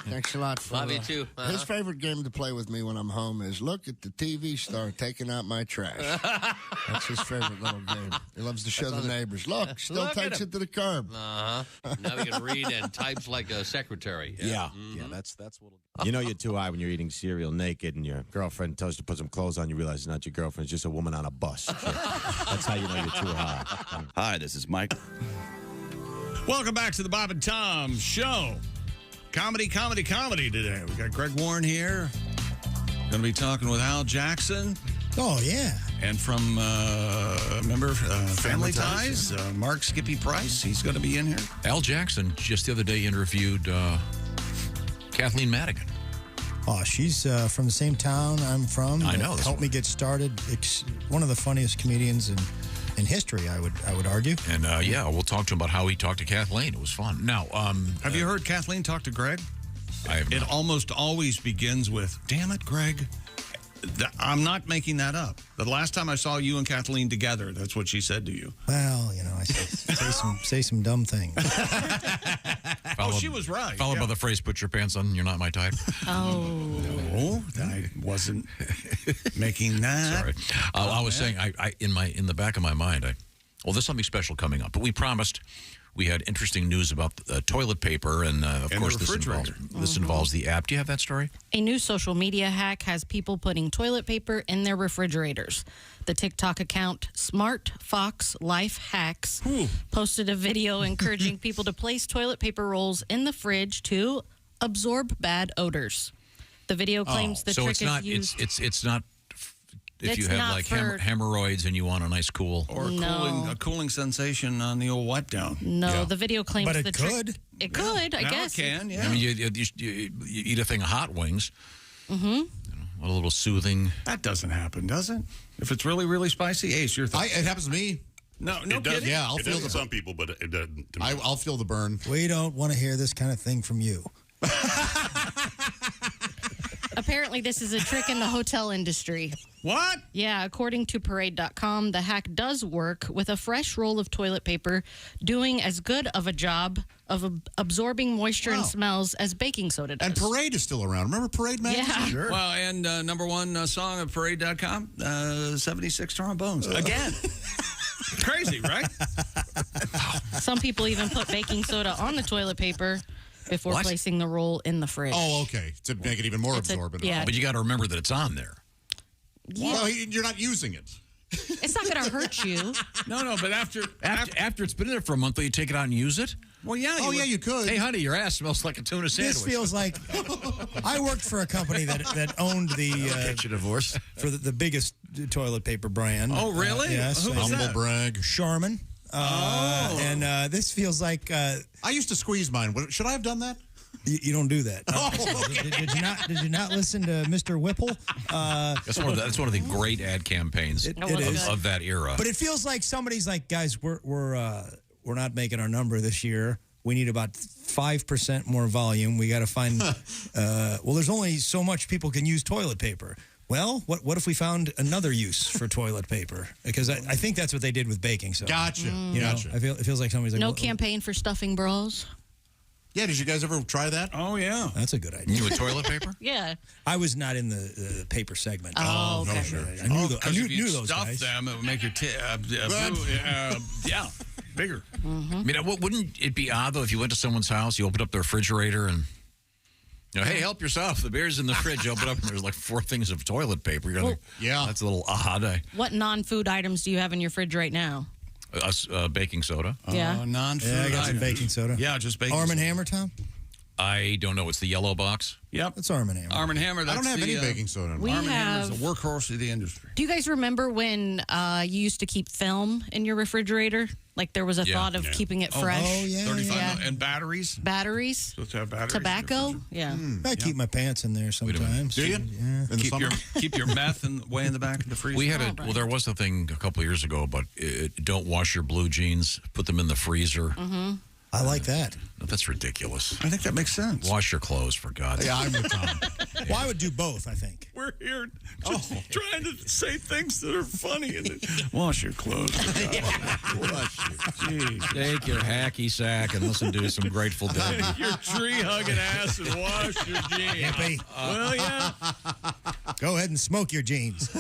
Thanks a lot. Love you, too. His favorite game to play with me when I'm home is look at the TV star taking out my trash. That's his favorite little game. He loves to show the neighbors. Look, still takes it to the curb. Now he can read and types like a secretary. Yeah, that's what. You know you're too high when you're eating cereal naked and your girlfriend tells you to put some clothes on. You realize it's not your girlfriend; it's just a woman on a bus. So that's how you know you're too high. Hi, this is Mike. Welcome back to the Bob and Tom Show. Comedy today. We got Greg Warren here. Going to be talking with Al Jackson. Oh, yeah. And from, remember, Family Ties, Mark Skippy Price. He's going to be in here. Al Jackson just the other day interviewed Kathleen Madigan. Oh, she's from the same town I'm from. I know. Helped me get started. One of the funniest comedians in history, I would argue. And we'll talk to him about how he talked to Kathleen. It was fun. Now, have you heard Kathleen talk to Greg? I have not. It almost always begins with, damn it, Greg. I'm not making that up. The last time I saw you and Kathleen together, that's what she said to you. Well, I say some dumb things. She was right. Followed by the phrase, put your pants on, you're not my type. Oh. No, I wasn't making that. Sorry. I was saying, in the back of my mind, there's something special coming up. But we promised we had interesting news about toilet paper, and of course this involves the app. Do you have that story? A new social media hack has people putting toilet paper in their refrigerators. The TikTok account Smart Fox Life Hacks posted a video encouraging people to place toilet paper rolls in the fridge to absorb bad odors. The video claims the trick is used. It's not. If you It's have not like for- hemorrhoids and you want a nice cool. Or a cooling sensation on the old wipe down. No, the video claims But it the trick. could. It could, I Now guess. it can, yeah. I mean, you eat a thing of hot wings. Mm-hmm. A little soothing. That doesn't happen, does it? If it's really, really spicy, Ace, your thing. It happens to me. No It does. kidding. Yeah, I'll It feel does the to some people, but it doesn't. To me. I'll feel the burn. We don't want to hear this kind of thing from you. Apparently, this is a trick in the hotel industry. What? Yeah, according to Parade.com, the hack does work with a fresh roll of toilet paper doing as good of a job of absorbing moisture and smells as baking soda does. And Parade is still around. Remember Parade magazine? Yeah. Sure. Well, and number one song of Parade.com, 76 trombones. Again. Crazy, right? Some people even put baking soda on the toilet paper before placing the roll in the fridge. Oh, okay. To make it even more absorbent. But you got to remember that it's on there. Yeah. Well, you're not using it. It's not going to hurt you. No, but after it's been in there for a month, will you take it out and use it? Well, yeah. You could. Hey, honey, your ass smells like a tuna sandwich. This feels like I worked for a company that owned the get you divorced for the biggest toilet paper brand. Oh, really? Yes. Who was Humble that? brag. Charmin. And this feels like I used to squeeze mine. Should I have done that? You don't do that. Oh, okay. Did you not listen to Mr. Whipple? That's one of the great ad campaigns of that era. But it feels like somebody's like, guys, we're not making our number this year. We need about 5% more volume. We got to find, well, there's only so much people can use toilet paper. Well, what if we found another use for toilet paper? Because I think that's what they did with baking soda. Gotcha. You know, Gotcha. it feels like somebody's like, No campaign for stuffing bras. Yeah, did you guys ever try that? Oh, yeah. That's a good idea. You with toilet paper? Yeah. I was not in the paper segment. Oh, okay. No, sure. I knew, I knew, if you knew those stuff guys. them, it would make your yeah, bigger. I mean, wouldn't it be odd, though, if you went to someone's house, you opened up the refrigerator and, you know, hey, help yourself. The beer's in the fridge. You open up and there's like 4 things of toilet paper. You're like, yeah, that's a little odd. What non-food items do you have in your fridge right now? Baking soda. Yeah. Non-food Yeah, I got some items. baking soda. Yeah, just baking Arm soda. and Hammer, Tom? I don't know. It's the yellow box. Yep. It's Arm and Hammer. Arm and Hammer. I That's don't have the, any baking soda. We Arm and Hammer is have- the workhorse of the industry. Do you guys remember when you used to keep film in your refrigerator? Like there was a thought of keeping it fresh. Oh, yeah. 35 and batteries. Batteries. Supposed to have batteries. Tobacco. Yeah. I keep my pants in there sometimes. Do you? Yeah. In the summer? Keep your meth way in the back of the freezer. We had well, there was a thing a couple of years ago, but don't wash your blue jeans. Put them in the freezer. Mm-hmm. I like that. No, that's ridiculous. I think that makes sense. Wash your clothes, for God's sake. Yeah, I'm with Tom. Well, I would do both, I think. We're here just trying to say things that are funny. And wash your clothes. Jeez. Take your hacky sack and listen to some Grateful Dead. Your tree-hugging ass and wash your jeans. Hippie. Well, yeah. Go ahead and smoke your jeans.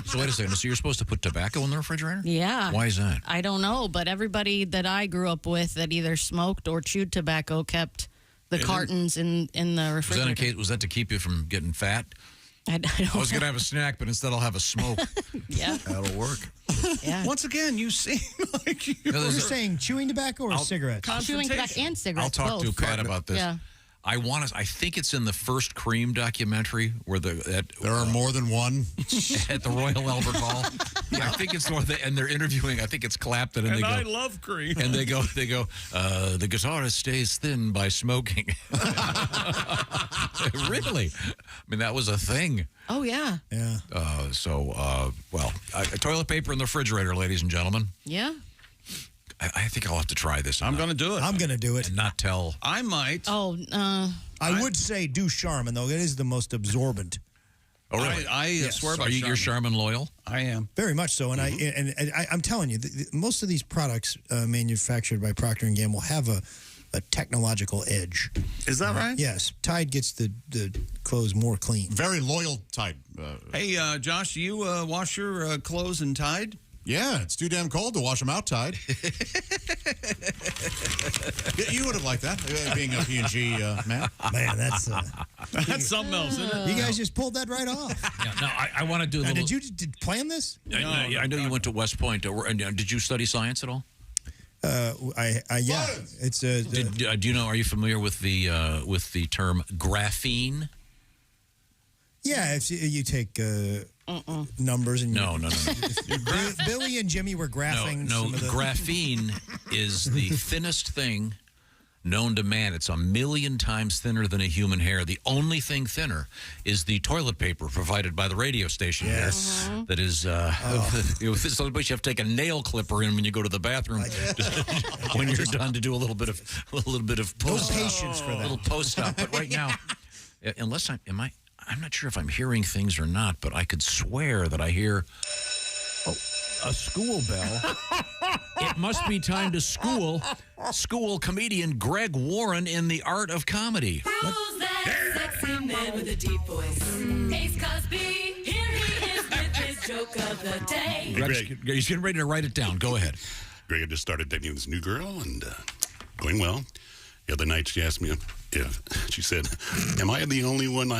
So wait a second. So you're supposed to put tobacco in the refrigerator? Yeah. Why is that? I don't know, but everybody that I grew up with that either smoked or chewed tobacco kept the cartons in the refrigerator. Was that to keep you from getting fat? I don't I was going to have a snack, but instead I'll have a smoke. Yeah. That'll work. Yeah. Once again, you seem like you're You're saying chewing tobacco or cigarettes? Chewing tobacco and cigarettes. I'll talk both. to Pat about this. Yeah. I think it's in the first Cream documentary where there are more than one at the Royal Albert Hall. Yeah, I think it's and they're interviewing. I think it's Clapton, and they go, I love cream. And they go. The guitarist stays thin by smoking. Really? I mean, that was a thing. Oh yeah. Yeah. Toilet paper in the refrigerator, ladies and gentlemen. Yeah. I think I'll have to try this. I'm going to do it. I'm going to do it. And not tell. I might. Oh, I would say do Charmin, though. It is the most absorbent. Oh, really? I swear by You're Charmin loyal? I am. Very much so. And I'm telling you, most of these products manufactured by Procter & Gamble have a technological edge. Is that right? Yes. Tide gets the clothes more clean. Very loyal Tide. Hey, Josh, do you wash your clothes in Tide? Yeah, it's too damn cold to wash them out, Tide. You would have liked that, being a P&G man. Man, that's something else, isn't it? You guys just pulled that right off. Yeah, no, I want to do a little... Did you plan this? I know you went to West Point. Did you study science at all? Yeah. It's do you know? Are you familiar with the term graphene? Yeah, if you take numbers and no. Billy and Jimmy were graphing. No, some of the graphene is the thinnest thing known to man. It's 1,000,000 times thinner than a human hair. The only thing thinner is the toilet paper provided by the radio station. Yes. Here, that is, you have to take a nail clipper in when you go to the bathroom when you're done to do a little bit of post. No patience for that. A little post op. But right now, unless I'm not sure if I'm hearing things or not, but I could swear that I hear a school bell. It must be time to school. School comedian Greg Warren in The Art of Comedy. Who's that sexy man with a deep voice? Ace Cosby, here he is with his joke of the day. He's getting ready to write it down. Go ahead. Greg, I just started dating this new girl and going well. The other night she asked me if, she said, am I the only one?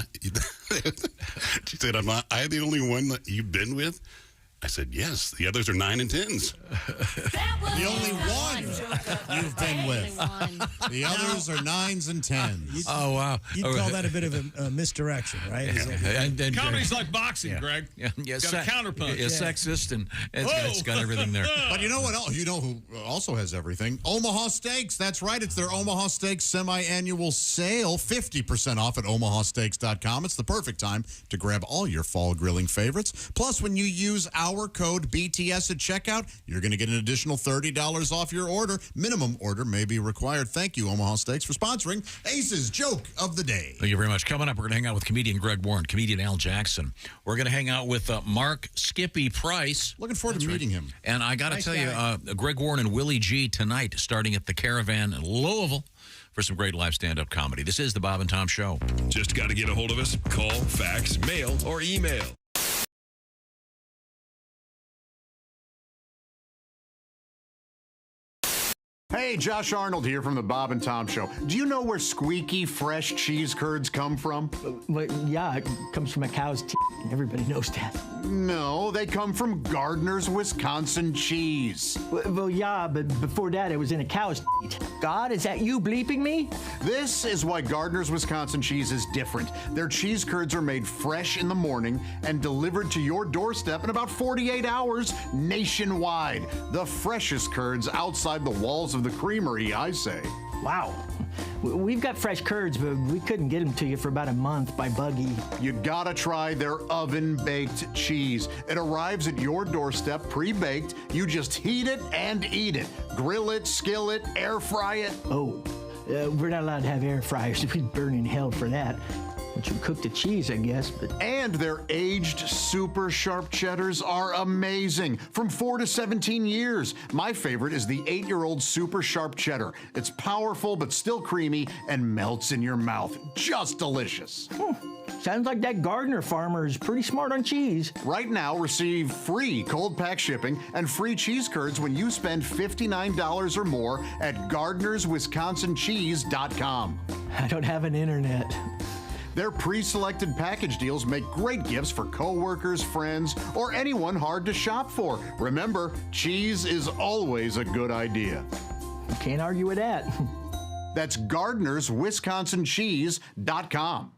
She said, am I the only one that you've been with? I said, yes. The others are 9 and 10s. The only one you've been with. The others are 9s and 10s. Oh, wow. You'd call that a bit of a misdirection, right? And Comedy's like boxing, Greg. Yeah, Got a counterpunch. Sexist, and it's got everything there. But you know what else? You know who also has everything? Omaha Steaks. That's right. It's their Omaha Steaks semi-annual sale. 50% off at omahasteaks.com. It's the perfect time to grab all your fall grilling favorites. Plus, when you use our our code BTS at checkout, you're going to get an additional $30 off your order. Minimum order may be required. Thank you, Omaha Steaks, for sponsoring Ace's Joke of the Day. Thank you very much. Coming up, we're going to hang out with comedian Greg Warren, comedian Al Jackson. We're going to hang out with Mark Skippy Price. Looking forward to meeting him. And I got to Nice tell guy. you, Greg Warren and Willie G tonight, starting at the Caravan in Louisville for some great live stand-up comedy. This is the Bob and Tom Show. Just got to get a hold of us. Call, fax, mail, or email. Hey, Josh Arnold here from the Bob and Tom Show. Do you know where squeaky, fresh cheese curds come from? Well, yeah, it comes from a cow's teeth. Everybody knows that. No, they come from Gardner's Wisconsin cheese. Well, yeah, but before that, it was in a cow's teeth. God, is that you bleeping me? This is why Gardner's Wisconsin cheese is different. Their cheese curds are made fresh in the morning and delivered to your doorstep in about 48 hours nationwide. The freshest curds outside the walls of the creamery, I say. Wow. We've got fresh curds, but we couldn't get them to you for about a month by buggy. You gotta try their oven-baked cheese. It arrives at your doorstep pre-baked. You just heat it and eat it. Grill it, skill it, air fry it. Oh, we're not allowed to have air fryers. We'd burn in hell for that. But you cook the cheese, I guess. But And their aged super sharp cheddars are amazing. From 4 to 17 years. My favorite is the 8-year-old super sharp cheddar. It's powerful but still creamy and melts in your mouth. Just delicious. Sounds like that Gardner farmer is pretty smart on cheese. Right now, receive free cold pack shipping and free cheese curds when you spend $59 or more at GardnersWisconsinCheese.com. I don't have an internet. Their pre-selected package deals make great gifts for coworkers, friends, or anyone hard to shop for. Remember, cheese is always a good idea. You can't argue with that. That's GardnersWisconsinCheese.com.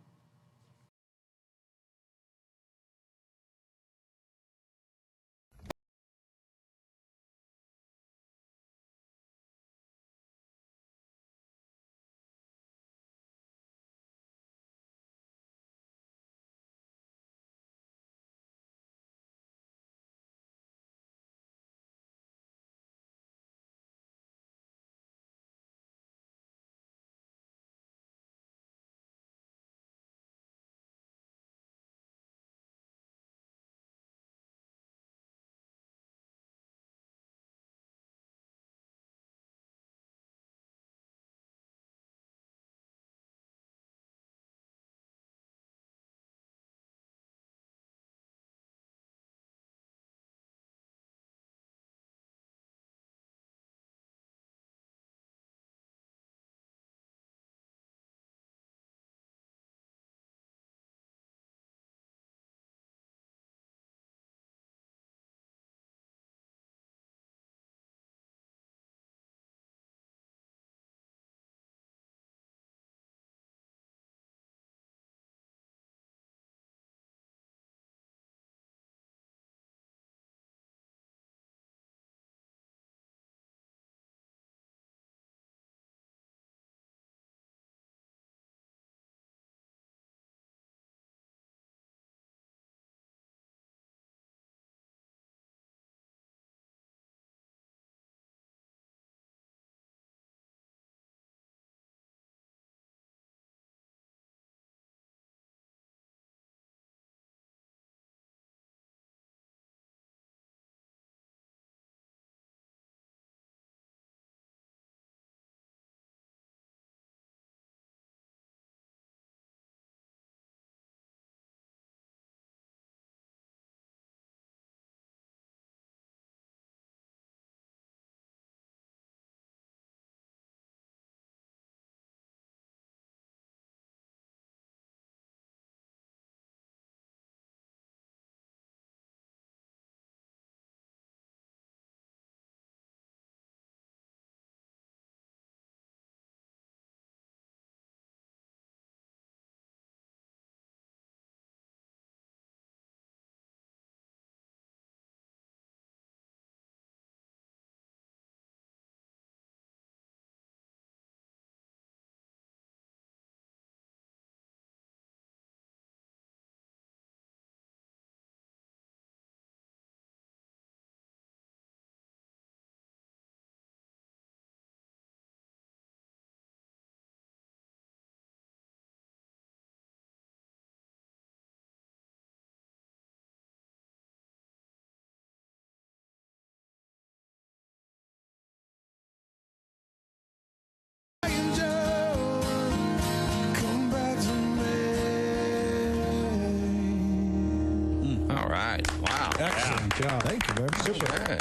right. Wow. Excellent job. Thank you very much.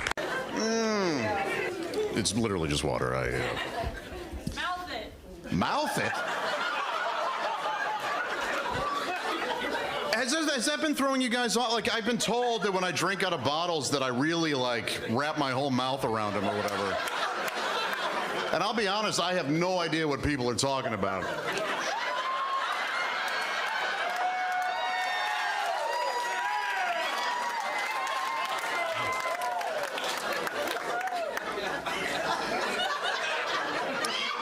It's literally just water. Mouth it? Has that been throwing you guys off? Like, I've been told that when I drink out of bottles that I really, like, wrap my whole mouth around them or whatever. And I'll be honest, I have no idea what people are talking about.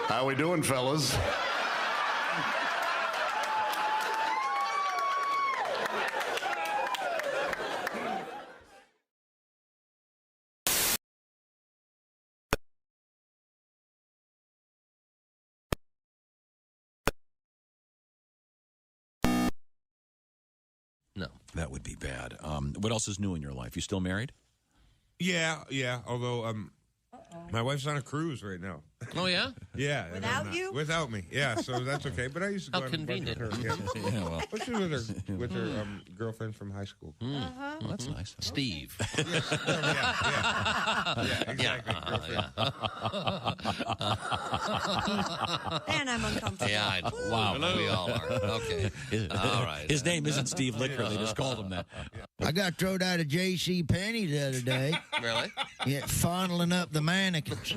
How we doing, fellas? No. That would be bad. What else is new in your life? You still married? Yeah. Although my wife's on a cruise right now. Oh, yeah? Yeah. Without you? Without me. Yeah, so that's okay. But I used to go How on a bunch with convenient. her. Yeah. Yeah, well. Well, she was with her girlfriend from high school. Well, that's nice. Steve. Yeah, exactly. And I'm uncomfortable. Yeah, I know. Wow. We all are. Okay. All right. His name isn't Steve Licker. They just called him that. I got thrown out of J.C. Penney the other day. Really? Yeah, fondling up the mannequins.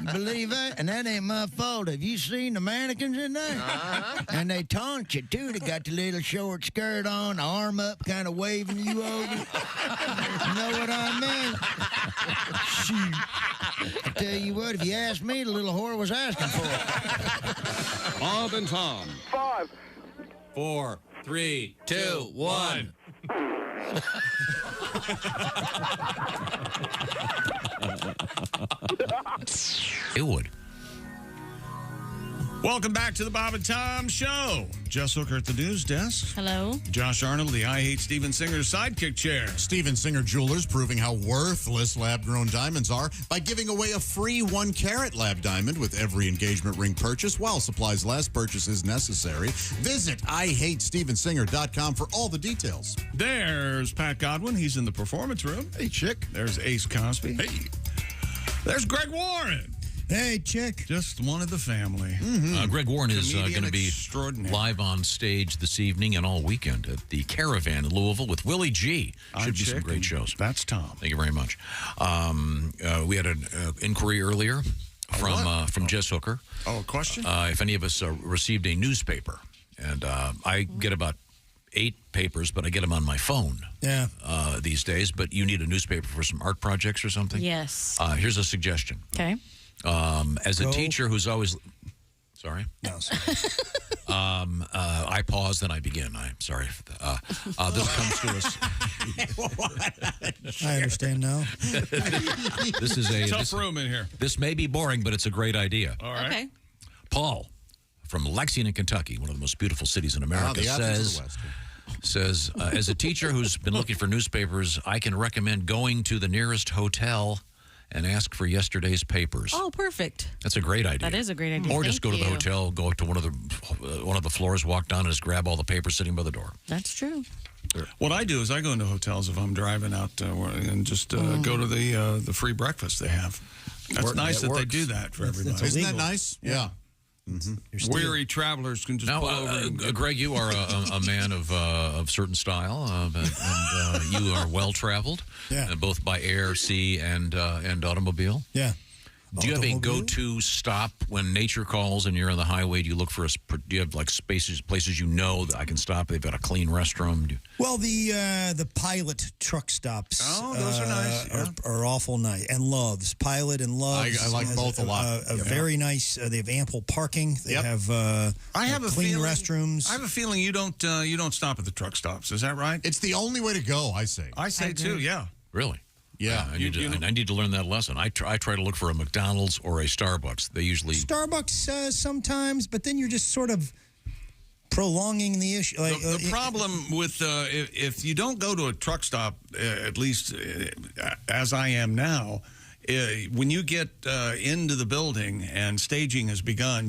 You believe that? And that ain't my fault. Have you seen the mannequins in there? And they taunt you, too. They got the little short skirt on, arm up, kind of waving you over. You know what I mean? Shoot. I tell you what, if you ask me, the little whore was asking for it. Bob and Tom. 5, 4, 3, 2, 1. It would. Welcome back to the Bob and Tom Show. Jess Hooker at the news desk. Hello. Josh Arnold, the I Hate Steven Singer's sidekick chair. Steven Singer Jewelers proving how worthless lab-grown diamonds are by giving away a free 1-carat lab diamond with every engagement ring purchase while supplies last. Purchase is necessary. Visit IHateStevenSinger.com for all the details. There's Pat Godwin. He's in the performance room. Hey, chick. There's Ace Cosby. Hey. There's Greg Warren. Hey, chick. Just one of the family. Greg Warren is Comedian going to be extraordinaire. live on stage this evening and all weekend at the Caravan in Louisville with Willie G. Should be some great shows. That's Tom. Thank you very much. We had an inquiry earlier from Jess Hooker. Oh, a question? If any of us received a newspaper. And I get about 8 papers, but I get them on my phone these days. But you need a newspaper for some art projects or something? Yes. Here's a suggestion. Okay. As a teacher who's always... Sorry? No, sorry. I pause, then I begin. I'm sorry. This comes to us... I understand now. This is a... Tough room in here. This may be boring, but it's a great idea. All right. Okay. Paul from Lexington, Kentucky, one of the most beautiful cities in America, the Athens of the says, as a teacher who's been looking for newspapers, I can recommend going to the nearest hotel and ask for yesterday's papers. Oh, perfect. That's a great idea. That is a great idea. Or just go Thank to the you. hotel, go up to one of the floors, walk down, and just grab all the papers sitting by the door. That's true. What I do is I go into hotels if I'm driving out and just go to the free breakfast they have. That's nice that they do that for everybody. Isn't that nice? Yeah. Weary travelers can just pull over. Now, Greg, you are a man of certain style, and you are well traveled, both by air, sea, and automobile. Yeah. Do you have a go-to stop when nature calls and you're on the highway? Do you look for do you have like places you know that I can stop? They've got a clean restroom. Well, the Pilot truck stops. Oh, those are nice. Are awful nice. And Loves. Pilot and Loves. I like both a lot. Very nice. They have ample parking. They have I have a clean feeling, restrooms. I have a feeling you don't stop at the truck stops. Is that right? It's the only way to go, I say. I say too, yeah. Really? Yeah. I need to learn that lesson. I try to look for a McDonald's or a Starbucks. They usually... Starbucks sometimes, but then you're just sort of prolonging the issue. Like, the problem with if you don't go to a truck stop, at least as I am now, when you get into the building and staging has begun,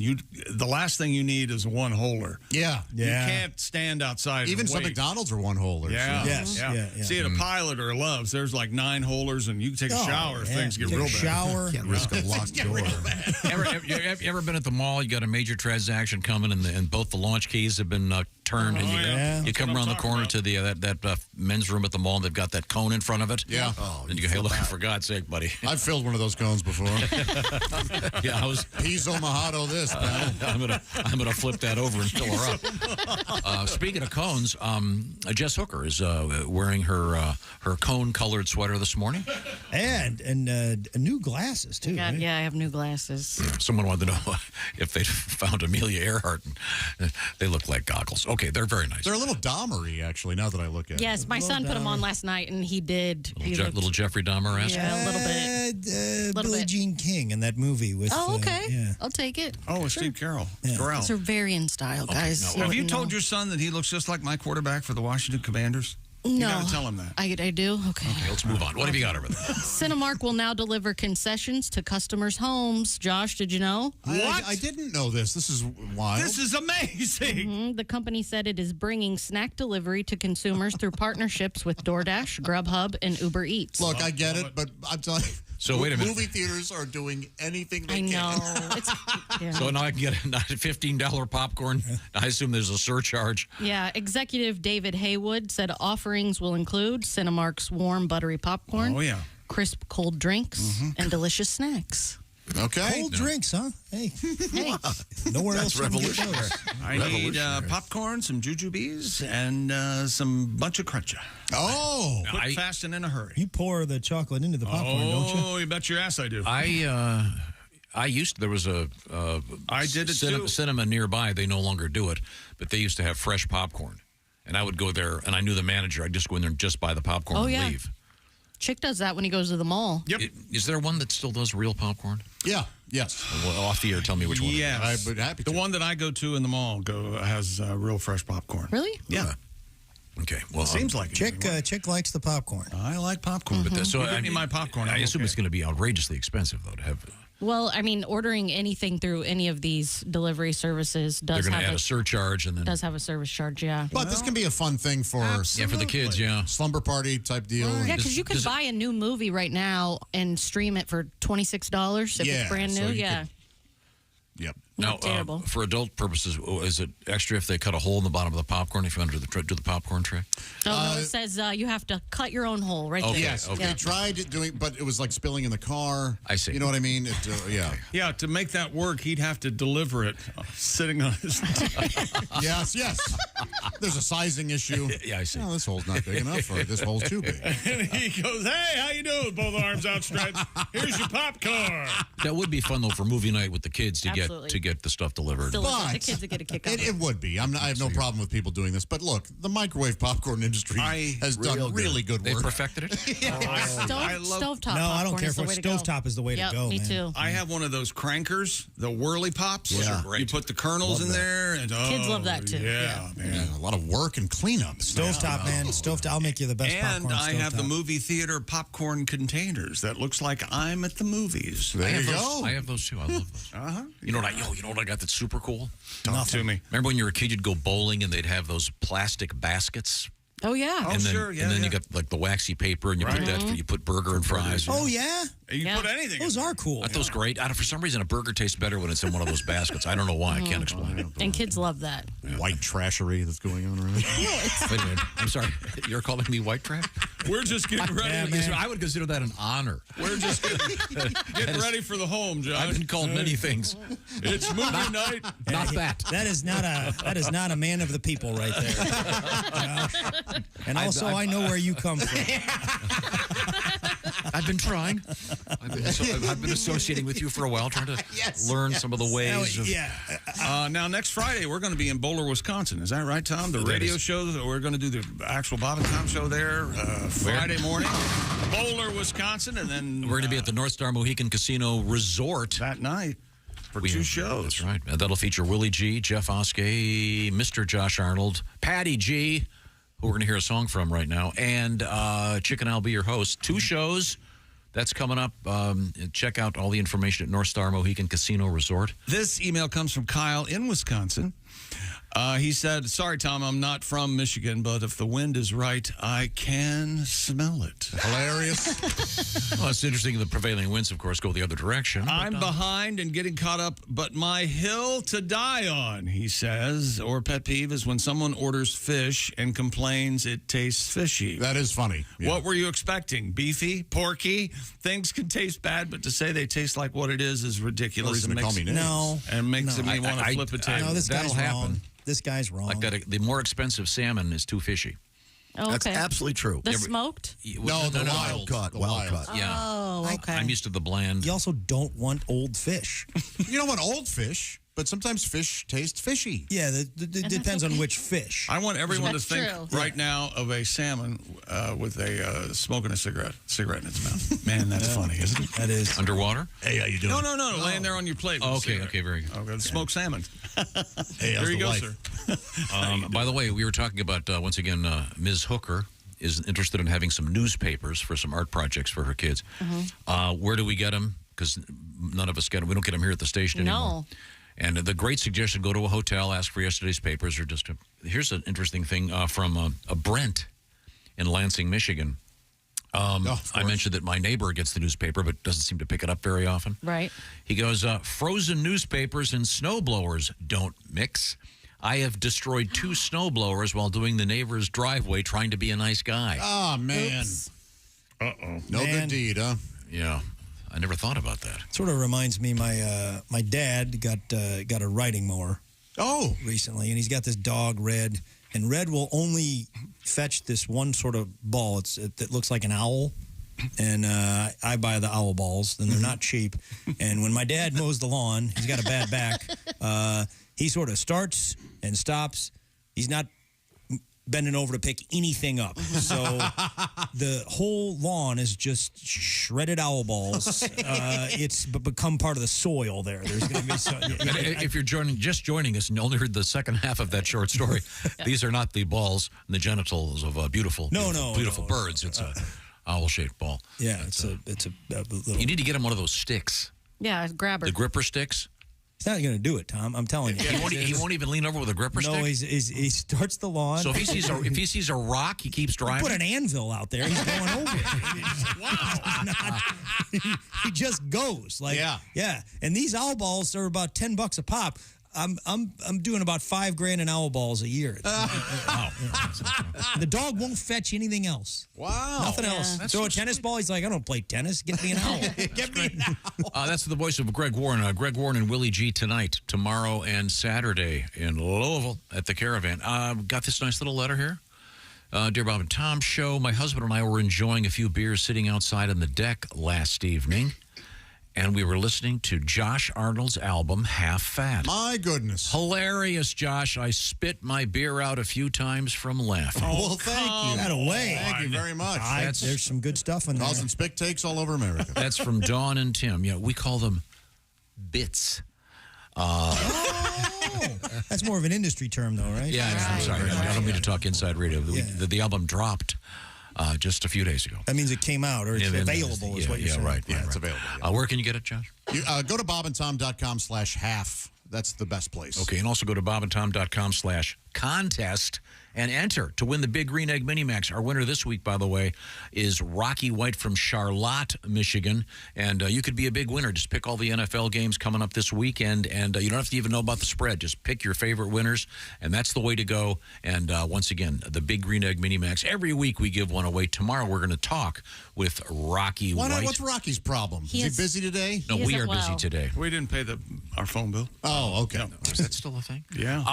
the last thing you need is a one-holer. Yeah. You can't stand outside. Even and some wait. McDonald's are one-holers. Yeah. Yes. Yeah. See, at a Pilot or a Love's, there's like 9 holers, and you can take a shower if things get real bad. Shower. Can't risk a locked door. Ever been at the mall? You got a major transaction coming, and both the launch keys have been turned, and you come around the corner to the that men's room at the mall, and they've got that cone in front of it. Yeah. And you go, hey, look, for God's sake, buddy. I've filled one of those cones before. Yeah, I was Piso Mojado this, pal. I'm gonna flip that over and fill her up. Speaking of cones, Jess Hooker is wearing her cone-colored sweater this morning, and new glasses too. God, right? yeah, I have new glasses. Someone wanted to know if they found Amelia Earhart, and they look like goggles. Okay, they're very nice. They're a little Dahmer-y, actually, now that I look at it. Yes, my son put them on last night, and he did. Little Jeffrey Dahmer-esque. Yeah, a little bit. Billie Jean King in that movie with. Oh, okay. Yeah. I'll take it. Oh, Steve Carell. Carell. Those are very in style, guys. Have you told your son that he looks just like my quarterback for the Washington Commanders? You No. got to tell him that. I do? Okay. Let's move on. What have you got over there? Cinemark will now deliver concessions to customers' homes. Josh, did you know? What? I didn't know this. This is wild. This is amazing. The company said it is bringing snack delivery to consumers through partnerships with DoorDash, Grubhub, and Uber Eats. Look, I get it, but I'm telling you. So wait a minute. Movie theaters are doing anything they I know. can. So now I can get a $15 popcorn. I assume there's a surcharge. Yeah, executive David Haywood said offerings will include Cinemark's warm, buttery popcorn, Oh, yeah. crisp, cold drinks, and delicious snacks. Okay. Cold drinks, huh? Hey. Hey. Nowhere That's else. you can get revolutionary. those. I need popcorn, some jujubes, and some bunch of cruncha. Oh. Quick, fast, and in a hurry. You pour the chocolate into the popcorn, don't you? Oh, you bet your ass I do. I used to, there was a I did it too. cinema nearby. They no longer do it, but they used to have fresh popcorn. And I would go there, and I knew the manager. I'd just go in there and just buy the popcorn Oh, and yeah. leave. Chick does that when he goes to the mall. Yep. Is there one that still does real popcorn? Yeah. Yes. Well, off the air, tell me which one. Yes. I would be happy to. The one that I go to in the mall has real fresh popcorn. Really? Yeah. Okay. Well, Seems like it. Chick likes the popcorn. I like popcorn. But so You give me my popcorn. I I'm assume okay. it's going to be outrageously expensive, though, to have. Well, I mean, ordering anything through any of these delivery services They're does going to have add a surcharge and then. does have a service charge, yeah. But this can be a fun thing for for the kids, yeah. slumber party type deal. Yeah, because you could buy a new movie right now and stream it for $26 if Yeah, it's brand so new. you Yeah. Yep. Now, Not terrible. for adult purposes, is it extra if they cut a hole in the bottom of the popcorn if you want to do the popcorn trick? Oh, no, it says you have to cut your own hole right there. Yes. okay. They tried doing, but it was like spilling in the car. I see. You know what I mean? Yeah. Yeah, to make that work, he'd have to deliver it sitting on his. Yes. There's a sizing issue. Yeah, I see. Oh, this hole's not big enough, or this hole's too big. And he goes, "Hey, how you doing?" Both arms outstretched. Here's your popcorn. That would be fun though for movie night with the kids to Absolutely. get the stuff delivered. The kids would get a kick out of It would be. I have no problem with people doing this. But look, the microwave popcorn industry has done really good They work. perfected it. Stovetop No, I don't popcorn care is the for way to go. stovetop is the way Yep, to go. me man. too. I have one of those crankers, the whirly pops. Those are great. You put the kernels in there, and Kids love that, too. Yeah, man. Yeah, a lot of work and cleanup. Stovetop, man. Stovetop. I'll make you the best And popcorn. I have the stovetop. movie theater popcorn containers that looks like I'm at the movies. There I have you those. go. I have those too. I love those. Uh-huh. You know what I got that's super cool? Talk to me. Remember when you were a kid, you'd go bowling and they'd have those plastic baskets? Oh, yeah. Oh, and then, sure, yeah, and then yeah. you got like the waxy paper and you put that. You put burger and fries. Oh yeah, You Yeah. put anything. those are cool. I thought those great. For some reason, a burger tastes better when it's in one of those baskets. I don't know why. I can't explain it. And kids love that. White trashery that's going on around. Wait a minute. I'm sorry. You're calling me white trash? We're just getting ready. I would consider that an honor. We're just getting ready for the home, John. I've been called many things. It's movie night. Not that. That is not a man of the people right there. Josh. And also, I know where you come from. I've been trying. I've been associating with you for a while, trying to learn some of the ways of. Yeah. Now, next Friday, we're going to be in Bowler, Wisconsin. Is that right, Tom? The radio show. We're going to do the actual Bob and Tom show there Friday morning. Bowler, Wisconsin. And then We're going to be at the North Star Mohican Casino Resort that night for two shows. That's right. That'll feature Willie G, Jeff Oskey, Mr. Josh Arnold, Patty G, who we're going to hear a song from right now, and Chick and I'll be your host. Two shows, That's coming up. Check out all the information at North Star Mohegan Casino Resort. This email comes from Kyle in Wisconsin. He said, sorry, Tom, I'm not from Michigan, but if the wind is right, I can smell it. Hilarious. Well, it's interesting. The prevailing winds, of course, go the other direction. I'm behind and getting caught up, but my hill to die on, he says, or pet peeve is when someone orders fish and complains it tastes fishy. That is funny. Yeah. What were you expecting? Beefy? Porky? Things can taste bad, but to say they taste like what it is ridiculous. No reason to call me names. No. And makes me want to flip a table. No, this That'll guy's happen. wrong. This guy's wrong. Like that, the more expensive salmon is too fishy. Oh, That's okay. absolutely true. The smoked? No, the wild cut. Wild cut. Yeah. Oh, okay. I'm used to the bland. You also don't want old fish. You don't want old fish, but sometimes fish taste fishy. Yeah, it depends on which fish. I want everyone to That's think true. right now of a salmon with a smoking a cigarette in its mouth. Man, that's funny, isn't it? That is. Underwater? Hey, how you doing? No, laying there on your plate. with a Okay, cigarette. okay, very good. Okay, smoked salmon. Hey, how's There you the go, wife? sir. By the way, we were talking about, once again, Ms. Hooker is interested in having some newspapers for some art projects for her kids. Where do we get them? Because none of us get them. We don't get them here at the station anymore. No. And the great suggestion, go to a hotel, ask for yesterday's papers, or just here's an interesting thing from a Brent in Lansing, Michigan. I mentioned that my neighbor gets the newspaper, but doesn't seem to pick it up very often. Right. He goes, frozen newspapers and snowblowers don't mix. I have destroyed 2 snowblowers while doing the neighbor's driveway trying to be a nice guy. Oh, man. Oops. Uh-oh. No Man. good deed, huh? Yeah. I never thought about that. Sort of reminds me, my dad got a riding mower. Oh, recently, and he's got this dog, Red, and Red will only fetch this one sort of ball. It looks like an owl, and I buy the owl balls, and they're not cheap. And when my dad mows the lawn, he's got a bad back. He sort of starts and stops. He's not bending over to pick anything up. So the whole lawn is just shredded owl balls. It's become part of the soil there. There's going to be some, if you're just joining us and you only heard the second half of that short story, these are not the balls and the genitals of beautiful birds. It's a owl-shaped ball. Yeah, it's a little. You need to get him one of those sticks. Yeah, grabber. The gripper sticks. He's not going to do it, Tom. I'm telling you. He won't even lean over with a gripper stick? No, he starts the lawn. So if he sees a rock, he keeps driving? Put an anvil out there. He's going over it. Wow. He just goes. Yeah. And these owl balls are about $10 a pop. I'm doing about $5,000 in owl balls a year. The dog won't fetch anything else. Wow. Nothing else. Throw a tennis ball. He's like, I don't play tennis. Get me an owl. Get me an owl. That's the voice of Greg Warren. Greg Warren and Willie G tonight, tomorrow, and Saturday in Louisville at the Caravan. Got this nice little letter here. Dear Bob and Tom Show, my husband and I were enjoying a few beers sitting outside on the deck last evening. And we were listening to Josh Arnold's album, Half Fat. My goodness. Hilarious, Josh. I spit my beer out a few times from laughing. Oh, well, thank you. That away. Thank you very much. There's some good stuff in there. Causing spick takes all over America. That's from Dawn and Tim. Yeah, we call them bits. That's more of an industry term, though, right? Yeah, I'm sorry. I don't mean to talk inside radio. The album dropped just a few days ago. That means it came out, or it's available, is what you're saying. Right. Yeah, it's available. Yeah. Where can you get it, Josh? Go to bobandtom.com/half. That's the best place. Okay, and also go to bobandtom.com/contest and enter to win the Big Green Egg Mini Max. Our winner this week, by the way, is Rocky White from Charlotte, Michigan. And you could be a big winner. Just pick all the NFL games coming up this weekend, and you don't have to even know about the spread. Just pick your favorite winners, and that's the way to go. And once again, the Big Green Egg Mini Max. Every week we give one away. Tomorrow we're going to talk with Rocky White. What's Rocky's problem? Is he busy today? No, we are busy today. We didn't pay our phone bill. Oh, okay. No. Is that still a thing? Yeah.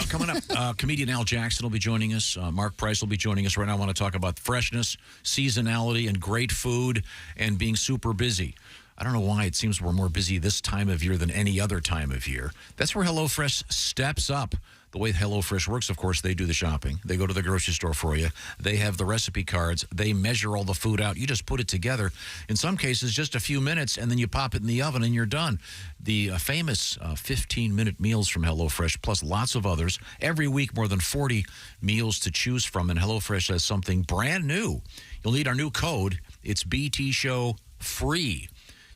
Coming up, comedian Al Jackson will be joining us. Mark Price will be joining us. Right now I want to talk about freshness, seasonality, and great food, and being super busy. I don't know why it seems we're more busy this time of year than any other time of year. That's where HelloFresh steps up. The way HelloFresh works, of course, they do the shopping. They go to the grocery store for you. They have the recipe cards. They measure all the food out. You just put it together. In some cases, just a few minutes, and then you pop it in the oven, and you're done. The famous 15-minute meals from HelloFresh, plus lots of others. Every week, more than 40 meals to choose from, and HelloFresh has something brand new. You'll need our new code. It's BT Show free.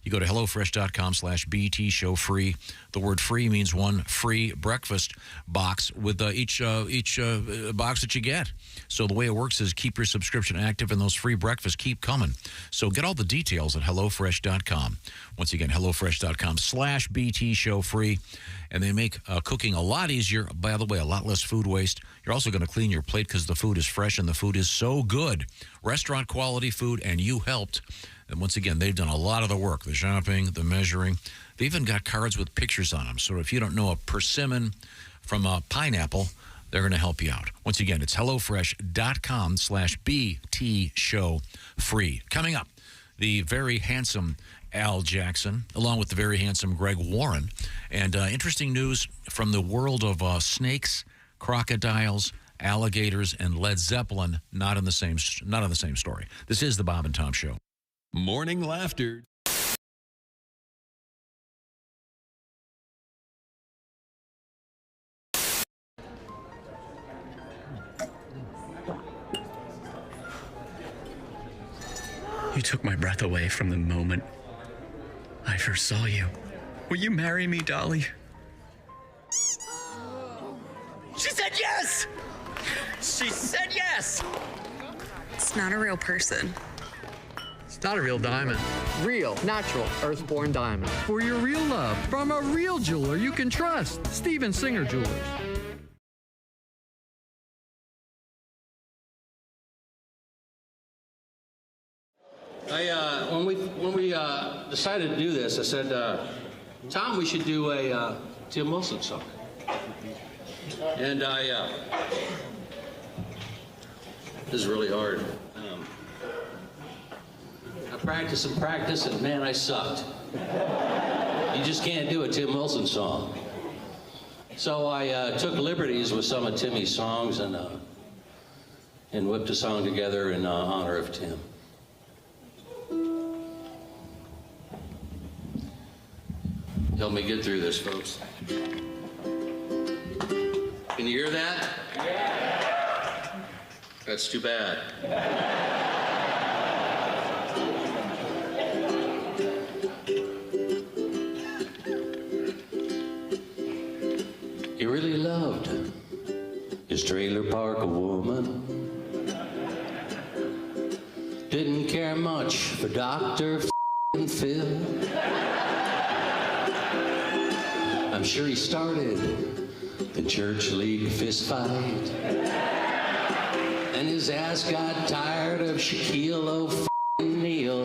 You go to HelloFresh.com/BT Show free. The word free means one free breakfast box with each box that you get. So the way it works is keep your subscription active and those free breakfasts keep coming. So get all the details at HelloFresh.com. Once again, HelloFresh.com/BT Show free. And they make cooking a lot easier. By the way, a lot less food waste. You're also going to clean your plate because the food is fresh and the food is so good. Restaurant quality food, and you helped. And once again, they've done a lot of the work, the shopping, the measuring. They even got cards with pictures on them. So if you don't know a persimmon from a pineapple, they're going to help you out. Once again, it's HelloFresh.com/BT Show free. Coming up, the very handsome Al Jackson, along with the very handsome Greg Warren. And interesting news from the world of snakes, crocodiles, alligators, and Led Zeppelin, not in the same story. This is the Bob and Tom Show. Morning laughter. You took my breath away from the moment I first saw you. Will you marry me, Dolly? She said yes! She said yes! It's not a real person. It's not a real diamond. Real, natural, earthborn diamond. For your real love, from a real jeweler you can trust. Steven Singer Jewelers. When we decided to do this, I said, Tom, we should do a Tim Wilson song. And this is really hard. I practice, and man, I sucked. You just can't do a Tim Wilson song. So I took liberties with some of Timmy's songs and whipped a song together in honor of Tim. Help me get through this, folks. Can you hear that? Yeah. That's too bad. He really loved his trailer park a woman. Didn't care much for Dr. Phil. I'm sure he started the church league fist fight, and his ass got tired of Shaquille O'Neal.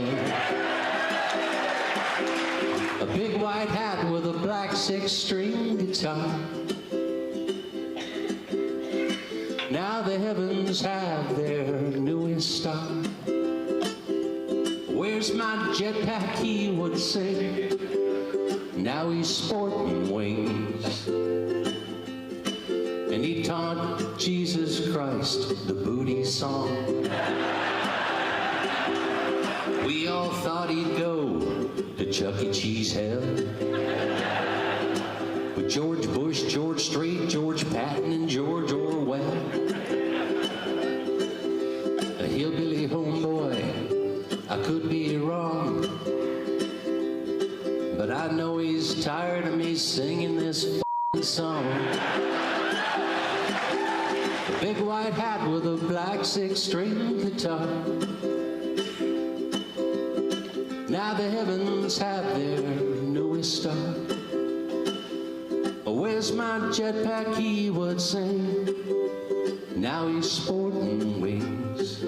A big white hat with a black 6-string guitar. Now the heavens have their newest star. Where's my jetpack, he would say. Now he's sporting wings. And he taught Jesus Christ the booty song. We all thought he'd go to Chuck E. Cheese hell. With George Bush, George Strait, George Patton, and George Orwell. A hillbilly homeboy, I could be wrong. But I know he's tired of me singing this song. A big white hat with a black 6-string guitar. Now the heavens have their newest star. Where's my jetpack, he would sing. Now he's sporting wings.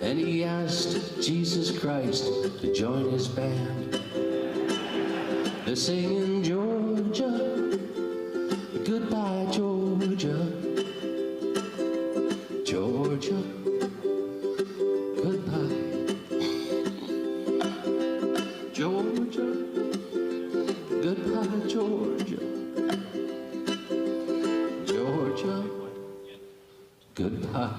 And he asked Jesus Christ to join his band. They're singing Georgia, goodbye Georgia, Georgia, goodbye, Georgia, goodbye Georgia, Georgia, goodbye.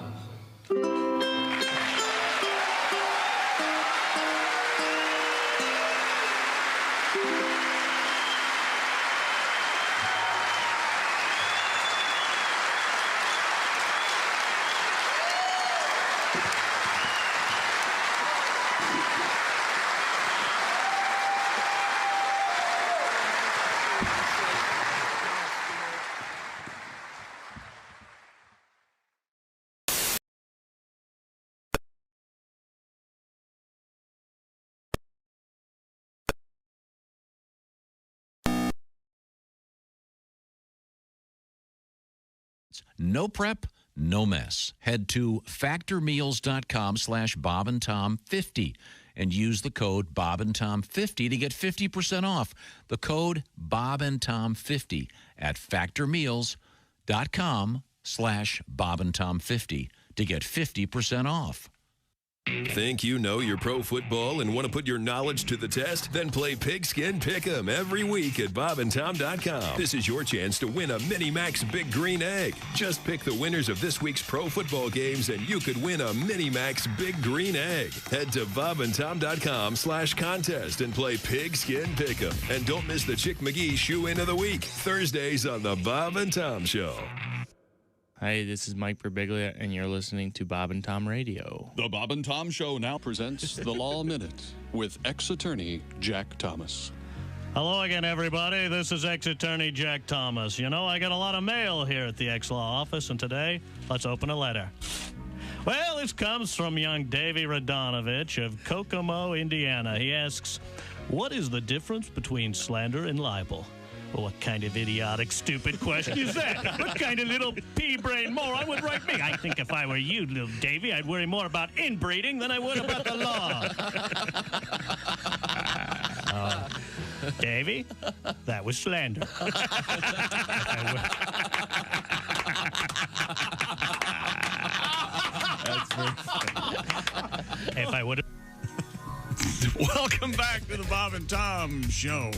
No prep, no mess. Head to factormeals.com/BobandTom50 and use the code BobandTom50 to get 50% off. The code BobandTom50 at factormeals.com/BobandTom50 to get 50% off. Think you know your pro football and want to put your knowledge to the test? Then play Pigskin Pick'em every week at bobandtom.com. This is your chance to win a Mini Max Big Green Egg. Just pick the winners of this week's pro football games and you could win a Mini Max Big Green Egg. Head to bobandtom.com/contest and play Pigskin Pick'em. And don't miss the Chick McGee Shoe-In of the Week, Thursdays on the Bob and Tom Show. Hi, this is Mike Birbiglia, and you're listening to Bob and Tom Radio. The Bob and Tom Show now presents The Law Minute with ex-attorney Jack Thomas. Hello again, everybody. This is ex-attorney Jack Thomas. You know, I got a lot of mail here at the ex-law office, and today, let's open a letter. Well, this comes from young Davey Radonovich of Kokomo, Indiana. He asks, what is the difference between slander and libel? Well, what kind of idiotic, stupid question is that? What kind of little pea-brain moron would write me? I think if I were you, little Davy, I'd worry more about inbreeding than I would about the law. Davy, that was slander. If I would have... Welcome back to the Bob and Tom Show.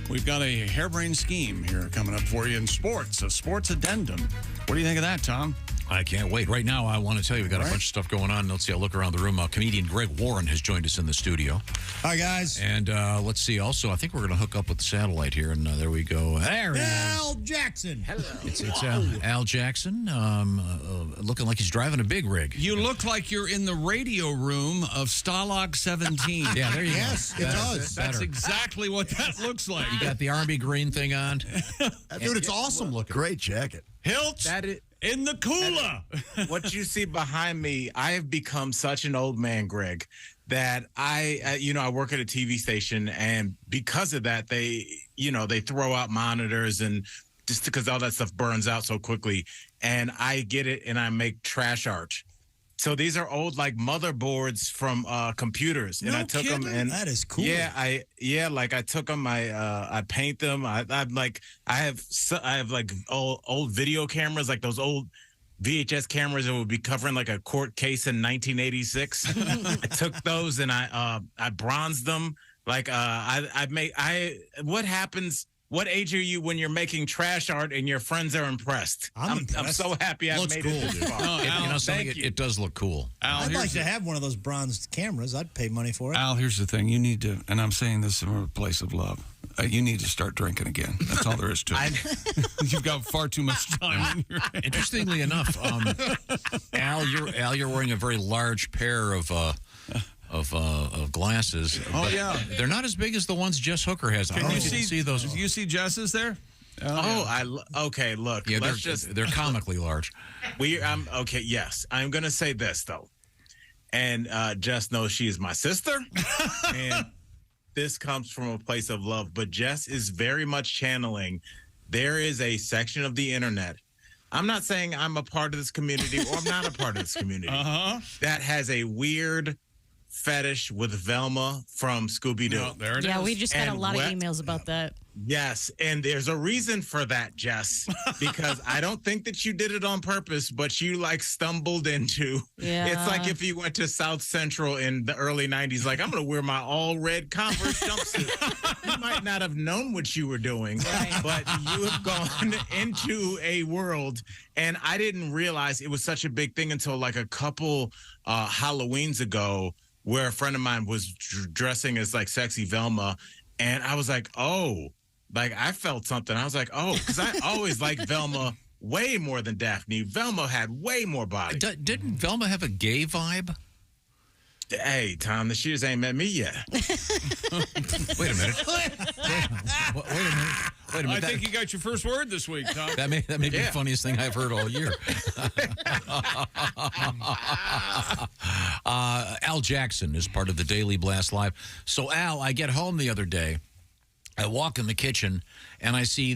We've got a harebrained scheme here coming up for you in sports, a sports addendum. What do you think of that, Tom? I can't wait. Right now, I want to tell you, we've got a bunch of stuff going on. Let's see, I'll look around the room. Comedian Greg Warren has joined us in the studio. Hi, guys. And let's see, also, I think we're going to hook up with the satellite here, and there we go. There he is. Al Jackson. Hello. It's Al Jackson, looking like he's driving a big rig. You look like you're in the radio room of Stalag 17. Yeah, there you yes, go. Yes, it does. That's exactly what that looks like. You got the Army green thing on. Dude, it's awesome looking. Great jacket. Hilts in the cooler. What you see behind me, I have become such an old man, Greg, that I work at a TV station, and because of that, they throw out monitors and just because all that stuff burns out so quickly, and I get it and I make trash art. So these are old like motherboards from computers, and No I took kidding? them and That is cool. I took them. I paint them. I have like old video cameras, like those old VHS cameras that would be covering like a court case in 1986. I took those and I bronzed them. Like what happens? What age are you when you're making trash art and your friends are impressed? I'm so happy I made it this far. Thank you. It does look cool. Al, I'd like to have one of those bronzed cameras. I'd pay money for it. Al, here's the thing. You need to, and I'm saying this from a place of love, you need to start drinking again. That's all there is to it. You've got far too much time in your hands. Interestingly enough, Al, you're wearing a very large pair of glasses. Oh, yeah. They're not as big as the ones Jess Hooker has. I don't know if you can see those. You see Jess's there? Okay, look. Yeah, they're comically large. Okay, yes. I'm going to say this, though. And Jess knows she is my sister. And this comes from a place of love. But Jess is very much channeling. There is a section of the internet. I'm not saying I'm a part of this community or I'm not a part of this community. That has a weird fetish with Velma from Scooby-Doo. No, there it is. Yeah, we just got a lot of emails about that. Yes, and there's a reason for that, Jess, because I don't think that you did it on purpose, but you like stumbled into. Yeah. It's like if you went to South Central in the early 90s, like, I'm going to wear my all red Converse jumpsuit. You might not have known what you were doing, but you have gone into a world, and I didn't realize it was such a big thing until like a couple Halloweens ago, where a friend of mine was dressing as like sexy Velma, and I was like, oh. Like, I felt something. I was like, oh, because I always liked Velma way more than Daphne. Velma had way more body. Didn't Velma have a gay vibe? Hey, Tom, the shoes ain't met me yet. Wait a minute. Wait a minute. I think you got your first word this week, Tom. That may be the funniest thing I've heard all year. Al Jackson is part of the Daily Blast Live. So, Al, I get home the other day. I walk in the kitchen, and I see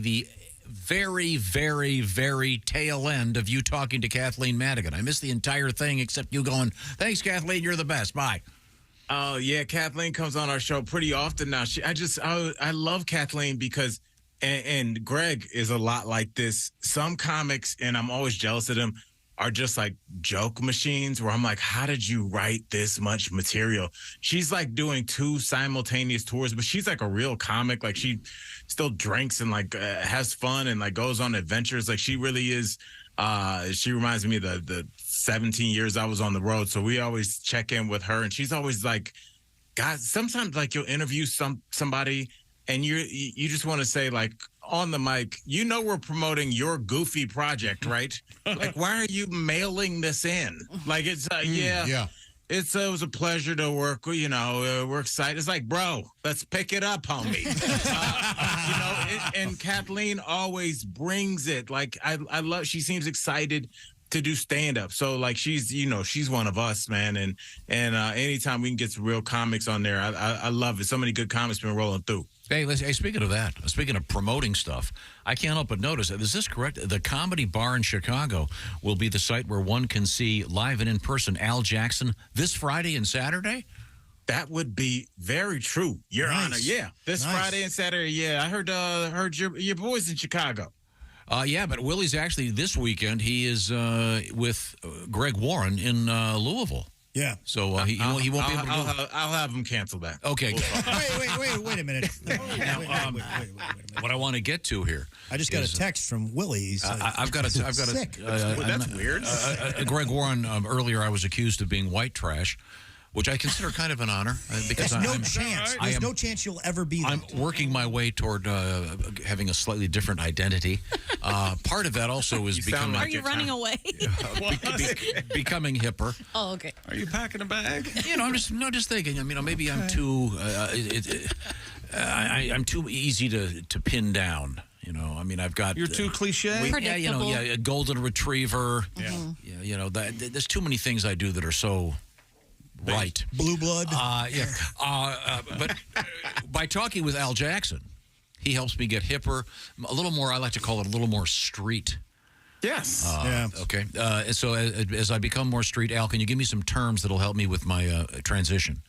very, very, very tail end of you talking to Kathleen Madigan. I missed the entire thing except you going, thanks, Kathleen, you're the best. Bye. Oh, yeah, Kathleen comes on our show pretty often now. I love Kathleen because, and Greg is a lot like this. Some comics, and I'm always jealous of them, are just like joke machines where I'm like, how did you write this much material? She's like doing 2 simultaneous tours, but she's like a real comic. Like she still drinks and like has fun and like goes on adventures. Like she really is. She reminds me of the 17 years I was on the road. So we always check in with her, and she's always like, God, sometimes like you'll interview somebody and you just want to say like on the mic, we're promoting your goofy project, right? Like, why are you mailing this in? Like it's yeah. It was a pleasure to work with, we're excited. It's like, bro, let's pick it up, homie. And Kathleen always brings it. Like, I love, she seems excited to do stand-up. So, like, she's one of us, man. And anytime we can get some real comics on there, I love it. So many good comics been rolling through. Hey, speaking of that, speaking of promoting stuff, I can't help but notice, is this correct? The Comedy Bar in Chicago will be the site where one can see live and in person Al Jackson this Friday and Saturday? That would be very true, Your Honor. Yeah, this Friday and Saturday. Yeah, I heard your boys in Chicago. Yeah, but Willie's actually this weekend. He is with Greg Warren in Louisville. Yeah. So he won't be able to. I'll have him cancel that. Okay. Wait a minute. What I want to get to here. I just got a text from Willie. He's I've got sick. That's weird. Greg Warren. Earlier, I was accused of being white trash, which I consider kind of an honor because There's no chance you'll ever be that. I'm working my way toward having a slightly different identity. Part of that also is becoming. Are you running away? Becoming hipper. Oh, okay. Are you packing a bag? I'm just thinking. I mean, maybe I'm too. I'm too easy to pin down. I mean, I've got. You're too cliche. A golden retriever. Yeah. There's too many things I do that are so. Right. Blue blood. But by talking with Al Jackson, he helps me get hipper, a little more, I like to call it a little more street. Yes. Okay. So as I become more street, Al, can you give me some terms that'll help me with my transition?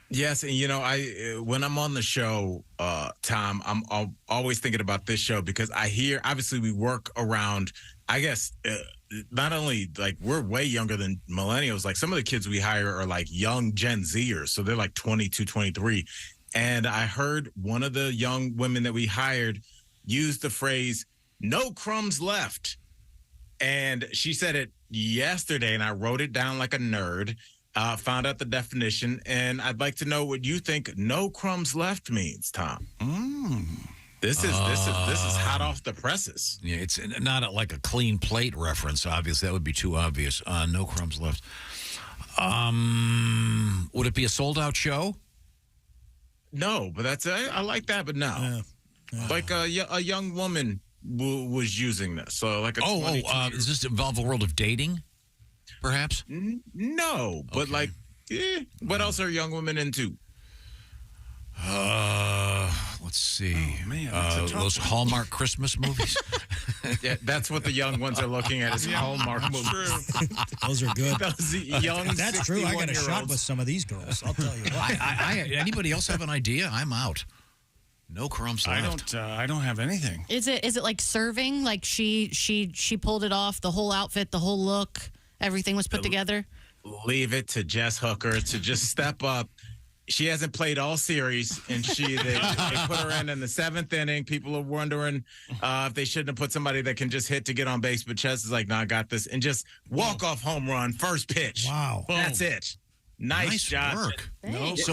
Yes, and when I'm on the show, Tom, I'm always thinking about this show because I hear, obviously we work around, I guess, not only like we're way younger than millennials, like some of the kids we hire are like young Gen Zers. So they're like 22, 23. And I heard one of the young women that we hired use the phrase, no crumbs left. And she said it yesterday and I wrote it down like a nerd, found out the definition. And I'd like to know what you think no crumbs left means, Tom. This is hot off the presses. Yeah, it's not like a clean plate reference, obviously. That would be too obvious. No crumbs left. Would it be a sold-out show? No, but I like that, but no. Like a young woman was using this. So like does this involve a world of dating, perhaps? No, but what else are young women into? Let's see. Oh, man, those Hallmark Christmas movies. Yeah, that's what the young ones are looking at is Hallmark movies. True. Those are good. Those young. That's true. I got a shot with some of these girls. I'll tell you what. Anybody else have an idea? I'm out. No crumbs left. I don't have anything. Is it like serving? Like she pulled it off, the whole outfit, the whole look, everything was put together? Leave it to Jess Hooker to just step up. She hasn't played all series, and they put her in the 7th inning. People are wondering if they shouldn't have put somebody that can just hit to get on base. But Jess is like, no, I got this. And just walk-off home run, first pitch. Wow. That's it. Nice job. Work. No, so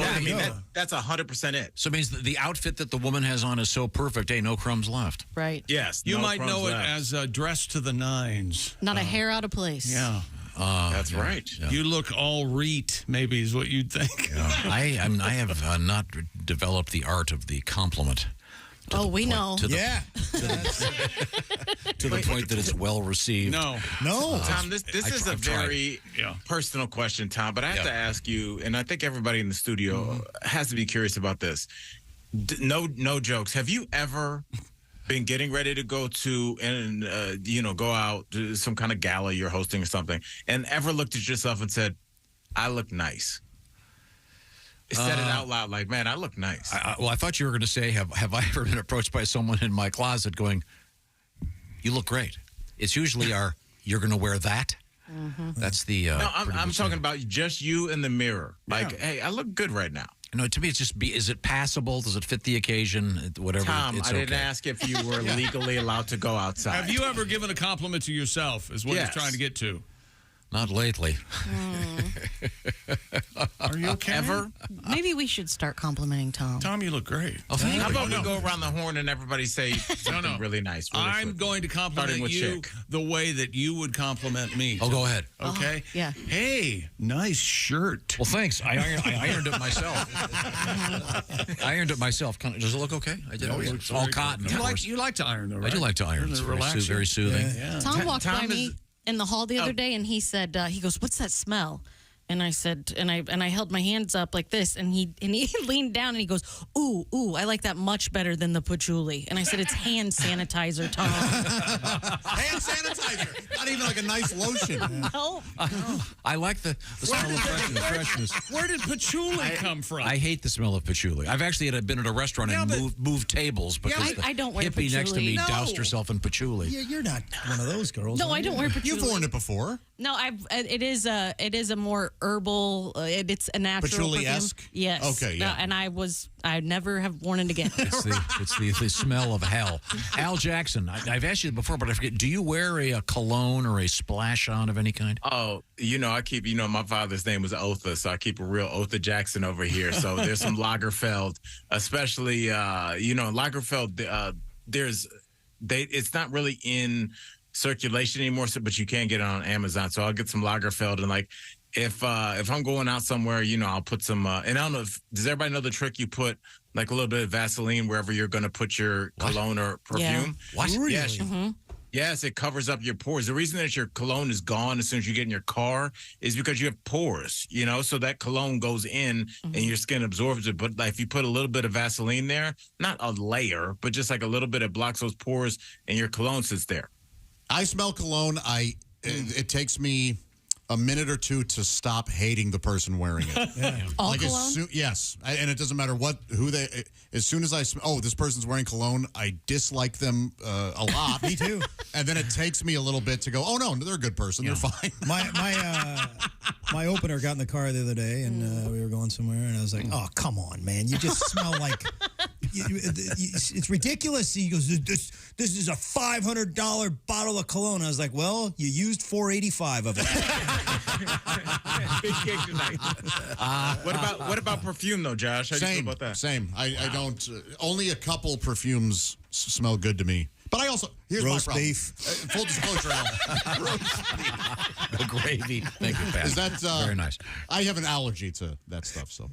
that's 100% it. So it means the outfit that the woman has on is so perfect. Hey, no crumbs left. Right. Yes. You no might know left. it as dressed to the nines. Not a hair out of place. Yeah. That's right. Yeah. You look all reet, maybe is what you'd think. Yeah. I have not developed the art of the compliment. We know. To the point that it's well received. No. Tom, this is a very personal question, Tom, but I have to ask you, and I think everybody in the studio has to be curious about this. No jokes. Have you ever been getting ready to go to and go out to some kind of gala you're hosting or something, and ever looked at yourself and said, "I look nice." Said it out loud, like, "Man, I look nice." I thought you were going to say, "Have I ever been approached by someone in my closet going, you look great?" It's usually "You're going to wear that." Mm-hmm. That's the. No, I'm talking about just you in the mirror. Like, hey, I look good right now. No, to me, it's just is it passable? Does it fit the occasion? Whatever. Tom, it's I didn't okay. ask if you were legally allowed to go outside. Have you ever given a compliment to yourself? Is what Yes. he's trying to get to. Not lately. Are you okay? Ever? Maybe we should start complimenting Tom. Tom, you look great. Oh, thank you. How about we go around the horn and everybody say something really nice? Really I'm quickly? going to Starting compliment with you Chick. the way that you would compliment me. Oh, go ahead. Okay? Yeah. Hey, nice shirt. Well, thanks. I ironed it myself. I ironed it myself. Does it look okay? I did. Oh, yeah. It's all cotton. of course. You like to iron, though, right? I do like to iron. It's very soothing. Yeah. Tom walked by Tom me is- in the hall the other day, and he said, he goes, "What's that smell?" And I said, and I held my hands up like this, and he leaned down and he goes, "Ooh, I like that much better than the patchouli." And I said, "It's hand sanitizer, Tom." Hand sanitizer. Not even like a nice lotion. No. I like the smell of freshness. Where did patchouli come from? I hate the smell of patchouli. I've actually been at a restaurant and moved tables because the I don't wear hippie next to me patchouli. doused herself in patchouli. Yeah, you're not one of those girls. No, I don't wear patchouli. You've worn it before. No, it is a more herbal. It's a natural Patchouli-esque? perfume. Yes. Okay, yeah. No, and I never have worn it again. It's the smell of hell. Al Jackson, I've asked you before, but I forget. Do you wear a cologne or a splash on of any kind? Oh, I keep, my father's name was Otha, so I keep a real Otha Jackson over here. So there's some Lagerfeld, especially, Lagerfeld, it's not really in circulation anymore, but you can get it on Amazon. So I'll get some Lagerfeld, and like, if I'm going out somewhere, I'll put some, and I don't know does everybody know the trick? You put like a little bit of Vaseline wherever you're going to put your cologne or perfume. Yeah. What? Really? Yes. Mm-hmm. Yes, it covers up your pores. The reason that your cologne is gone as soon as you get in your car is because you have pores, so that cologne goes in and your skin absorbs it. But like, if you put a little bit of Vaseline there, not a layer, but just like a little bit, it blocks those pores and your cologne sits there. I smell cologne. It takes me a minute or two to stop hating the person wearing it. Yeah. All like cologne? Yes, and it doesn't matter who they. As soon as I smell, this person's wearing cologne, I dislike them a lot. Me too. And then it takes me a little bit to go, oh no, they're a good person. They're fine. My opener got in the car the other day, and we were going somewhere, and I was like, "Oh, come on, man! You just smell like it's ridiculous." He goes, "This is a $500 bottle of cologne." I was like, "Well, you used $485 of it." Big gig tonight. What about perfume though, Josh? How do you feel about that? Same. I don't. Only a couple perfumes smell good to me. But I also here's Roast my problem. beef. Full disclosure, Al. The gravy. Thank you, Pat. Is that very nice? I have an allergy to that stuff, so.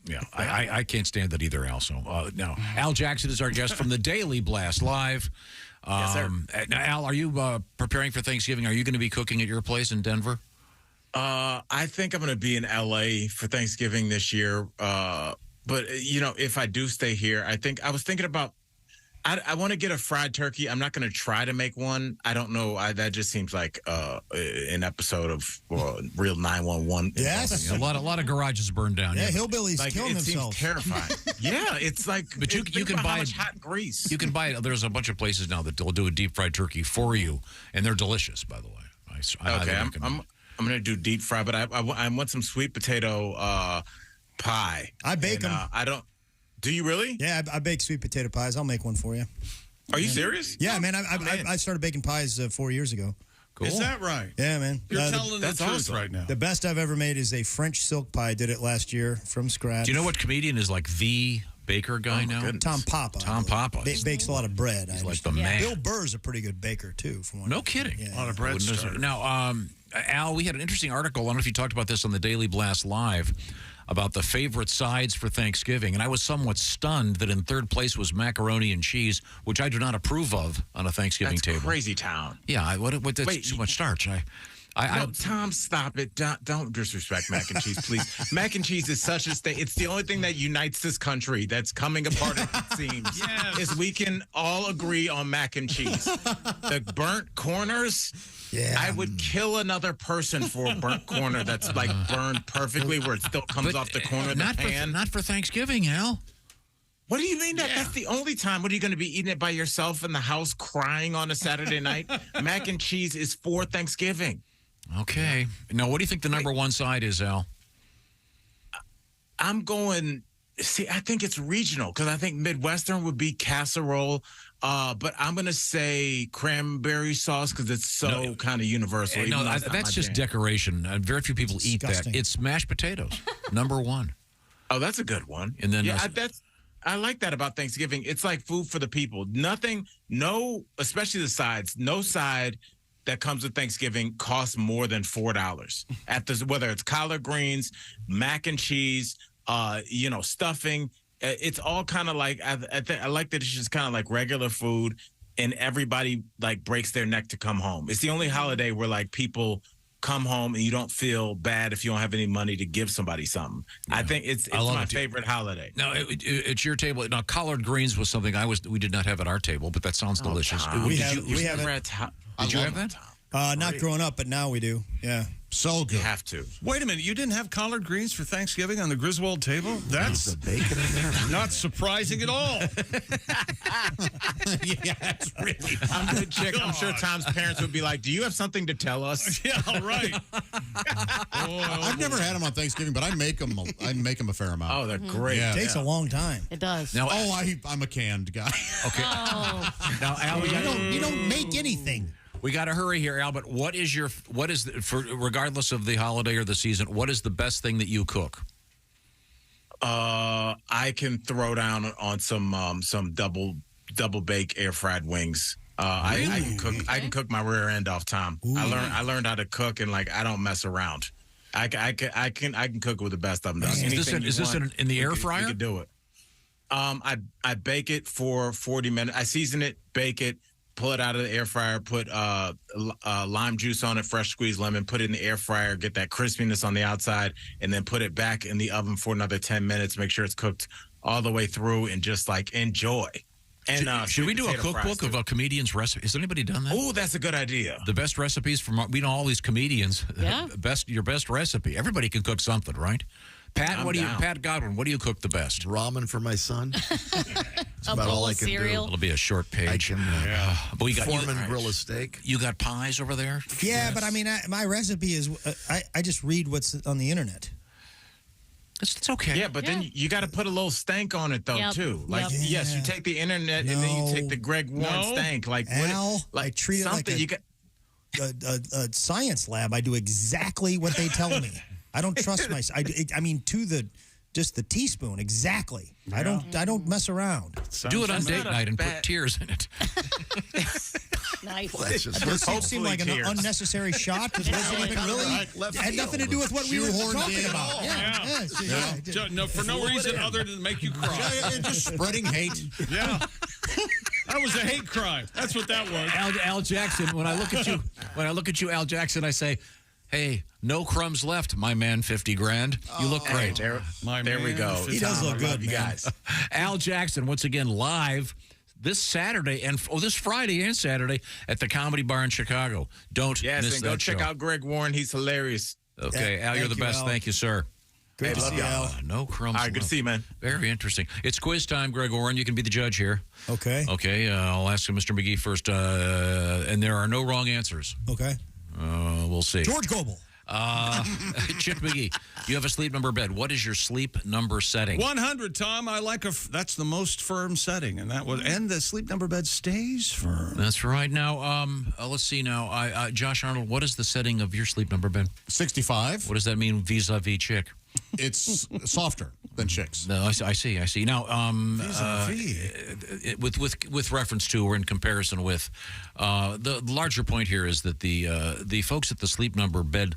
Yeah, I can't stand that either, Al. So, no. Al Jackson is our guest from the Daily Blast Live. Yes, sir. Now, Al, are you preparing for Thanksgiving? Are you going to be cooking at your place in Denver? I think I'm going to be in LA for Thanksgiving this year. But if I do stay here, I was thinking about. I want to get a fried turkey. I'm not going to try to make one. I don't know. That just seems like an episode of Real 911. Yes. A lot of garages burned down. Yeah, hillbillies killing themselves. Seems terrifying. Yeah, it's like. But you can buy how much hot grease. You can buy it. There's a bunch of places now that will do a deep fried turkey for you, and they're delicious, by the way. Okay, I'm going to do deep fry, but I want some sweet potato pie. I bake them. I don't. Do you really? Yeah, I bake sweet potato pies. I'll make one for you. Are you serious? Yeah, man. I started baking pies 4 years ago. Cool. Is that right? Yeah, man. You're telling the that's truth awesome. right now. The best I've ever made is a French silk pie. I did it last year from scratch. Do you know what comedian is like the baker guy now? goodness. Tom Papa. Tom Papa. Bakes a lot of bread. He's like the man. Bill Burr's a pretty good baker, too. From No kidding. Yeah. A lot of bread starter. Now, Al, we had an interesting article. I don't know if you talked about this on the Daily Blast Live about the favorite sides for Thanksgiving. And I was somewhat stunned that in third place was macaroni and cheese, which I do not approve of on a Thanksgiving That's table. crazy town. Yeah, that's too much starch. Tom, stop it. Don't disrespect mac and cheese, please. Mac and cheese is such a thing. It's the only thing that unites this country that's coming apart, it seems. Yes. Is we can all agree on mac and cheese. The burnt corners, I would kill another person for a burnt corner that's like burned perfectly where it still comes off the corner of the pan. Not for Thanksgiving, Al. What do you mean that's the only time? What are you going to be eating it by yourself in the house crying on a Saturday night? Mac and cheese is for Thanksgiving. Okay. Now, what do you think the number one side is, Al? I'm going, I think it's regional because I think Midwestern would be casserole. But I'm going to say cranberry sauce because it's so kind of universal. No, that's just decoration. Very few people eat that. It's mashed potatoes, number one. Oh, that's a good one. And then I like that about Thanksgiving. It's like food for the people. Especially the sides, no side that comes with Thanksgiving costs more than $4 whether it's collard greens, mac and cheese, stuffing. It's all kind of like I like that it's just kind of like regular food, and everybody like breaks their neck to come home. It's the only holiday where like people come home and you don't feel bad if you don't have any money to give somebody something. Yeah. I think it's my favorite holiday. Now, it's your table. Now, collard greens was something we did not have at our table, but that sounds delicious. We have it. Did you have that? Not growing up, but now we do. Yeah. So good. You have to. Wait a minute. You didn't have collard greens for Thanksgiving on the Griswold table? That's the bacon in there. Not surprising at all. Yeah, it's really. I'm good, chick. I'm sure Tom's parents would be like, "Do you have something to tell us?" Yeah, right. I've never had them on Thanksgiving, but I make them. A fair amount. Oh, they're great. It takes a long time. It does. Now, I'm a canned guy. Okay. Now, Al, you don't make anything. We got to hurry here, Al. But regardless of the holiday or the season, what is the best thing that you cook? I can throw down on some double bake air fried wings. Really? I can cook my rear end off, Tom. Ooh. I learned how to cook, and like I don't mess around. I can cook with the best of them. Is this in the air fryer? You can do it. I bake it for 40 minutes. I season it, bake it, pull it out of the air fryer, put lime juice on it, fresh squeezed lemon, put it in the air fryer, get that crispiness on the outside, and then put it back in the oven for another 10 minutes. Make sure it's cooked all the way through, and just like enjoy. And should we do a cookbook of a comedian's recipe? Has anybody done that? Oh, that's a good idea. The best recipes from we know all these comedians. Yeah. Your best recipe. Everybody can cook something, right? Pat, Pat Godwin, what do you cook the best? Ramen for my son. That's A about bowl all I of can cereal. do. It'll be a short page. I can but we got Foreman grill a steak. You got pies over there? Yeah, but I mean, my recipe is I just read what's on the internet. It's okay. Yeah, but then you got to put a little stank on it, though, too. Like, yes, you take the internet and then you take the Greg Warren stank. Like, Al, I treat it like a science lab. I do exactly what they tell me. I don't trust myself. I mean, to the teaspoon exactly. Yeah. I don't mess around. Do it on date night and put tears in it. Nice. Well, that's just it seemed like an unnecessary shot. It wasn't even really. Had nothing to do with what we were talking about. Yeah. No, for no reason other than make you cry. Just spreading hate. Yeah. That was a hate crime. That's what that was. Al Jackson. When I look at you, Al Jackson, I say, "Hey, no crumbs left, my man. 50 grand. You look great." There we go. He does look good, you man. guys. Al Jackson, once again, live this Saturday and this Friday and Saturday at the Comedy Bar in Chicago. Don't miss and that go check show. out Greg Warren. He's hilarious. Okay, Al, you're the best. Al. Thank you, sir. Good to see you, Al. No crumbs. All right, good to see you, man. Very interesting. It's quiz time, Greg Warren. You can be the judge here. Okay. Okay, I'll ask Mr. McGee first. And there are no wrong answers. Okay. We'll see. George Gobel. Chick McGee, you have a sleep number bed. What is your sleep number setting? 100, Tom. I like that's the most firm setting, and the sleep number bed stays firm. That's right. Now, let's see. Now, Josh Arnold, what is the setting of your sleep number bed? 65. What does that mean vis-a-vis chick? It's softer than chicks. No, I see. Now, with reference to or in comparison with, the larger point here is that the folks at the Sleep Number Bed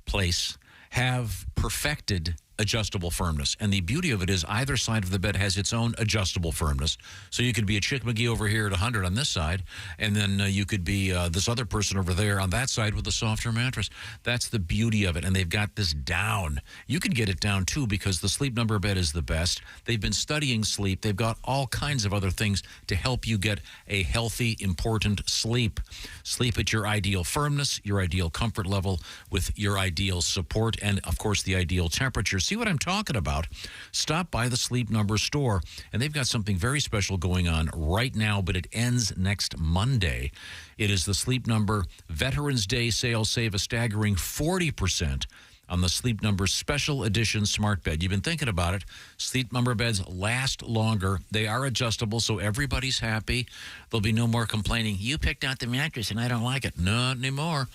place have perfected adjustable firmness. And the beauty of it is either side of the bed has its own adjustable firmness. So you could be a Chick McGee over here at 100 on this side, and then you could be this other person over there on that side with a softer mattress. That's the beauty of it, and they've got this down. You can get it down, too, because the Sleep Number bed is the best. They've been studying sleep. They've got all kinds of other things to help you get a healthy, important sleep. Sleep at your ideal firmness, your ideal comfort level, with your ideal support, and, of course, the ideal temperature. See what I'm talking about? Stop by the Sleep Number store, and they've got something very special going on right now, but it ends next Monday. It is the Sleep Number Veterans Day sale. Save a staggering 40% on the Sleep Number Special Edition Smart Bed. You've been thinking about it. Sleep Number beds last longer. They are adjustable, so everybody's happy. There'll be no more complaining. You picked out the mattress, and I don't like it. Not anymore.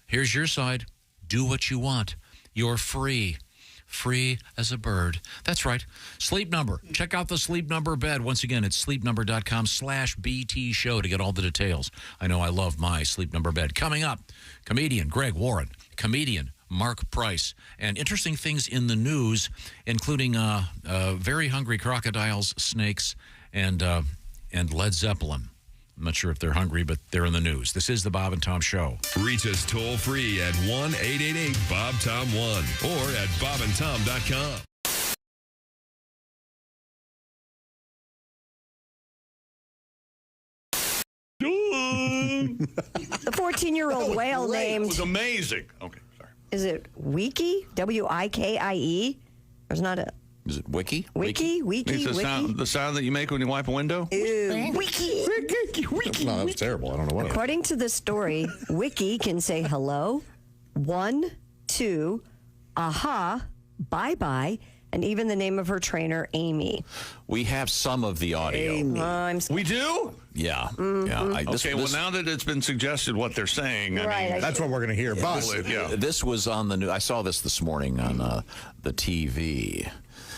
Here's your side. Do what you want. You're free. Free as a bird. That's right. Sleep Number. Check out the Sleep Number bed. Once again, it's sleepnumber.com/BT show to get all the details. I know I love my Sleep Number bed. Coming up, comedian Greg Warren, comedian Mark Price, and interesting things in the news, including very hungry crocodiles, snakes, and Led Zeppelin. I'm not sure if they're hungry, but they're in the news. This is the Bob and Tom Show. Reach us toll free at 1-888-BOB-TOM-1 or at bobandtom.com. The 14-year-old whale named... It was amazing. Okay, sorry. Is it Wiki? W-I-K-I-E? There's not a... Is it Wiki? Wiki? It's the sound that you make when you wipe a window? Ew. Wiki. No, that was terrible. I don't know what. According to this story, Wiki can say hello, 1, 2, aha, bye-bye, and even the name of her trainer, Amy. We have some of the audio. Amy. We do? Yeah. Mm-hmm. Yeah. Well, now that it's been suggested what they're saying, I mean, that's what we're going to hear. But this was on the news. I saw this morning on the TV.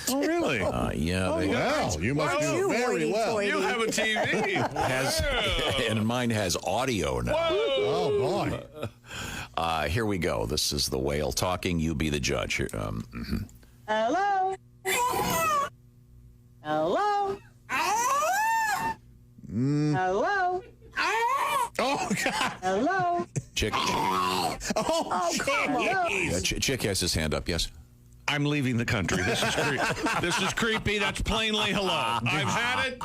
Oh, really? Yeah. Oh, well, you must do very well. You have a TV. And mine has audio now. Whoa. Oh, boy. Here we go. This is the whale talking. You be the judge. Here, Hello? Hello? Hello? Oh, God. Hello? Chick. Oh, come on. Yeah, Chick has his hand up. Yes. I'm leaving the country. This is this is creepy. That's plainly hello. I've had it.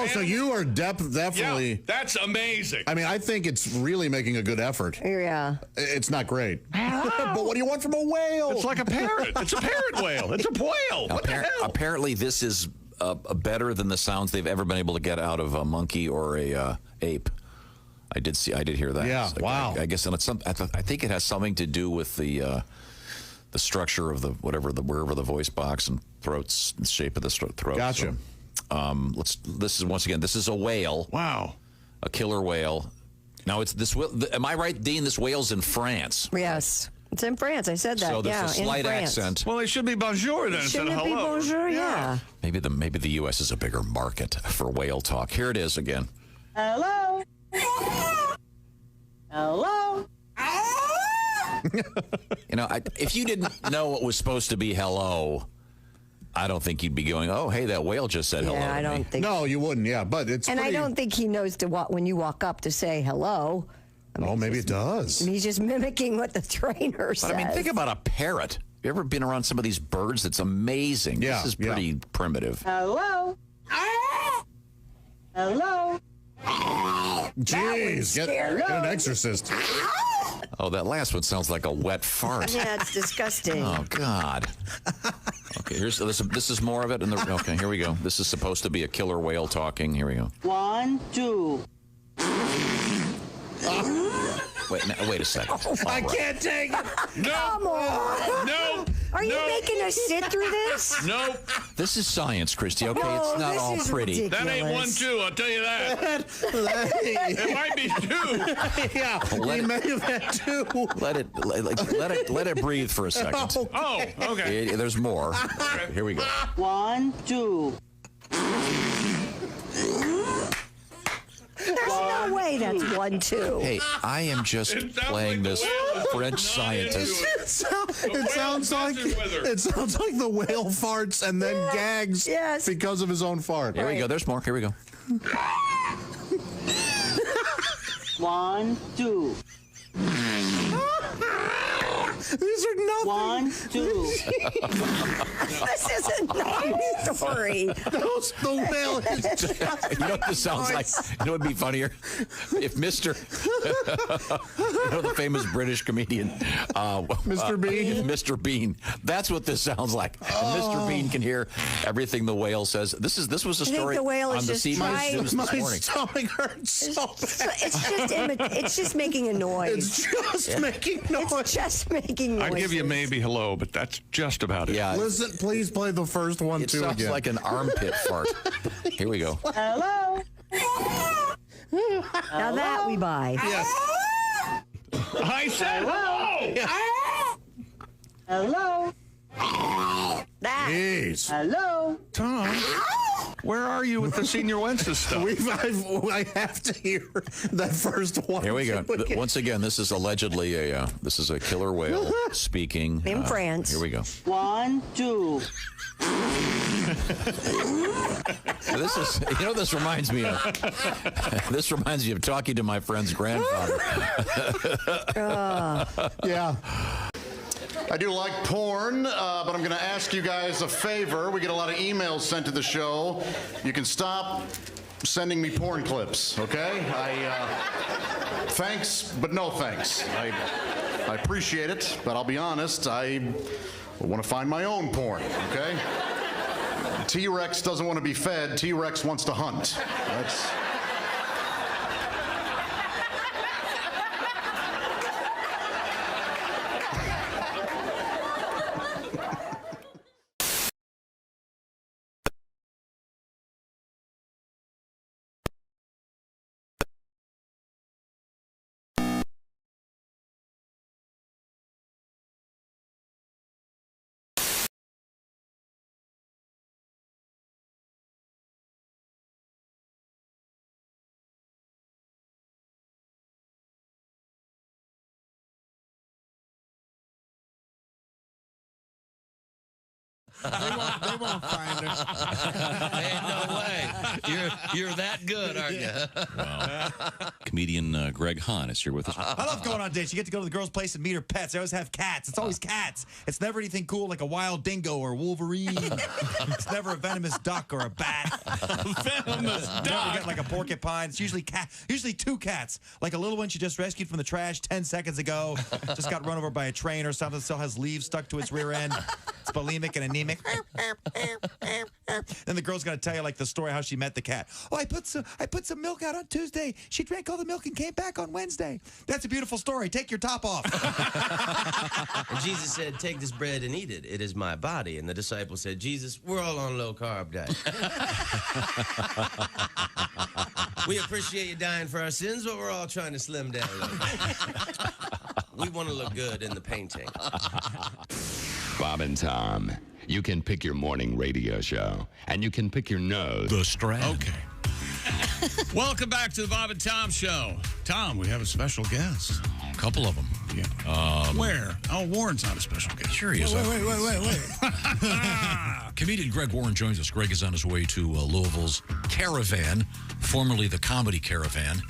So you are definitely. Yeah, that's amazing. I mean, I think it's really making a good effort. Yeah. It's not great. But what do you want from a whale? It's like a parrot. It's a parrot whale. It's a whale. What the hell? Apparently, this is better than the sounds they've ever been able to get out of a monkey or a ape. I did hear that. Yeah. Wow. I guess, and it's I think it has something to do with the structure of wherever the voice box and throats, the shape of the throat. Gotcha. So, this is a whale. Wow. A killer whale. Now it's this. Am I right, Dean? This whale's in France. Yes. It's in France. I said that. So there's a slight in France. accent. Well, it should be bonjour then instead of hello. Shouldn't it be bonjour? Yeah. Maybe the U.S. is a bigger market for whale talk. Here it is again. Hello? Hello? You know, if you didn't know what was supposed to be hello, I don't think you'd be going, oh, hey, that whale just said hello. Yeah, I don't think. No, you wouldn't. Yeah, but it's. And pretty... I don't think he knows when you walk up to say hello. I mean, maybe it does. He's just mimicking what the trainer says. But I mean, think about a parrot. You ever been around some of these birds? It's amazing. Yeah, this is pretty primitive. Hello? Hello? Jeez, get an exorcist. Oh, that last one sounds like a wet fart. Yeah, it's disgusting. Oh, God. Okay, this is more of it. Okay, here we go. This is supposed to be a killer whale talking. Here we go. 1, 2. Wait a second. I can't take it. No. Come on. No. Are you making us sit through this? No. This is science, Kristi, okay? No, it's not this all is pretty. ridiculous. That ain't 1, 2, I'll tell you that. It might be 2. Yeah, we may have had 2. Let it breathe for a second. Oh, okay. There's more. Here we go. 1, 2. There's no way that's 1, 2. Hey, I am just playing this French scientist. It sounds like the whale farts and then gags because of his own fart. Here we go. There's more. Here we go. 1, 2. These are nothing. 1, 2. This is a nice story. The whale is just... You know what this sounds like? You know what would be funnier? If Mr. you know the famous British comedian? Mr. Bean? Mr. Bean. That's what this sounds like. And Mr. Bean can hear everything the whale says. This was a story the whale is on the just CBS News this morning. My stomach hurts so bad. It's just making a noise. It's just making noise. It's just making noise. I'd give you maybe hello, but that's just about it. Yeah. Listen, please play the first one, It too, sounds again. like an armpit fart. Here we go. Hello. Now that we buy. Yes. I said Hello. That. Jeez. Hello. Tom, where are you with the Senior Wences stuff? I have to hear that first one. Here we go. Once again, this is allegedly a killer whale speaking In France. Here we go. 1, 2. This is, this reminds me of. This reminds me of talking to my friend's grandfather. Yeah. I do like porn, but I'm going to ask you guys a favor. We get a lot of emails sent to the show. You can stop sending me porn clips, okay? Thanks, but no thanks. I appreciate it, but I'll be honest, I want to find my own porn, okay? T-Rex doesn't want to be fed. T-Rex wants to hunt. That's... They won't find her. Ain't no way. You're that good, aren't you? Wow. Comedian Greg Hahn is here with us. I love going on dates. You get to go to the girl's place and meet her pets. They always have cats. It's always cats. It's never anything cool like a wild dingo or Wolverine. It's never a venomous duck or a bat. Venomous Never duck. get like a porcupine. It's usually usually 2 cats. Like a little one she just rescued from the trash 10 seconds ago. Just got run over by a train or something. Still has leaves stuck to its rear end. It's bulimic and anemic. Then the girl's gonna tell you like the story how she met the cat. Oh, I put some milk out on Tuesday. She drank all the milk and came back on Wednesday. That's a beautiful story. Take your top off. And Jesus said, take this bread and eat it. It is my body. And the disciples said, Jesus, we're all on low-carb diet. We appreciate you dying for our sins, but we're all trying to slim down a little bit. We want to look good in the painting. Bob and Tom, you can pick your morning radio show, and you can pick your nose. The Strand. Okay. Welcome back to the Bob and Tom Show. Tom, we have a special guest. A couple of them. Yeah. Where? Oh, Warren's not a special guest. Sure he is. Wait. Comedian Greg Warren joins us. Greg is on his way to Louisville's Caravan, formerly the Comedy Caravan.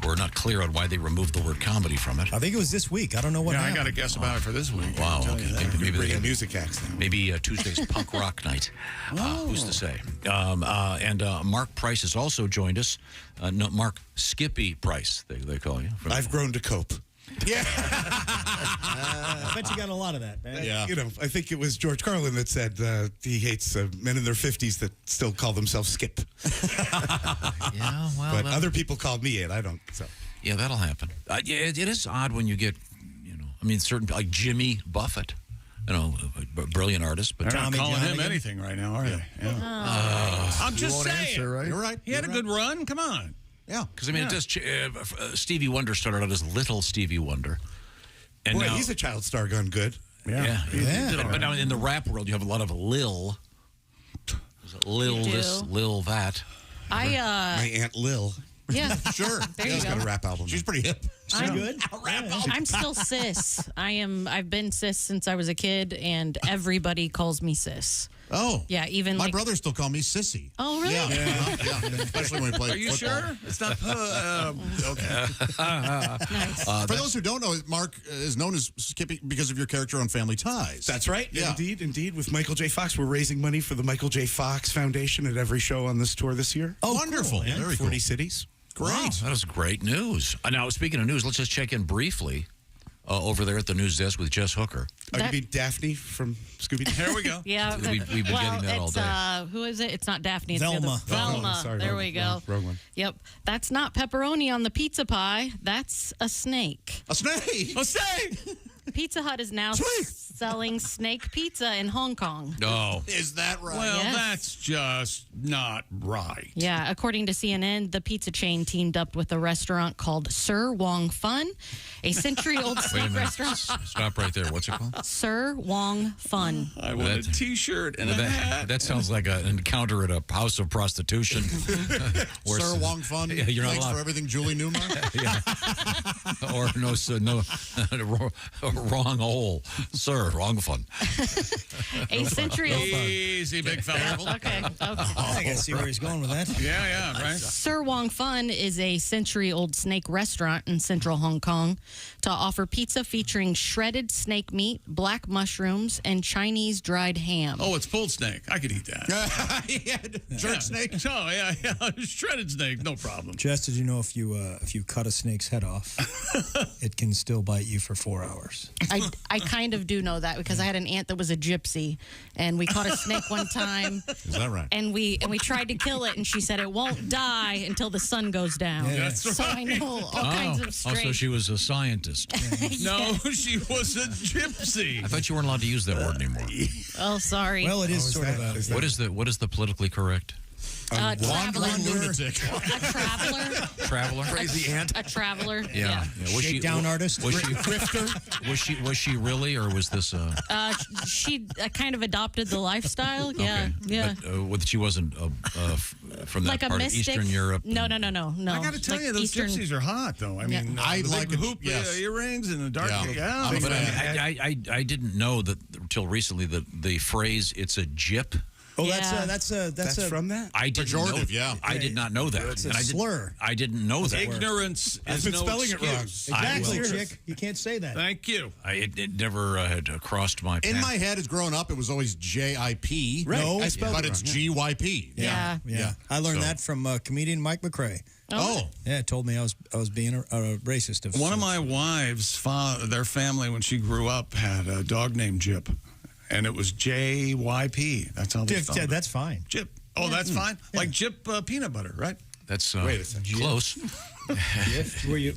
We're not clear on why they removed the word comedy from it. I think it was this week. I don't know what happened. I got a guess about it for this week. Wow. Okay. Maybe the music acts now. Maybe Tuesday's punk rock night. Who's to say? And Mark Price has also joined us. No, Mark Skippy Price, they call you. I've grown to cope. Yeah. I bet you got a lot of that, man. Yeah. I think it was George Carlin that said he hates men in their 50s that still call themselves Skip. Yeah, well. But other people called me it. I don't. So. Yeah, that'll happen. Yeah, it is odd when you get, certain, like Jimmy Buffett. A brilliant artist, but they're not calling him anything right now, are they? Yeah. I'm just saying. Answer, right? You're right. He had a good run. Come on. Yeah, because it does. Stevie Wonder started out as Little Stevie Wonder, and now he's a child star gone good. Yeah. But now in the rap world, you have a lot of Lil. Lil this, Lil that. My Aunt Lil. Yeah. Sure. There you She's go. got a rap album. She's pretty hip. I'm good. I'm still sis. I've been sis since I was a kid, and everybody calls me sis. Oh. Yeah, even my like, brothers still call me Sissy. Oh, really? Yeah. Yeah. Especially when we play Are you football. sure? It's not. Okay. For those who don't know, Mark is known as Skippy because of your character on Family Ties. That's right. Yeah. Indeed. With Michael J. Fox, we're raising money for the Michael J. Fox Foundation at every show on this tour this year. Oh, wonderful. Cool, Very 40 cool. cities. Great. Wow, that is great news. Now, speaking of news, let's just check in briefly over there at the news desk with Jess Hooker. Are you mean Daphne from Scooby-Doo? Here we go. Yeah. We've been getting that all day. Who is it? It's not Daphne. It's Velma. The other, Velma. Sorry, there wrong- we go. wrong one. Yep. That's not pepperoni on the pizza pie. That's a snake. A snake? A snake! Pizza Hut is now selling snake pizza in Hong Kong. No. Is that right? Well, Yes. that's just not right. Yeah, according to CNN, the pizza chain teamed up with a restaurant called Sir Wong Fun, a century-old Wait a snake minute. restaurant. Stop right there. What's it called? Sir Wong Fun. I want a T-shirt and a hat. That sounds like an encounter at a house of prostitution. Where Sir Wong Fun. Yeah, you're not Thanks allowed. for everything, Julie Newmar. Yeah. Or wrong hole. Sir, wrong fun. A century-old. Easy, big fella. Okay. I can see where he's going with that. Yeah, right. Sir Wong Fun is a century-old snake restaurant in central Hong Kong to offer pizza featuring shredded snake meat, black mushrooms, and Chinese dried ham. Oh, it's pulled snake. I could eat that. Jerk snake. Oh, yeah. Shredded snake, no problem. Jess, did you know if you cut a snake's head off, it can still bite you for 4 hours? I kind of do know that because I had an aunt that was a gypsy, and we caught a snake one time. Is that right? And we tried to kill it, and she said it won't die until the sun goes down. Yeah. That's So I know all kinds of so strange. she was a scientist. No, she was a gypsy. I thought you weren't allowed to use that word anymore. Oh, sorry. Well, it is sort of a... What is the politically correct? Wandering traveler. lunatic. A traveler. Traveler? Crazy ant. A traveler. Yeah. Was Shakedown artist? Was she grifter? Was she really, or was this? She kind of adopted the lifestyle. Yeah. Okay. Yeah. But she wasn't from that Like a part mystic. of Eastern Europe. No. I got to tell Like you, those Eastern. gypsies are hot, though. I mean, I the like big a- hoop yes. earrings and the dark. Yeah. But I didn't know that until recently that the phrase "it's a gyp." Oh, Yeah. that's from that? I didn't Pejorative, know. yeah. I did not know that. It's a And slur. I didn't know that. Ignorance I've is been no spelling it wrong. excuse. Exactly, will. chick. You can't say that. Thank you. It never had crossed my path. In my head, as growing up, it was always JIP. Right. No, I spelled But it it's wrong, GYP. Yeah. Yeah. I learned So- that from comedian Mike McRae. Oh. Yeah, it told me I was being a racist. One of my wife's their family, when she grew up, had a dog named Jip, and it was JYP. That's how they spelled it. That's fine. Jip. Oh, that's fine. Like Jip peanut butter, right? That's Wait a second. close. Were you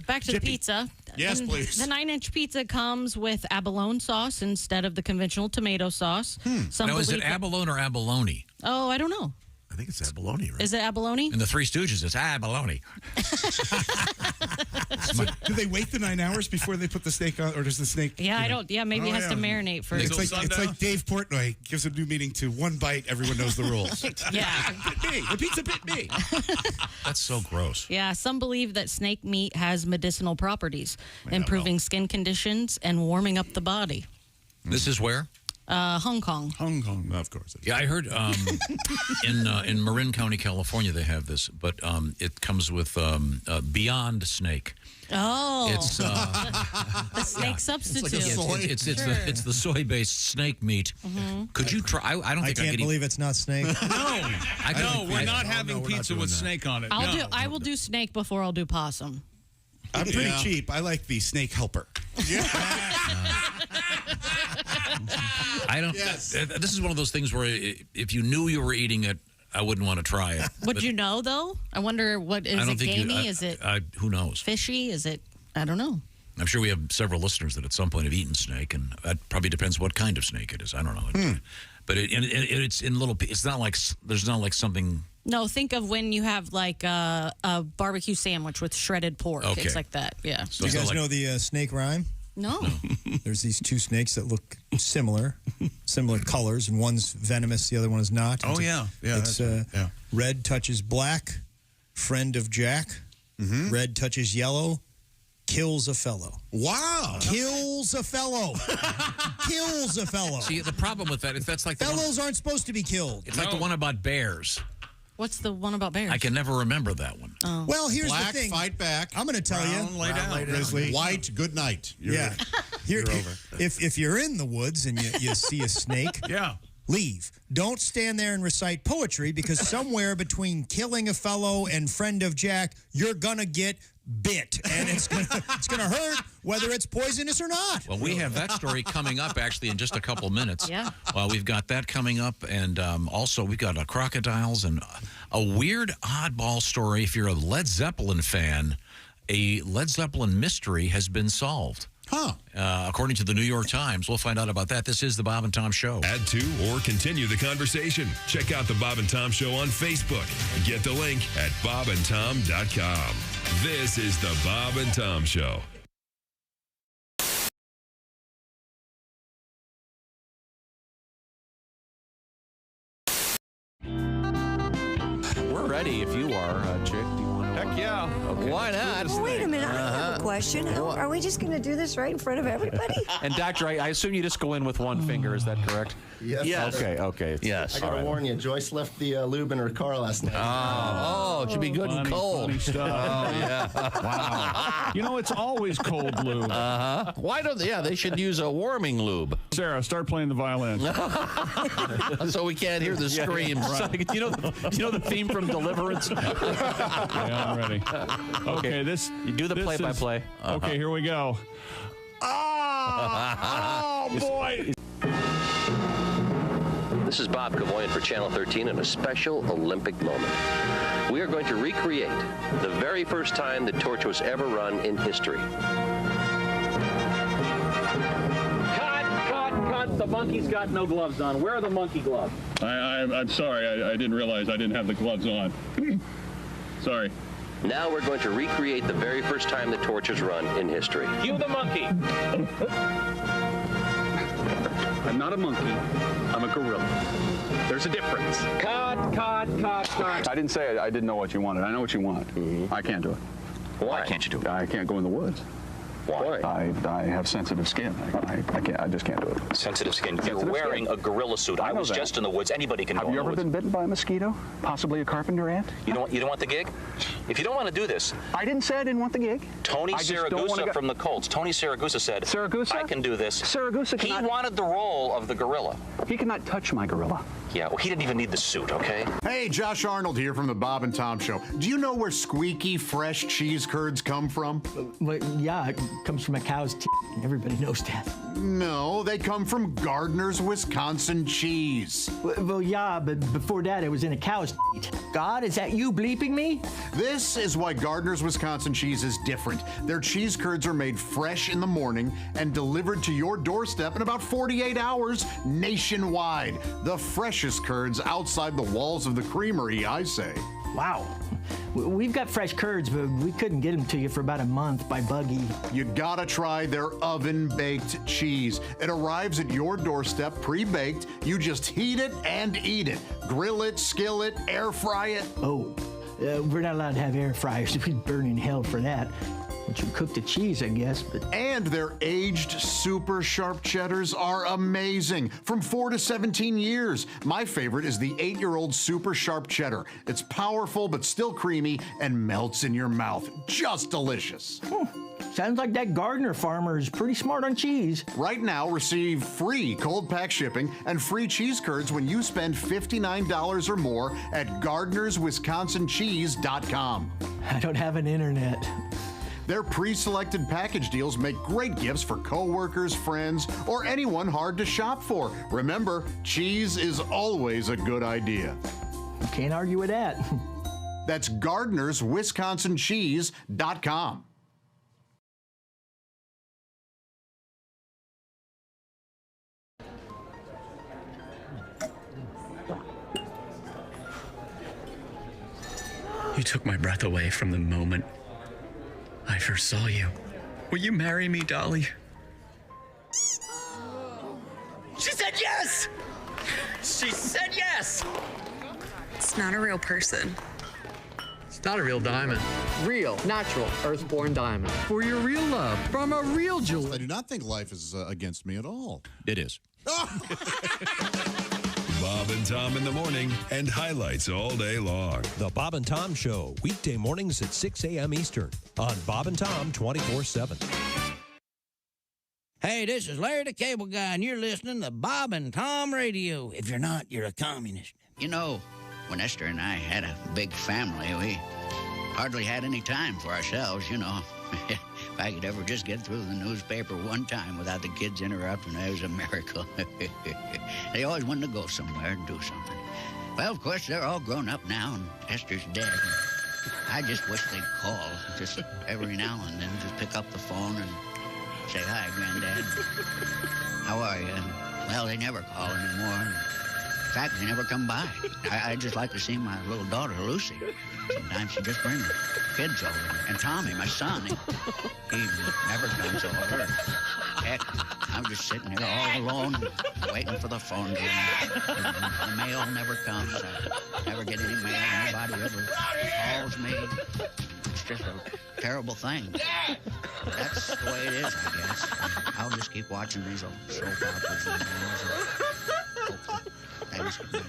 Back to the pizza. Yes, And please. The 9-inch pizza comes with abalone sauce instead of the conventional tomato sauce. Some Now, is it believe that- abalone or abalone? Oh, I don't know. I think it's abalone, right? Is it abalone? In the Three Stooges, it's abalone. Do they wait the 9 hours before they put the steak on, or does the snake? Yeah, I don't. Yeah, maybe it has to yeah. marinate first. It's like Dave Portnoy gives a new meaning to one bite. Everyone knows the rules. Yeah. Bit me. The pizza bit me. That's so gross. Yeah, some believe that snake meat has medicinal properties, improving skin conditions and warming up the body. This is where? Hong Kong. Hong Kong. Of course. Yeah, I heard in Marin County, California, they have this, but it comes with Beyond Snake. Oh, It's the snake substitute. it's the soy-based snake meat. Could you try? I don't I think I can't could believe it's not snake. No, we're not having pizza with snake on it. No. I will do snake before I'll do possum. I'm pretty cheap. I like the snake helper. I don't. Yes. This is one of those things where if you knew you were eating it, I wouldn't want to try it. Would you know though? I wonder what is I don't it think gamey? Is it who knows? fishy? Is it? I don't know. I'm sure we have several listeners that at some point have eaten snake, and that probably depends what kind of snake it is. I don't know. But it's in little. It's not like there's not like something. No, think of when you have like a barbecue sandwich with shredded pork. Okay. It's like that. Yeah. So You it's not guys like, know the snake rhyme? No. There's these two snakes that look similar colors, and one's venomous, the other one is not. Oh, yeah. Yeah, It's that's right. Yeah. red touches black, friend of Jack. Red touches yellow, kills a fellow. Wow. Kills a fellow. Kills a fellow. See, the problem with that is that's like the fellows aren't supposed to be killed. It's like the one about bears. What's the one about bears? I can never remember that one. Oh. Well, here's Black, the thing. fight back. I'm going to tell Brown, you. lay down. Grizzly. White, good night. You're over. If you're in the woods and you see a snake, leave. Don't stand there and recite poetry, because somewhere between killing a fellow and friend of Jack, you're gonna get bit, and it's gonna hurt whether it's poisonous or not. Well, we have that story coming up actually in just a couple minutes. Yeah. We've got that coming up, and also we've got crocodiles and a weird oddball story. If you're a Led Zeppelin fan, a Led Zeppelin mystery has been solved. Huh. According to the New York Times. We'll find out about that. This is the Bob and Tom Show. Add to or continue the conversation. Check out the Bob and Tom Show on Facebook. Get the link at bobandtom.com. This is the Bob and Tom Show. We're ready if you are, Chick. Do you want to? Heck yeah. Okay. Why not? Well, wait a minute. I have a question. Are we just going to do this right in front of everybody? And Doctor, I assume you just go in with one finger. Is that correct? Yes. Okay. Yes. I got to warn you, Joyce left the lube in her car last night. Oh, it should be good and cold. Funny stuff. Oh, yeah. Wow. You know, it's always cold lube. Uh-huh. Why don't they? Yeah, they should use a warming lube. Sarah, start playing the violin. So we can't hear the screams. Right. Do you know the theme from Deliverance? Yeah, I'm ready. Okay, you do the play-by-play. Okay, here we go. Oh boy. This is Bob Cavoyan for Channel 13 in a special Olympic moment. We are going to recreate the very first time the torch was ever run in history. Cut! The monkey's got no gloves on. Where are the monkey gloves? I'm sorry. I didn't realize I didn't have the gloves on. Sorry. Now we're going to recreate the very first time the torch was run in history. Cue the monkey. I'm not a monkey. I'm a gorilla. There's a difference. Cut. I didn't say I didn't know what you wanted. I know what you want. I can't do it. Why can't you do it? I can't go in the woods. Why? I have sensitive skin. I just can't do it. Sensitive skin. You're Sensitive wearing skin. a gorilla suit. I was that. just in the woods. Anybody can go Have in you the ever woods. been bitten by a mosquito? Possibly a carpenter ant? You don't want the gig? If you don't want to do this, I didn't say I didn't want the gig. Tony I just don't wanna Saragusa go- from the Colts. Tony Saragusa said, Saragusa? I can do this. Saragusa He cannot... wanted the role of the gorilla. He cannot touch my gorilla. Yeah, well, he didn't even need the suit, okay? Hey, Josh Arnold here from the Bob and Tom Show. Do you know where squeaky, fresh cheese curds come from? Well, yeah, it comes from a cow's teeth. Everybody knows that. No, they come from Gardner's Wisconsin cheese. Well, yeah, but before that, it was in a cow's teeth. God, is that you bleeping me? This is why Gardner's Wisconsin cheese is different. Their cheese curds are made fresh in the morning and delivered to your doorstep in about 48 hours nationwide. The freshest curds outside the walls of the creamery, I say. Wow. We've got fresh curds, but we couldn't get them to you for about a month by buggy. You gotta try their oven-baked cheese. It arrives at your doorstep pre-baked. You just heat it and eat it. Grill it, skill it, air fry it. Oh, we're not allowed to have air fryers. We'd burn in hell for that. Once you cook the cheese, I guess, but... And their aged super sharp cheddars are amazing. From 4 to 17 years. My favorite is the 8-year-old super sharp cheddar. It's powerful but still creamy and melts in your mouth. Just delicious. Sounds like that Gardner farmer is pretty smart on cheese. Right now, receive free cold pack shipping and free cheese curds when you spend $59 or more at GardnersWisconsinCheese.com. I don't have an internet. Their pre-selected package deals make great gifts for coworkers, friends, or anyone hard to shop for. Remember, cheese is always a good idea. You can't argue with that. That's GardnersWisconsinCheese.com. You took my breath away from the moment I first saw you. Will you marry me, Dolly? She said yes! She said yes! It's not a real person. It's not a real diamond. Real, natural, earthborn diamond. For your real love from a real jeweler. I do not think life is against me at all. It is. Bob and Tom in the morning and highlights all day long. The Bob and Tom Show, weekday mornings at 6 a.m. Eastern on Bob and Tom 24/7. Hey, this is Larry the Cable Guy, and you're listening to Bob and Tom Radio. If you're not, you're a communist. You know, when Esther and I had a big family, we hardly had any time for ourselves, you know. If I could ever just get through the newspaper one time without the kids interrupting, it was a miracle. They always wanted to go somewhere and do something. Well, of course, they're all grown up now, and Esther's dead. I just wish they'd call, just every now and then, just pick up the phone and say, "Hi, Granddad. How are you?" Well, they never call anymore. In fact, they never come by. I just like to see my little daughter, Lucy. Sometimes she just brings her kids over. And Tommy, my son, he never comes over. Heck, I'm just sitting here all alone, waiting for the phone to ring. The mail never comes. I never get any mail. Nobody ever calls me. It's just a terrible thing. That's the way it is, I guess. I'll just keep watching these old soap operas and hope things get better.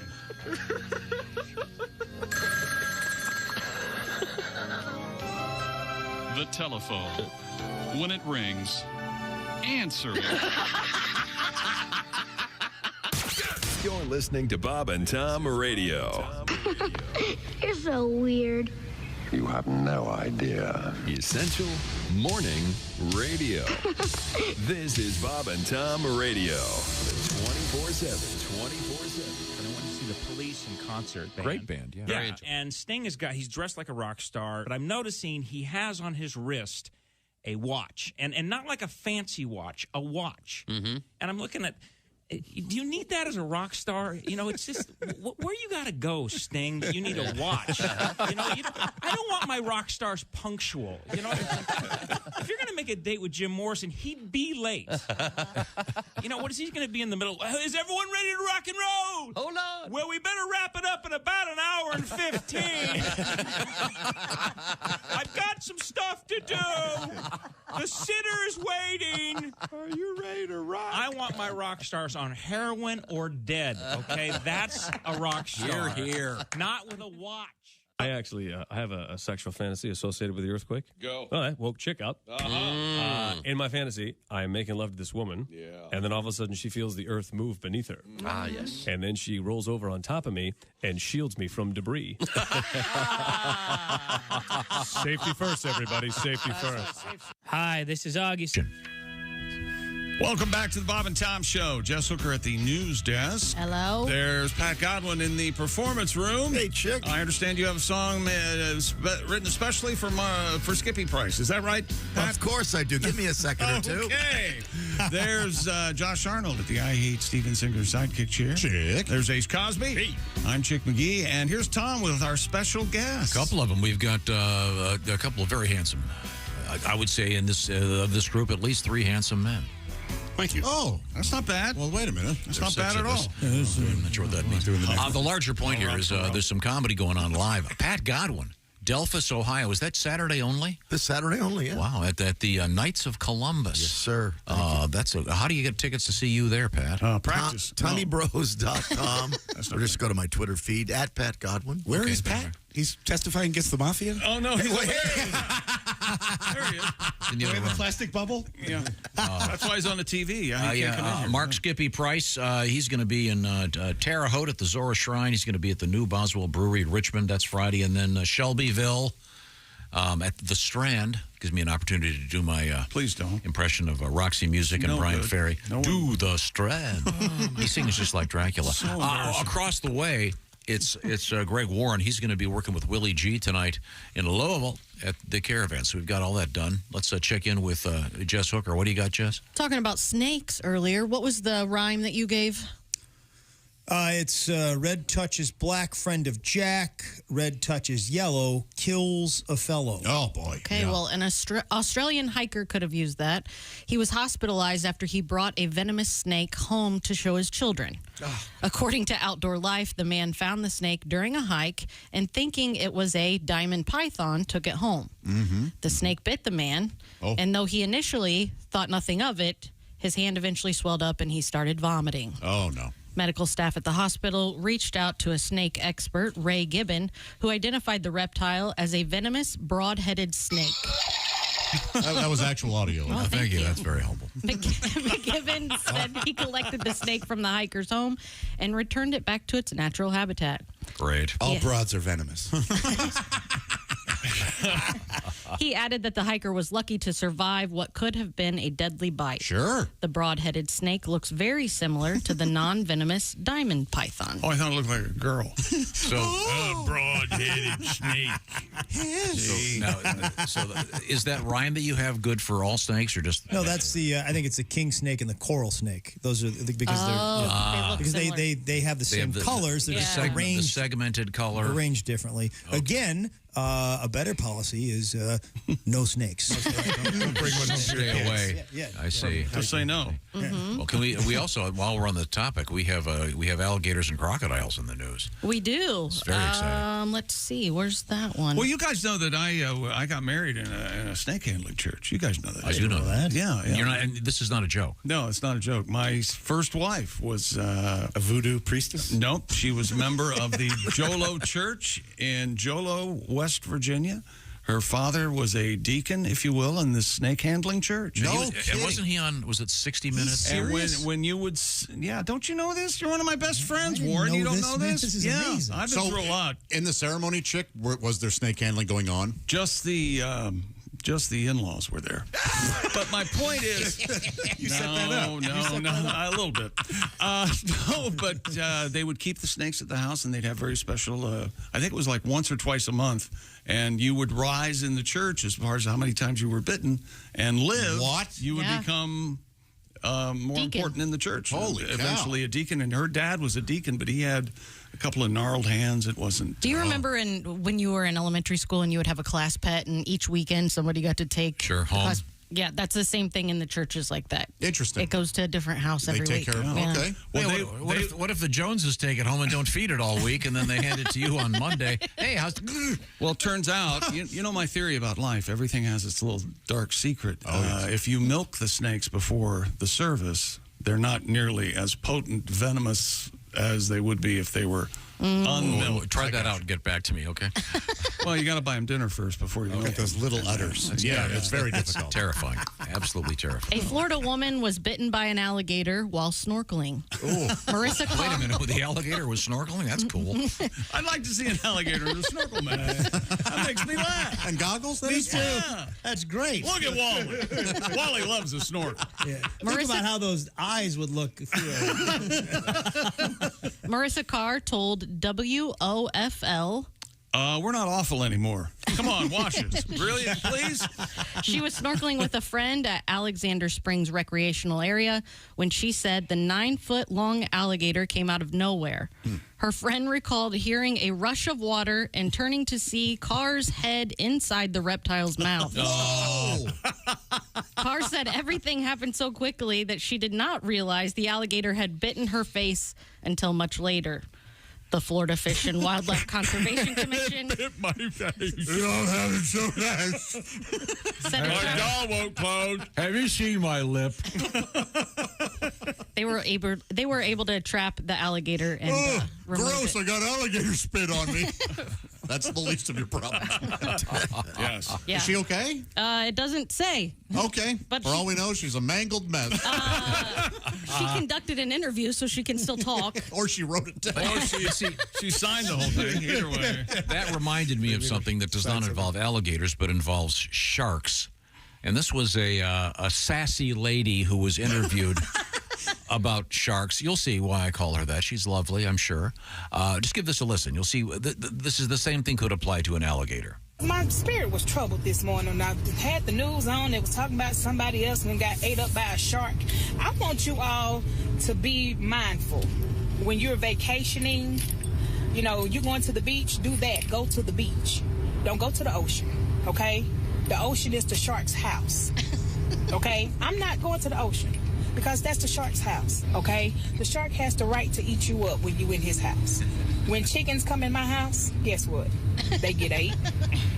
The telephone. When it rings, answer it. You're listening to Bob and Tom Radio. You're so weird. You have no idea. Essential Morning Radio. This is Bob and Tom Radio. 24/7. 24/7. And I went to see the Police in concert band. Great band, yeah. Yeah, and Sting he's dressed like a rock star, but I'm noticing he has on his wrist a watch, and not like a fancy watch, a watch. Mm-hmm. And I'm looking at, do you need that as a rock star? You know, it's just, where you got to go, Sting, that you need a watch? You know, I don't want my rock stars punctual. You know, if you're going to make a date with Jim Morrison, he'd be late. You know, what is he going to be in the middle? Is everyone ready to rock and roll? Hold on. Well, we better wrap it up in about an hour and 15. I've got some stuff to do. The sitter is waiting. Are you ready to rock? I want my rock stars on heroin or dead, okay? That's a rock star. Here. Not with a watch. I actually I have a sexual fantasy associated with the earthquake. Go. Well, I woke chick up. In my fantasy, I am making love to this woman. Yeah. And then all of a sudden, she feels the earth move beneath her. Ah, yes. And then she rolls over on top of me and shields me from debris. Safety first, everybody. Safety first. Hi, this is August. Welcome back to the Bob and Tom Show. Jess Hooker at the news desk. Hello. There's Pat Godwin in the performance room. Hey, chick. I understand you have a song written especially for Skippy Price. Is that right, Pat? Of course I do. Give me a second or two. Okay. There's Josh Arnold at the I Hate Steven Singer sidekick chair. Chick. There's Ace Cosby. Hey. I'm Chick McGee. And here's Tom with our special guest. A couple of them. We've got a couple of very handsome, I would say in this group, at least 3 handsome men. Thank you. Oh, that's not bad. Well, wait a minute. That's not bad at all. I'm not sure what that means. The larger point here is there's some comedy going on live. Pat Godwin, Delphus, Ohio. Is that Saturday only? This Saturday only, yeah. Wow, at the Knights of Columbus. Yes, sir. How do you get tickets to see you there, Pat? Practice. TommyBros.com. Or just go to my Twitter feed, at Pat Godwin. Where is Pat? He's testifying against the mafia? Oh, no. He's there he is. We have a plastic bubble? Yeah. That's why he's on the TV. He can't come in here. Mark Skippy Price, he's going to be in Terre Haute at the Zora Shrine. He's going to be at the New Boswell Brewery at Richmond. That's Friday. And then Shelbyville at the Strand. Gives me an opportunity to do my please don't impression of Roxy Music and Brian Ferry. Do the Strand. He sings just like Dracula. So across the way, it's Greg Warren. He's going to be working with Willie G tonight in Louisville at the Caravan. So we've got all that done. Let's check in with Jess Hooker. What do you got, Jess? Talking about snakes earlier. What was the rhyme that you gave? It's red touches black, friend of Jack. Red touches yellow, kills a fellow. Oh, boy. Okay, well, an Australian hiker could have used that. He was hospitalized after he brought a venomous snake home to show his children. According to Outdoor Life, the man found the snake during a hike and, thinking it was a diamond python, took it home. The snake bit the man, and though he initially thought nothing of it, his hand eventually swelled up and he started vomiting. Oh, no. Medical staff at the hospital reached out to a snake expert, Ray Gibbon, who identified the reptile as a venomous, broad-headed snake. That was actual audio. Oh, thank you. That's very humble. McGibbon said he collected the snake from the hiker's home and returned it back to its natural habitat. Great. All broads are venomous. He added that the hiker was lucky to survive what could have been a deadly bite. Sure. The broad-headed snake looks very similar to the non-venomous diamond python. Oh, I thought it looked like a girl. So, broad-headed snake. Is that rhyme that you have good for all snakes, or just No, that's the. I think it's the king snake and the coral snake. Those are because they have the same colors. They're just the arranged, segmented color, arranged differently. Again, a better policy is no snakes. Stay away. Yeah. I see. Just say no. Well, can we also, while we're on the topic, we have alligators and crocodiles in the news. We do. It's very exciting. Let's see. Where's that one? Well, you guys know that I got married in a snake handling church. You guys know that. I do know that. Yeah. You're not, and this is not a joke. No, it's not a joke. My first wife was a voodoo priestess? Nope. She was a member of the Jolo Church in Jolo, West Virginia. Her father was a deacon, if you will, in the snake handling church. And wasn't he on, was it 60 Minutes? And when you would, don't you know this? You're one of my best friends, Warren. You don't know this? This is amazing. I've been through a lot. In the ceremony, Chick, was there snake handling going on? Just the in-laws were there. But my point is, You set that up. No, a little bit. But they would keep the snakes at the house, and they'd have very special. I think it was like once or twice a month, and you would rise in the church as far as how many times you were bitten and live. What? You would become more important in the church. Holy cow. Eventually, a deacon, and her dad was a deacon, but he had a couple of gnarled hands. It wasn't. Do you remember when you were in elementary school and you would have a class pet, and each weekend somebody got to take home? Class, yeah, that's the same thing in the churches like that. Interesting. It goes to a different house every take week. care of it. Yeah. Okay. Well, what if the Joneses take it home and don't feed it all week, and then they hand it to you on Monday? Hey, how's it? Well, it turns out, you know my theory about life. Everything has its little dark secret. If you milk the snakes before the service, they're not nearly as potent, venomous as they would be if they were unmilked. Try that out and get back to me, okay? Well, you got to buy them dinner first before you milk those little udders. Yeah, it's very difficult. Terrifying. Absolutely terrifying. A Florida woman was bitten by an alligator while snorkeling. Marissa Carr. Wait a minute. The alligator was snorkeling? That's cool. I'd like to see an alligator in a snorkel mask. That makes me laugh. And goggles? That Me is too. true. That's great. Look at Wally. Wally loves a snorkel. Yeah. Think about how those eyes would look through Marissa Carr told WOFL. We're not awful anymore. Come on, wash us. Really, please? She was snorkeling with a friend at Alexander Springs Recreational Area when she said the 9-foot-long alligator came out of nowhere. Her friend recalled hearing a rush of water and turning to see Carr's head inside the reptile's mouth. Carr said everything happened so quickly that she did not realize the alligator had bitten her face until much later. The Florida Fish and Wildlife Conservation Commission. My face. You don't have it so nice. My jaw won't close. Have you seen my lip? They were able to trap the alligator and remove Gross, it. I got alligator spit on me. That's the least of your problems. Yes. Yeah. Is she okay? It doesn't say. Okay. But For all we know, she's a mangled mess. She conducted an interview, so she can still talk. Or she wrote it down. Or she signed the whole thing. Either way. That reminded me of something that does not involve alligators, but involves sharks. And this was a sassy lady who was interviewed about sharks. You'll see why I call her that. She's lovely, I'm sure. Just give this a listen. You'll see this is the same thing could apply to an alligator. My spirit was troubled this morning. I had the news on. It was talking about somebody else and got ate up by a shark. I want you all to be mindful. when you're vacationing, you know, you're going to the beach, do that. Go to the beach. Don't go to the ocean, okay? The ocean is the shark's house, okay? I'm not going to the ocean because that's the shark's house, okay? The shark has the right to eat you up when you in his house. When chickens come in my house, guess what? They get ate.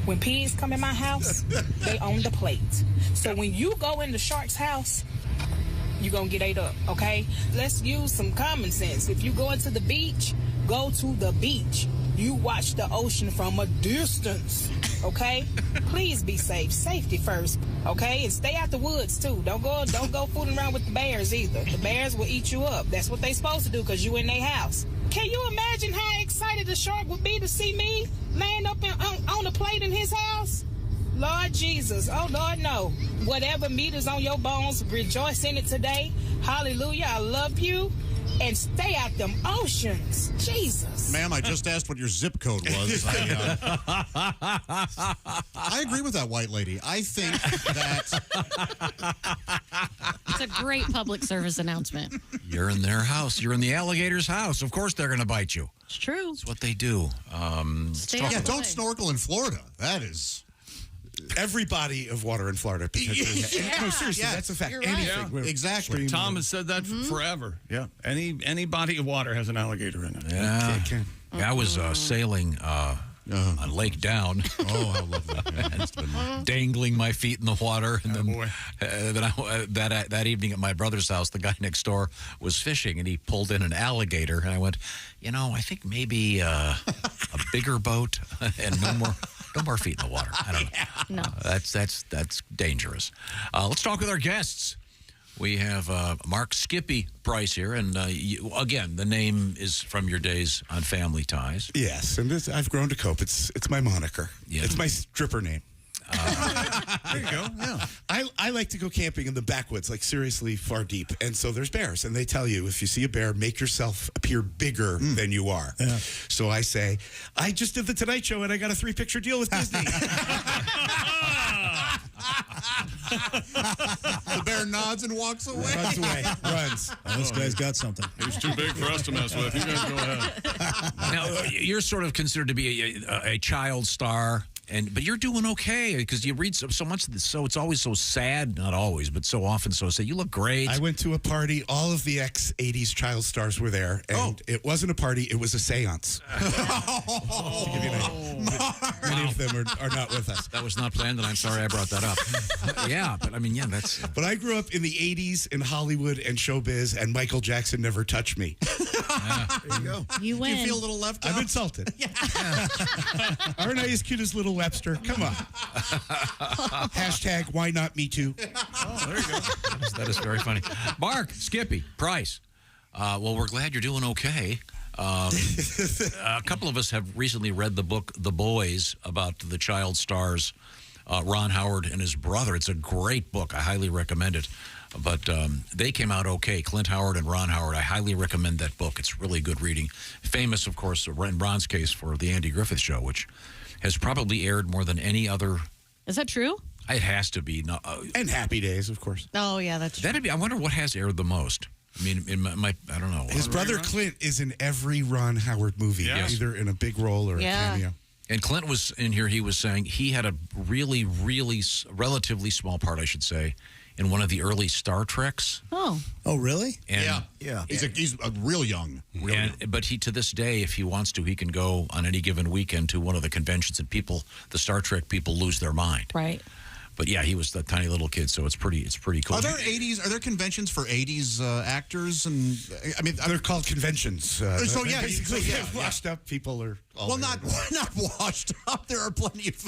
When pigs come in my house, they own the plate. So when you go in the shark's house, you're going to get ate up, okay? Let's use some common sense. If you go into the beach, go to the beach. You watch the ocean from a distance, okay? Please be safe. Safety first, okay? And stay out the woods, too. Don't go fooling around with the bears, either. The bears will eat you up. That's what they supposed to do because you in their house. Can you imagine how excited the shark would be to see me laying up on a plate in his house? Lord Jesus. Oh, Lord, no. Whatever meat is on your bones, rejoice in it today. Hallelujah. I love you. And stay out them oceans. Jesus. Ma'am, I just asked what your zip code was. I agree with that white lady. I think that... It's a great public service announcement. You're in their house. You're in the alligator's house. Of course they're going to bite you. It's true. It's what they do. Don't snorkel in Florida. That is... Every body of water in Florida potentially. No, seriously, that's a fact. You're Anything. right. Exactly. Tom has said that forever. Yeah. Any body of water has an alligator in it. Yeah. I was sailing on Lake Down. Oh, how lovely. And dangling my feet in the water. And that evening at my brother's house, the guy next door was fishing, and he pulled in an alligator. And I went, I think maybe a bigger boat and no more feet in the water. I don't know. No. That's dangerous. Let's talk with our guests. We have Mark Skippy Price here, and again, the name is from your days on Family Ties. Yes, and I've grown to cope. It's my moniker. Yeah. It's my stripper name. There you go. Yeah. I like to go camping in the backwoods, like seriously far deep. And so there's bears. And they tell you, if you see a bear, make yourself appear bigger than you are. Yeah. So I say, I just did the Tonight Show and I got a 3-picture deal with Disney. The bear nods and walks away. Runs away. Runs. Oh, this guy's got something. He's too big for us to mess with. You guys go ahead. Now, you're sort of considered to be a child star. But you're doing okay because you read so much of this, so it's always so sad. Not always, but so often so sad. You look great. I went to a party. All of the ex-'80s child stars were there. And it wasn't a party. It was a seance. Many of them are not with us. That was not planned, and I'm sorry I brought that up. Yeah, but I mean, that's... But I grew up in the 80s in Hollywood and showbiz, and Michael Jackson never touched me. There you go. You win. Do you feel a little left out? I'm insulted. Aren't I as cute as Little Webster? Come on. Hashtag why not me too? Oh, there you go. That is very funny. Mark Skippy Price. Well, we're glad you're doing okay. A couple of us have recently read the book The Boys about the child stars Ron Howard and his brother. It's a great book. I highly recommend it. But they came out okay. Clint Howard and Ron Howard. I highly recommend that book. It's really good reading. Famous, of course, in Ron's case, for the Andy Griffith Show, which has probably aired more than any other. Is that true? It has to be. And Happy Days, of course. Oh, yeah, that's true. I wonder what has aired the most. I mean, I don't know. His brother Clint is in every Ron Howard movie, either in a big role or a cameo. And Clint was in here. He was saying he had a really, relatively small part, I should say, in one of the early Star Treks. Oh, really? And, yeah. He's a real young. But he, to this day, if he wants to, he can go on any given weekend to one of the conventions, and the Star Trek people lose their mind. Right. But yeah, he was that tiny little kid, so it's pretty cool. Are there conventions for 80s actors? And I mean, they're called conventions. So yeah, basically, washed up people are. Not washed up. There are plenty of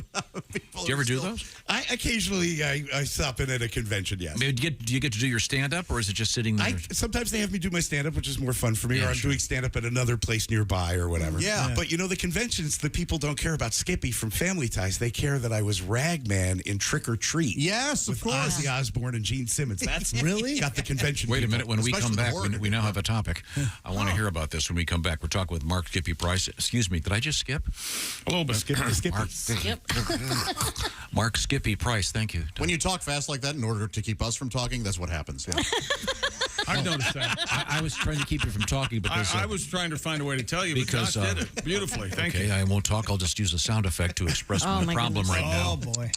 people. Do you ever do those? I occasionally stop in at a convention. Yes. I mean, do you get to do your stand up, or is it just sitting there? Sometimes they have me do my stand up, which is more fun for me, or I'm doing stand up at another place nearby or whatever. Yeah. But the conventions, the people don't care about Skippy from Family Ties. They care that I was Ragman in Trick or Treat. Yes, of course. Ozzy Osbourne and Gene Simmons. That's really got the convention. Wait a minute. When we come back, we now have a topic. I want to Oh. hear about this when we come back. We're talking with Mark Skippy Price. Excuse me. Did I just skip? A little bit. Skippy. Mark Skippy Price. Thank you. When you talk fast like that in order to keep us from talking, that's what happens. Yeah. I've noticed that. I was trying to keep you from talking because I was trying to find a way to tell you, because but Josh did it beautifully. Thank you. Okay, I won't talk. I'll just use a sound effect to express my problem right now. Oh, boy.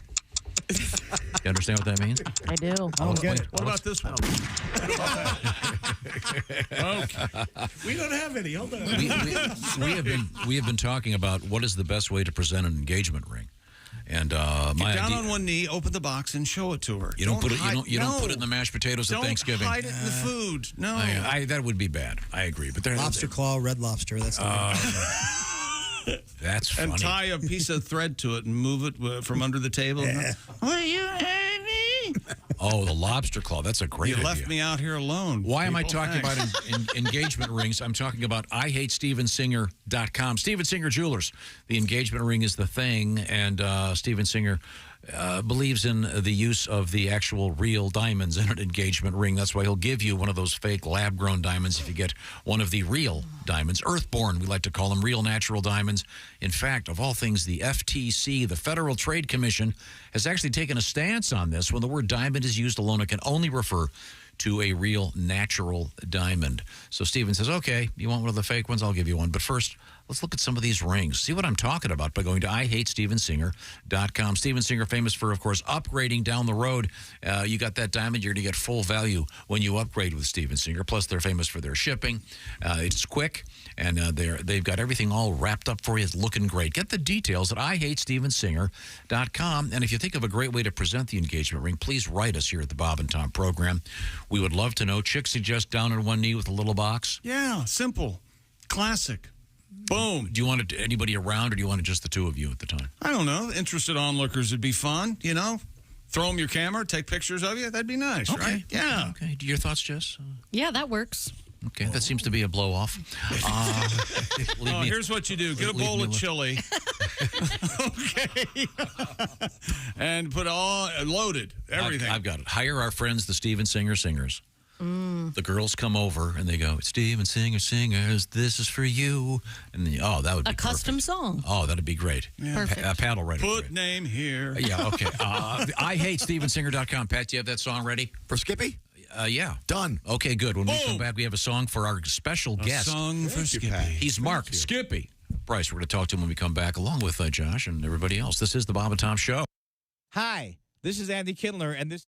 You understand what that means? I do. I don't get it. What about this one? Okay. We don't have any. Hold on. We have been talking about what is the best way to present an engagement ring. And Get my down idea, on one knee, open the box, and show it to her. you don't put it. hide- You don't no. put it in the mashed potatoes at Thanksgiving. Don't hide it in the food. No. That would be bad. I agree. But Lobster claw, red lobster. That's that's funny. And tie a piece of thread to it and move it from under the table. Will you have me? Oh, the lobster claw. That's a great idea. You left me out here alone. Why am I people. talking Thanks. about engagement rings? I'm talking about IHateStevenSinger.com. Steven Singer Jewelers. The engagement ring is the thing, and Steven Singer believes in the use of the actual real diamonds in an engagement ring. That's why he'll give you one of those fake lab-grown diamonds if you get one of the real diamonds. Earthborn, we like to call them, real natural diamonds. In fact, of all things, the FTC, the Federal Trade Commission, has actually taken a stance on this. When the word diamond is used alone, it can only refer to a real natural diamond. So Steven says, okay, you want one of the fake ones? I'll give you one. But first, let's look at some of these rings. See what I'm talking about by going to IHateStevenSinger.com. Steven Singer, famous for, of course, upgrading down the road. You got that diamond, you're going to get full value when you upgrade with Steven Singer. Plus, they're famous for their shipping. It's quick, and they've got everything all wrapped up for you. It's looking great. Get the details at IHateStevenSinger.com. And if you think of a great way to present the engagement ring, please write us here at the Bob and Tom program. We would love to know. Chick suggests down on one knee with a little box. Yeah, simple. Classic. Boom. Do you want anybody around, or do you want it just the two of you at the time? I don't know. Interested onlookers would be fun, you know? Throw them your camera, take pictures of you. That'd be nice, right? Yeah. Okay. Your thoughts, Jess? Yeah, that works. Okay, that seems to be a blow-off. Here's what you do. Get a bowl of chili. Okay. And put all loaded, everything. I've got it. Hire our friends, the Steven Singer Singers. The girls come over and they go, Steven Singer Singers, this is for you. And then, that would be a custom perfect. song. Oh, that'd be great. Yeah. Perfect. Pat will write it. Put name here. Yeah, okay. IHateStevenSinger.com. Pat, do you have that song ready? For Skippy? Yeah. Done. Okay, good. When we come back, we have a song for our special guest. Song for Skippy. He's Mark Skippy Bryce. We're going to talk to him when we come back, along with Josh and everybody else. This is the Bob and Tom Show. Hi, this is Andy Kindler, and this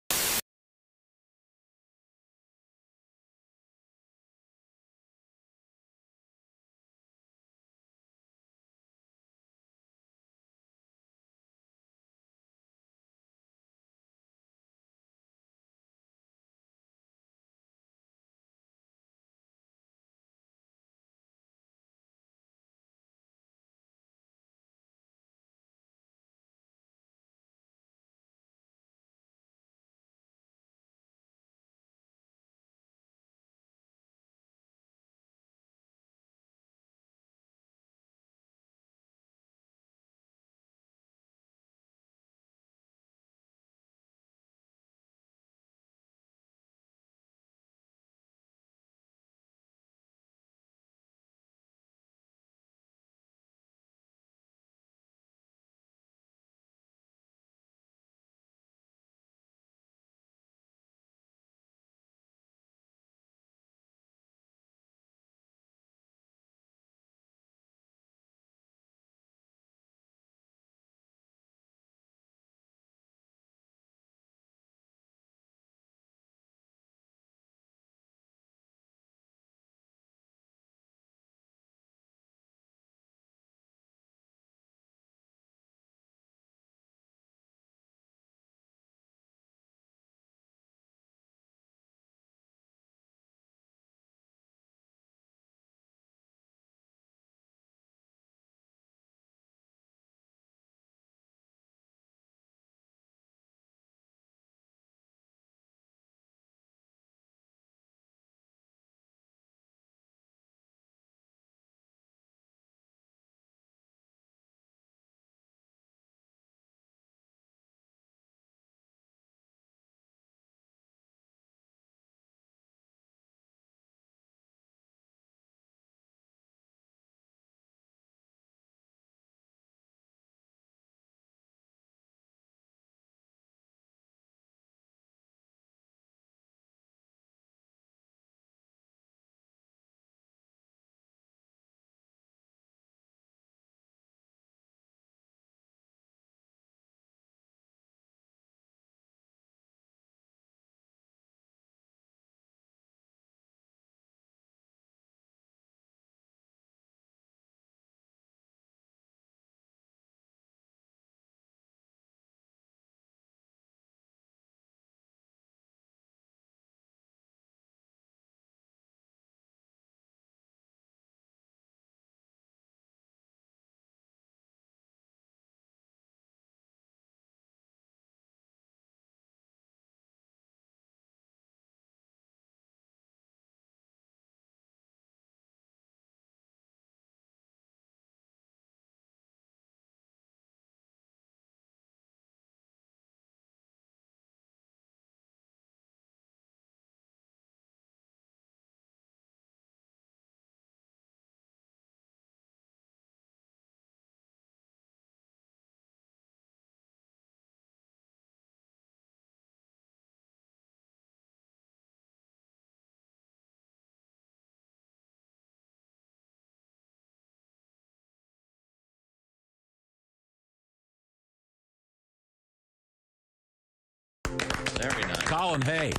Colin Hay.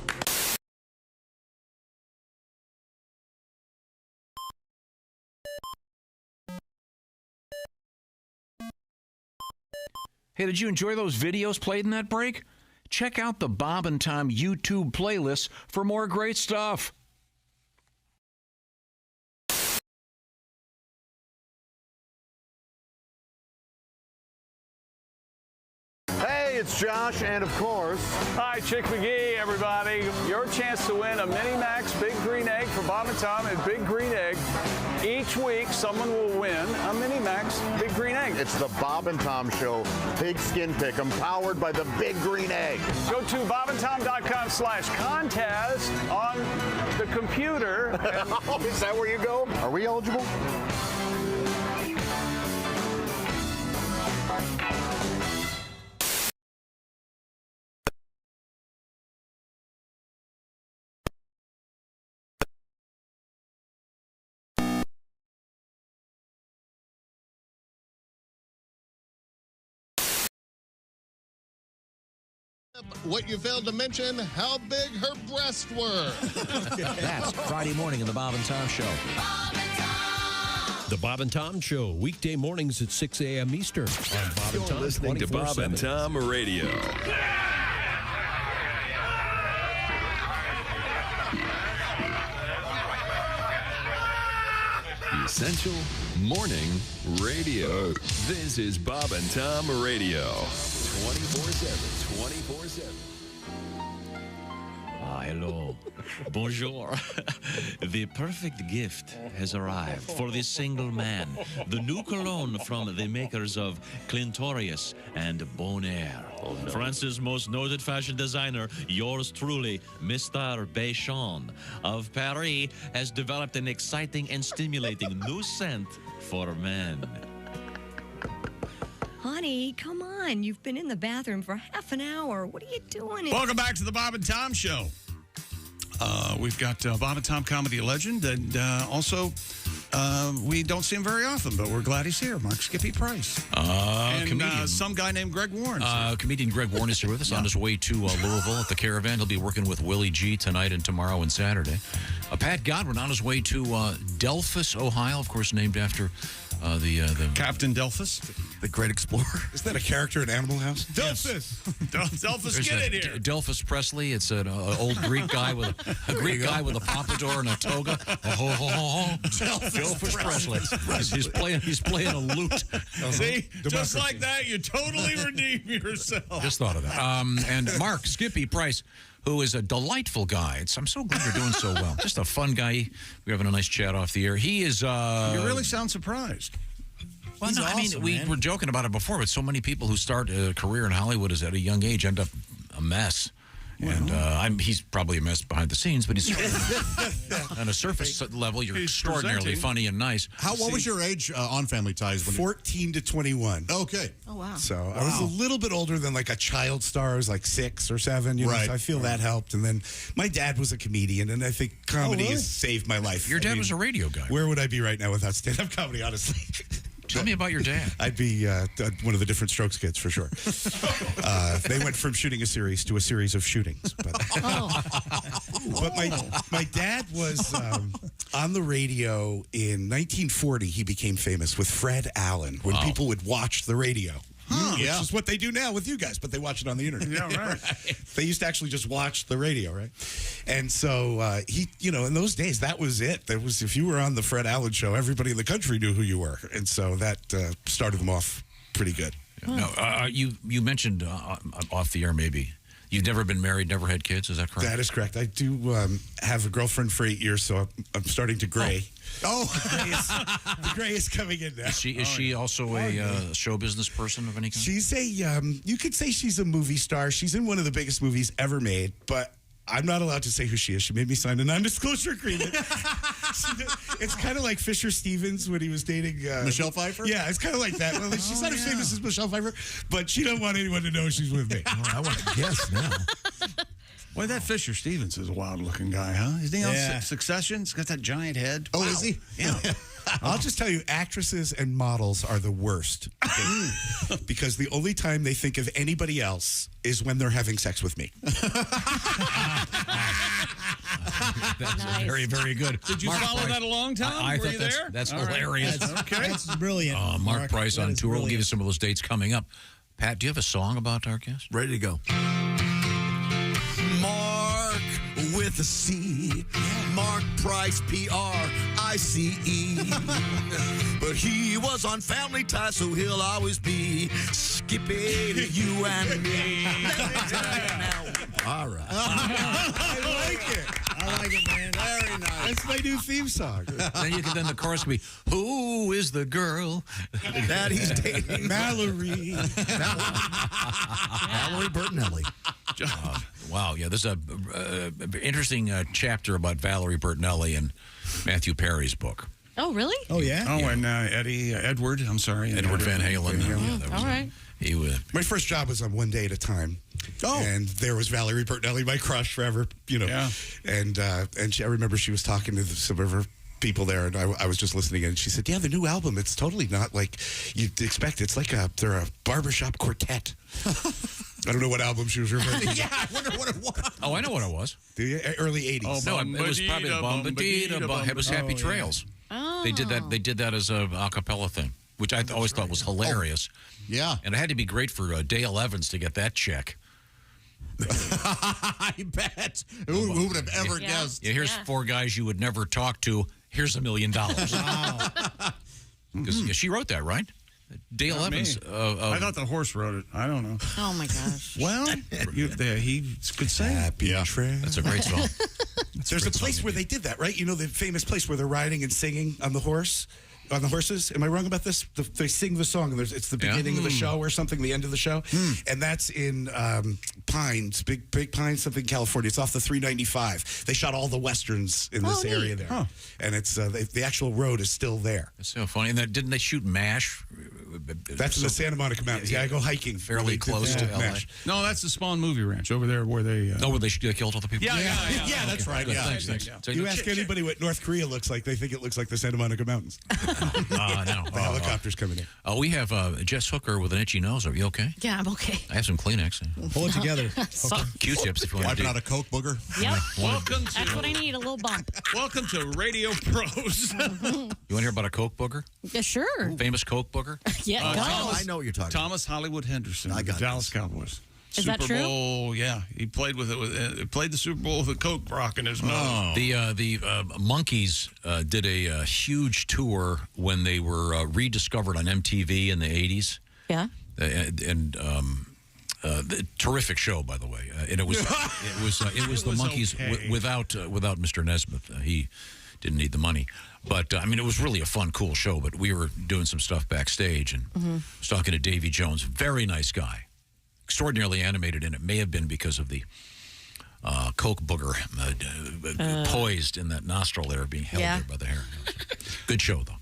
Hey, did you enjoy those videos played in that break? Check out the Bob and Tom YouTube playlist for more great stuff. Hey, it's Josh, and of course... Hi, Chick McGee, everybody. Your chance to win a Mini Max Big Green Egg for Bob and Tom and Big Green Egg. Each week, someone will win a Mini Max Big Green Egg. It's the Bob and Tom Show Pigskin Pick'em, powered by the Big Green Egg. Go to bobandtom.com/contest on the computer. Is that where you go? Are we eligible? What you failed to mention, how big her breasts were. That's Friday morning in the Bob and Tom Show. The Bob and Tom Show, weekday mornings at 6 a.m. Eastern on Bob and Tom. Listening to Bob and Tom Radio. Essential Morning Radio. This is Bob and Tom Radio. 24/7, 24/7. Hello. Bonjour. The perfect gift has arrived for the single man. The new cologne from the makers of Clintorius and Bonaire. France's most noted fashion designer, yours truly, Mr. Béchon of Paris, has developed an exciting and stimulating new scent for men. Honey, come on. You've been in the bathroom for half an hour. What are you doing? Welcome back to the Bob and Tom Show. We've got Bob and Tom comedy legend, and also we don't see him very often, but we're glad he's here. Mark Skippy Price. Comedian. Some guy named Greg Warren. Comedian Greg Warren is here with us on his way to Louisville at the Caravan. He'll be working with Willie G tonight and tomorrow and Saturday. Pat Godwin on his way to Delphus, Ohio, of course, named after the Captain Delphus, the great explorer. Isn't that a character in Animal House? Delphus. Delphus, get in here. Delphus Presley. It's an old Greek guy with a pompadour and a toga. Delphus Presley. He's playing a lute. See, just like that, you totally redeem yourself. Just thought of that. And Mark Skippy Price, who is a delightful guy. I'm so glad you're doing so well. Just a fun guy. We're having a nice chat off the air. He is... You really sound surprised. Well, no, awesome, I mean, we were joking about it before, but so many people who start a career in Hollywood at a young age end up a mess. And he's probably a mess behind the scenes, but he's on a surface level, you're extraordinarily funny and nice. What was your age on Family Ties? 14 to 21. Okay. Oh, wow. So I was a little bit older than like a child star. I was like 6 or 7. You know, so I feel that helped. And then my dad was a comedian, and I think comedy has saved my life. Your dad was a radio guy. Where would I be right now without stand-up comedy, honestly? Tell me about your dad. I'd be one of the Different Strokes kids for sure. They went from shooting a series to a series of shootings. But my dad was on the radio in 1940. He became famous with Fred Allen when people would watch the radio. Which is what they do now with you guys, but they watch it on the internet. Yeah, right. They used to actually just watch the radio, right? And so he, in those days, that was it. That was, if you were on the Fred Allen show, everybody in the country knew who you were, and so that started them off pretty good. Yeah. No, you mentioned off the air maybe. You've never been married, never had kids, is that correct? That is correct. I do have a girlfriend for 8 years, so I'm starting to gray. The gray is coming in now. Is she also a show business person of any kind? She's a, you could say she's a movie star. She's in one of the biggest movies ever made, but I'm not allowed to say who she is. She made me sign a non-disclosure agreement. It's kind of like Fisher Stevens when he was dating... Michelle Pfeiffer? Yeah, it's kind of like that. Well, she's not as famous as Michelle Pfeiffer, but she don't want anyone to know she's with me. I want to guess now. Boy, that Fisher Stevens is a wild-looking guy, huh? Isn't he on Yeah. Succession? He's got that giant head. Oh, Wow. is he? Yeah. I'll just tell you, actresses and models are the worst. Because the only time they think of anybody else is when they're having sex with me. That's very, very good. Did you follow that along, Tom? I Were thought you that's, there? that's All right. hilarious. Okay. That's brilliant. Mark Price that on is tour. We'll give you brilliant. some of those dates coming up. Pat, do you have a song about our guest? Ready to go. Mark with a C. Mark Price, P-R-I-C-E. But he was on Family Ties, so he'll always be Skippy to you and me. All right. I like it. I like it, man. Very nice. That's my new theme song. Then the chorus could be, "Who is the girl that he's dating?" Mallory. Valerie Bertinelli. Wow, yeah, there's a interesting chapter about Valerie Bertinelli in Matthew Perry's book. Oh, really? Oh, yeah? Oh, and Edward Van Halen. All right. He was. My first job was on One Day at a Time. Oh. And there was Valerie Bertinelli, my crush forever, you know. Yeah. And I remember she was talking to some of her people there, and I was just listening, and she said, yeah, the new album, it's totally not like you'd expect. It's like they're a barbershop quartet. I don't know what album she was referring to. Yeah, I wonder what it was. Oh, I know what it was. Do you? Early 80s. Oh, No, it was probably It was Happy Oh, Trails. Oh. They did that as a cappella thing, which I always thought was hilarious. Yeah. And it had to be great for Dale Evans to get that check. I bet. Who would have ever guessed? Yeah, here's four guys you would never talk to. Here's $1 million. Wow. Because she wrote that, right? Dale Not Evans. me. I thought the horse wrote it. I don't know. Oh, my gosh. Well, he could sing. Happy Trails. That's a great song. There's a place where they did that, right? You know, the famous place where they're riding and singing on the horses? Am I wrong about this? They sing the song, and it's the beginning of the show or something, the end of the show. And that's in Pines, Big Pines, something, California. It's off the 395. They shot all the Westerns in this area there. Huh. And it's the actual road is still there. That's so funny. And didn't they shoot MASH? That's in the Santa Monica Mountains. Yeah, I go hiking. Fairly close to LA. MASH. No, that's the Spawn Movie Ranch over there where they... where they killed all the people? Yeah, that's right. Good, Yeah. thanks. So You ask anybody what North Korea looks like, they think it looks like the Santa Monica Mountains. No. The helicopter's coming in. We have Jess Hooker with an itchy nose. Are you okay? Yeah, I'm okay. I have some Kleenex. Pull it together. Q-tips if you want to Wiping out a Coke booger. Yep. Welcome That's what I need, a little bump. Welcome to Radio Pros. You want to hear about a Coke booger? Yeah, sure. Famous Coke booger? Yeah, go. I know what you're talking Thomas Hollywood Henderson, I the got Dallas Cowboys. Is that Super true? Bowl, yeah. He played with it. Played the Super Bowl with a Coke rock in his nose. The Monkees did a huge tour when they were rediscovered on MTV in the 80s. Yeah. Terrific show, by the way. And it was the Monkees okay. without Mr. Nesmith. He didn't need the money. But, it was really a fun, cool show. But we were doing some stuff backstage, and I was talking to Davy Jones. Very nice guy. Extraordinarily animated, and it may have been because of the Coke booger poised in that nostril there, being held there by the hair. Good show, though.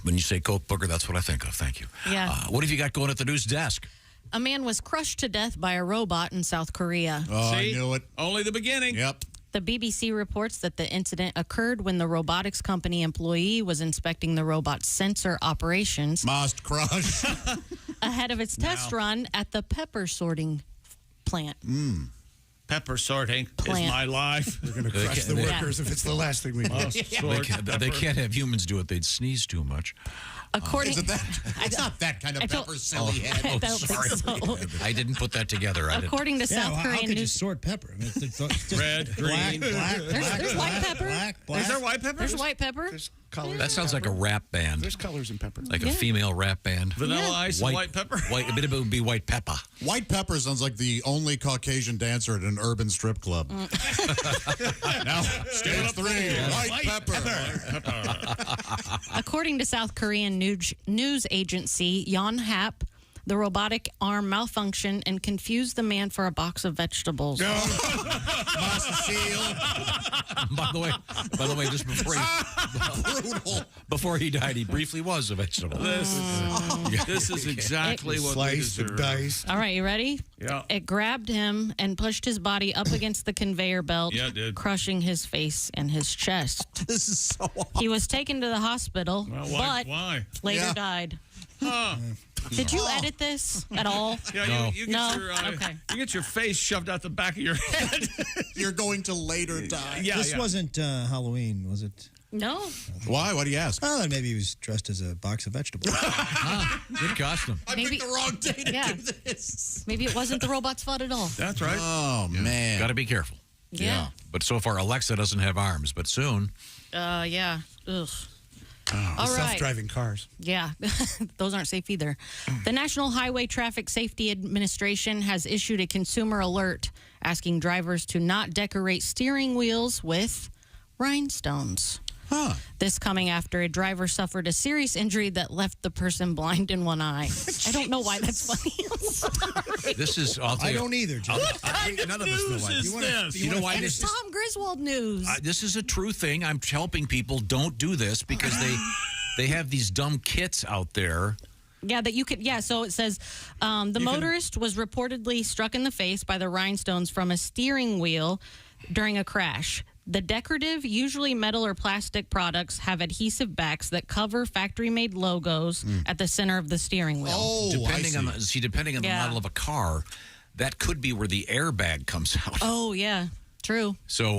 When you say Coke booger, that's what I think of. Thank you. Yeah. What have you got going at the news desk? A man was crushed to death by a robot in South Korea. Oh, See? I knew it. Only the beginning. Yep. The BBC reports that the incident occurred when the robotics company employee was inspecting the robot's sensor operations Must crush. ahead of its test run at the pepper sorting plant. Pepper sorting Plant. is my life. They're going to crush the workers if it's the last thing we do. They can't have humans do it. They'd sneeze too much. According, Is it that? It's not that kind of pepper, silly head. I don't sorry. think so. I didn't put that together. According to South how Korean could you news, sort pepper? I mean, it's just Red, green. there's white pepper. Is there white pepper? There's white pepper. There's colors. That sounds like a rap band. There's colors in pepper. Like a female rap band. Vanilla ice and white pepper? A bit of it would be white pepper. White pepper sounds like the only Caucasian dancer at an urban strip club. Now, stage 3, white pepper. According to South Korean news agency Yonhap, The robotic arm malfunctioned and confused the man for a box of vegetables. By the way, just before he died, he briefly was a vegetable. This is exactly what sliced and diced. All right, you ready? Yeah. It grabbed him and pushed his body up against the conveyor belt, Yeah, it did. crushing his face and his chest. This is so awesome. He was taken to the hospital, Well, but why? later died. Huh. Did you edit this at all? Yeah, No. you get No? your Okay. you get your face shoved out the back of your head. You're going to later die. Yeah, This yeah. wasn't Halloween, was it? No. Why? Why do you ask? Oh, maybe he was dressed as a box of vegetables. Good costume. I Maybe- picked the wrong day to Yeah. do this. Maybe it wasn't the robot's fault at all. That's right. Oh, man. Got to be careful. Yeah. But so far, Alexa doesn't have arms. But soon, Yeah. Ugh. The All right. self-driving cars. Yeah, those aren't safe either. The National Highway Traffic Safety Administration has issued a consumer alert asking drivers to not decorate steering wheels with rhinestones. Huh. This coming after a driver suffered a serious injury that left the person blind in one eye. I don't know why that's funny. I'm sorry. this is. I'll tell I you, don't either, Jim. None of us know why. You know why It's this is? Tom Griswold news. This is a true thing. I'm helping people. Don't do this because they have these dumb kits out there. Yeah, that you could. Yeah, so it says the motorist was reportedly struck in the face by the rhinestones from a steering wheel during a crash. The decorative, usually metal or plastic products have adhesive backs that cover factory-made logos at the center of the steering wheel. Oh, Depending on the Yeah. model of a car, that could be where the airbag comes out. Oh, yeah, true. So,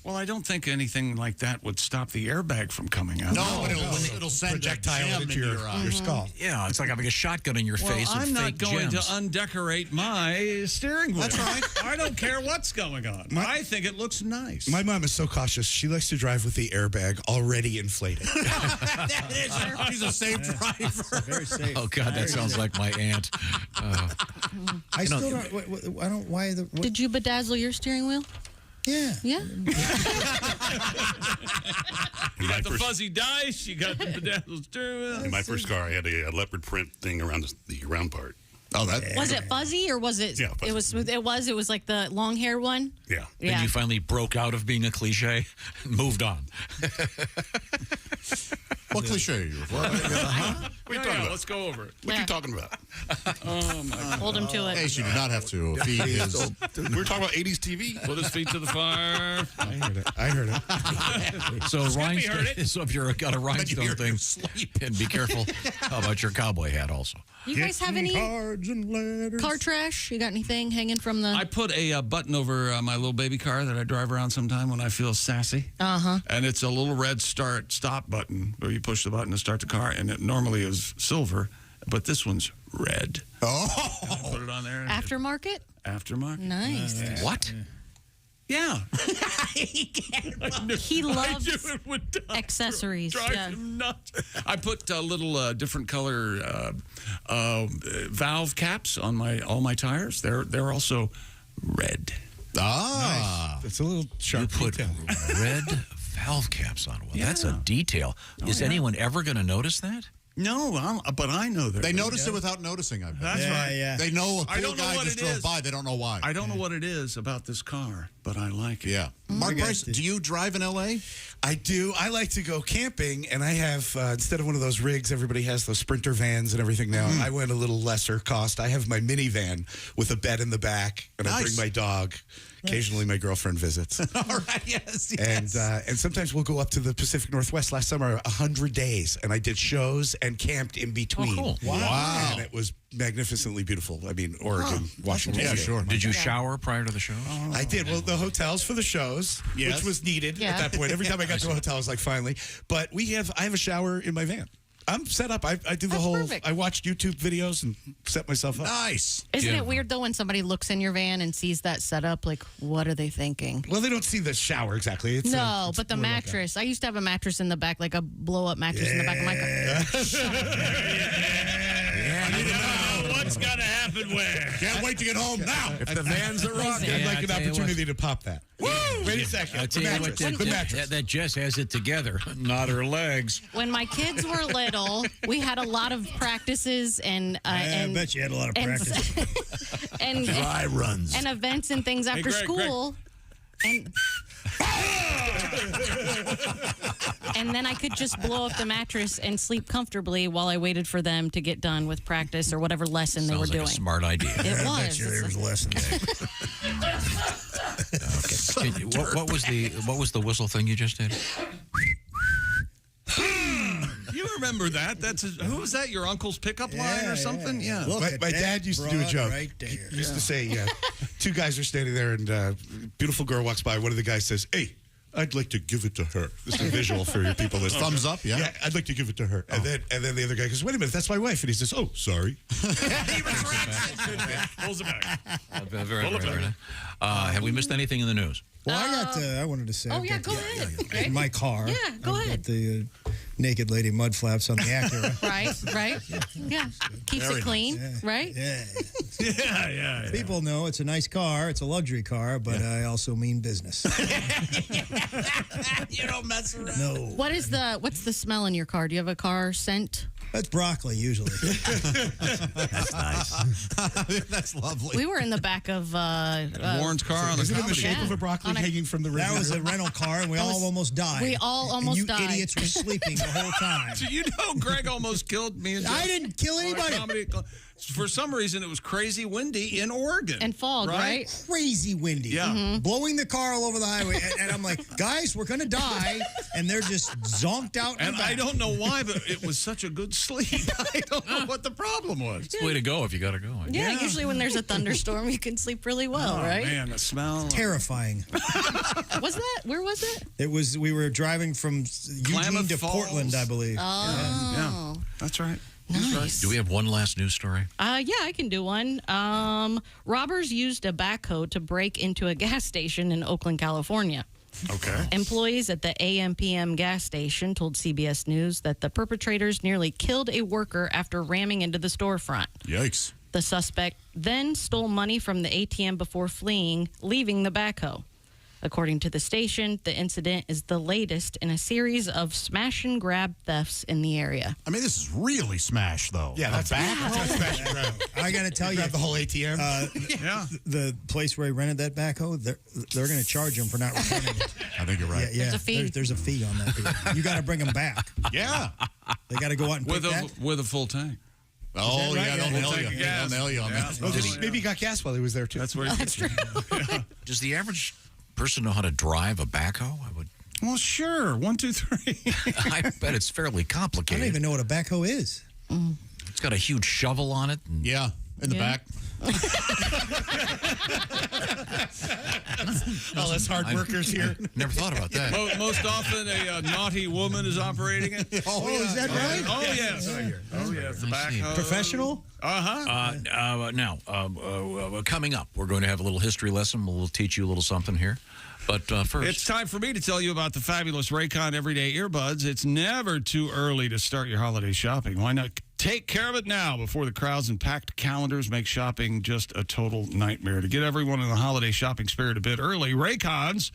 Well, I don't think anything like that would stop the airbag from coming out. No, but it'll send a Projectile gem into your eye. skull. yeah, it's like having a shotgun in your Well, face I'm with not fake going gems. to undecorate my steering wheel. That's right. I don't care what's going on. I think it looks nice. My mom is so cautious. She likes to drive with the airbag already inflated. That is her. She's a safe driver. Very safe. Oh God, that sounds like my aunt. I still don't. I don't. Why the? What, Did you bedazzle your steering wheel? yeah. Yeah. You got the fuzzy dice. You got the bedazzled steering wheel. In my first car, I had a leopard print thing around the round part. Oh, that Was it fuzzy or was it? Yeah, fuzzy. It was smooth. It was like the long hair one. Yeah. And you finally broke out of being a cliche and moved on. What cliche? What are you talking about? Let's go over it. What Yeah. you talking about? Oh my God. Hold him to it. Hey, she did not have to feed his. We were talking about 80s TV. Put his feet to the fire. I heard it. So rhinestone. So if you're got a rhinestone thing, and be careful. How about your cowboy hat also? You guys have any Cards and letters. car trash? You got anything hanging from the? I put a button over my little baby car that I drive around sometime when I feel sassy. Uh-huh. And it's a little red stop button where you push the button to start the car, and it normally is silver, but this one's red. Oh, I put it on there. Aftermarket? Aftermarket. Nice. What? Yeah. He loves accessories. Drive Yeah. him nuts. I put little different color valve caps on all my tires. They're also red. ah, It's a little sharp. You put detail. red valve caps on. Well, that's a Yeah. detail. Is anyone ever going to notice that? No, but I know they noticed it without noticing. I bet. That's right. Yeah. They know a I cool don't know guy what just it drove is. by. They don't know why. I don't know what it is about this car, but I like it. Yeah. Mark Price, do you drive in L.A.? I do. I like to go camping, and I have, instead of one of those rigs, everybody has those Sprinter vans and everything now. I went a little lesser cost. I have my minivan with a bed in the back, and I bring my dog. Occasionally, my girlfriend visits. All right, yes. And sometimes we'll go up to the Pacific Northwest. Last summer, 100 days, and I did shows and camped in between. Oh, cool. Wow. And it was magnificently beautiful. I mean, Oregon, Washington. Yeah, State. sure. Did you shower prior to the show? I did. Well, the hotels for the shows, Yes. which was needed Yeah. at that point. Every time I got to a hotel, I was like, finally. But I have a shower in my van. I'm set up. I do the That's whole. perfect. I watched YouTube videos and set myself up. Nice. Isn't it weird though when somebody looks in your van and sees that setup? Like, what are they thinking? Well, they don't see the shower exactly. It's No, it's but the more like mattress. I used to have a mattress in the back, like a blow-up mattress in the back of my car. What's going to happen and where? Can't wait to get home now. If the vans are rocking, I'd like an opportunity to pop that. Woo! Wait a second. I'll tell you what, The mattress. that Jess has it together, not her legs. When my kids were little, we had a lot of practices and I bet you had a lot of practice. and Dry runs. and events and things after Greg, school. And then I could just blow up the mattress and sleep comfortably while I waited for them to get done with practice or whatever lesson they were Sounds doing. like a smart idea. It I was. bet you there was lessons. What was the whistle thing you just did? You remember that? Who was that? Your uncle's pickup line or something? Yeah. Look My at dad that used to do a broad joke. right there. He used to say, two guys are standing there, and a beautiful girl walks by. One of the guys says, "Hey, I'd like to give it to her." This is a visual for your people listening. Thumbs up, yeah? Yeah, I'd like to give it to her. And then the other guy goes, "Wait a minute, that's my wife." And he says, "Oh, sorry." Pulls it back. Very nice. Have we missed anything in the news? Well, I wanted to say. Oh, yeah, go ahead. In my car. Yeah, go I've ahead. got the naked lady mud flaps on the Acura. Right. Yeah. Keeps Very it clean, nice. right? Yeah. Yeah. People know it's a nice car. It's a luxury car, but I also mean business. You don't mess around. No. What's the smell in your car? Do you have a car scent? That's broccoli, usually. That's nice. That's lovely. We were in the back of Warren's car on the Is it in the comedy? shape of a broccoli hanging from the That refrigerator? was a rental car, and we all almost died. We all And almost you died. idiots were sleeping the whole time. So you know Greg almost killed me. And I didn't kill anybody. For some reason, it was crazy windy in Oregon. And fog, right? Crazy windy. Yeah. Blowing the car all over the highway. And I'm like, guys, we're going to die. And they're just zonked out. And I don't know why, but it was such a good sleep. I don't know what the problem was. It's the way to go if you got to go. Yeah, usually when there's a thunderstorm, you can sleep really well, right? Man, the smell. Terrifying. Where was it? It was, we were driving from Eugene Klamath to Falls. Portland, I believe. Oh. Yeah, that's right. Nice. Do we have one last news story? Yeah, I can do one. Robbers used a backhoe to break into a gas station in Oakland, California. Okay. Employees at the AM/PM gas station told CBS News that the perpetrators nearly killed a worker after ramming into the storefront. Yikes. The suspect then stole money from the ATM before fleeing, leaving the backhoe. According to the station, the incident is the latest in a series of smash and grab thefts in the area. I mean, this is really smash, though. Yeah, that's back. That's smash and grab. I got to tell you. Grab the whole ATM. Yeah. The place where he rented that backhoe, they're going to charge him for not returning it. I think you're right. Yeah, There's a fee. There's a fee on that. You got to bring them back. Yeah. They got to go out and pick that. With a full tank. Oh, right? yeah, they'll Yeah, nail take you. a gas. They'll nail you on that. Oh, Maybe he got gas while he was there, too. That's where That's true. Does the average person know how to drive a backhoe? Well, sure. 1, 2, 3. I bet it's fairly I complicated. don't even know what a backhoe is. It's got a huge shovel on it. Yeah, in the back. All us hard workers here. Never thought about that. Most often, a naughty woman is operating it. Oh, is that right? Oh, yes. Oh, yes. The backhoe. Professional? Now, coming up, we're going to have a little history lesson. We'll teach you a little something here. But first, It's time for me to tell you about the fabulous Raycon Everyday Earbuds. It's never too early to start your holiday shopping. Why not take care of it now before the crowds and packed calendars make shopping just a total nightmare? To get everyone in the holiday shopping spirit a bit early, Raycon's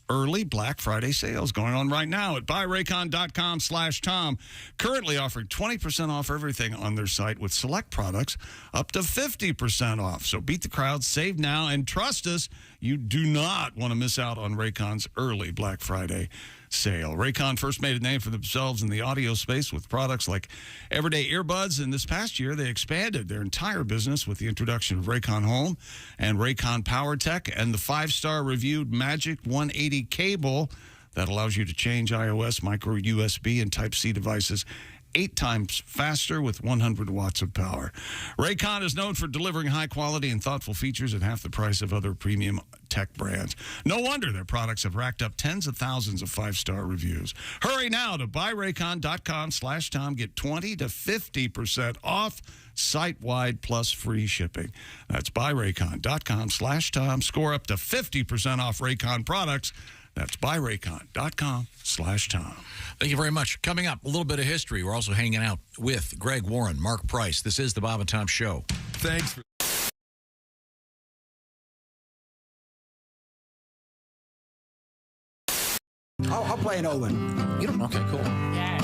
early Black Friday sales going on right now at buyraycon.com/Tom. Currently offering 20% off everything on their site with select products up to 50% off. So beat the crowd, save now, and trust us, you do not want to miss out on Raycon's early Black Friday sale. Raycon first made a name for themselves in the audio space with products like everyday earbuds, and this past year they expanded their entire business with the introduction of Raycon Home and Raycon Power Tech and the 5-star reviewed Magic 180 cable that allows you to change iOS, micro USB, and Type-C devices 8 times faster with 100 watts of power. Raycon is known for delivering high quality and thoughtful features at half the price of other premium tech brands. No wonder their products have racked up tens of thousands of 5-star reviews. Hurry now to buyraycon.com/Tom. Get 20 to 50% off site-wide plus free shipping. That's buyraycon.com/Tom. Score up to 50% off Raycon products. That's buyraycon.com/Tom. thank you very much. Coming up, a little bit of history. We're also hanging out with Greg Warren, Mark Price. This is the Bob and Tom Show. Thanks. I'll play an old one. You don't? Okay, cool. Yeah.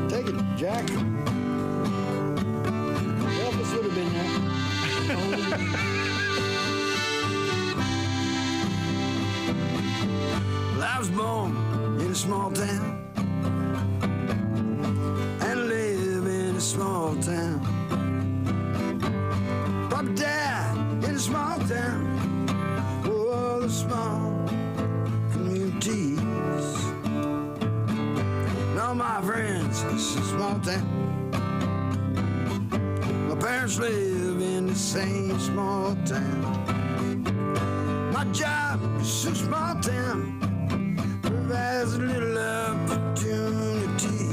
Take it, Jack. Elvis would have been there. Well, I was born in a small town and live in a small town. Papa died in a small town. Oh, the small communities. And all my friends, it's a small town. My parents live in the same small town. My job is a small town. Provides a little opportunity.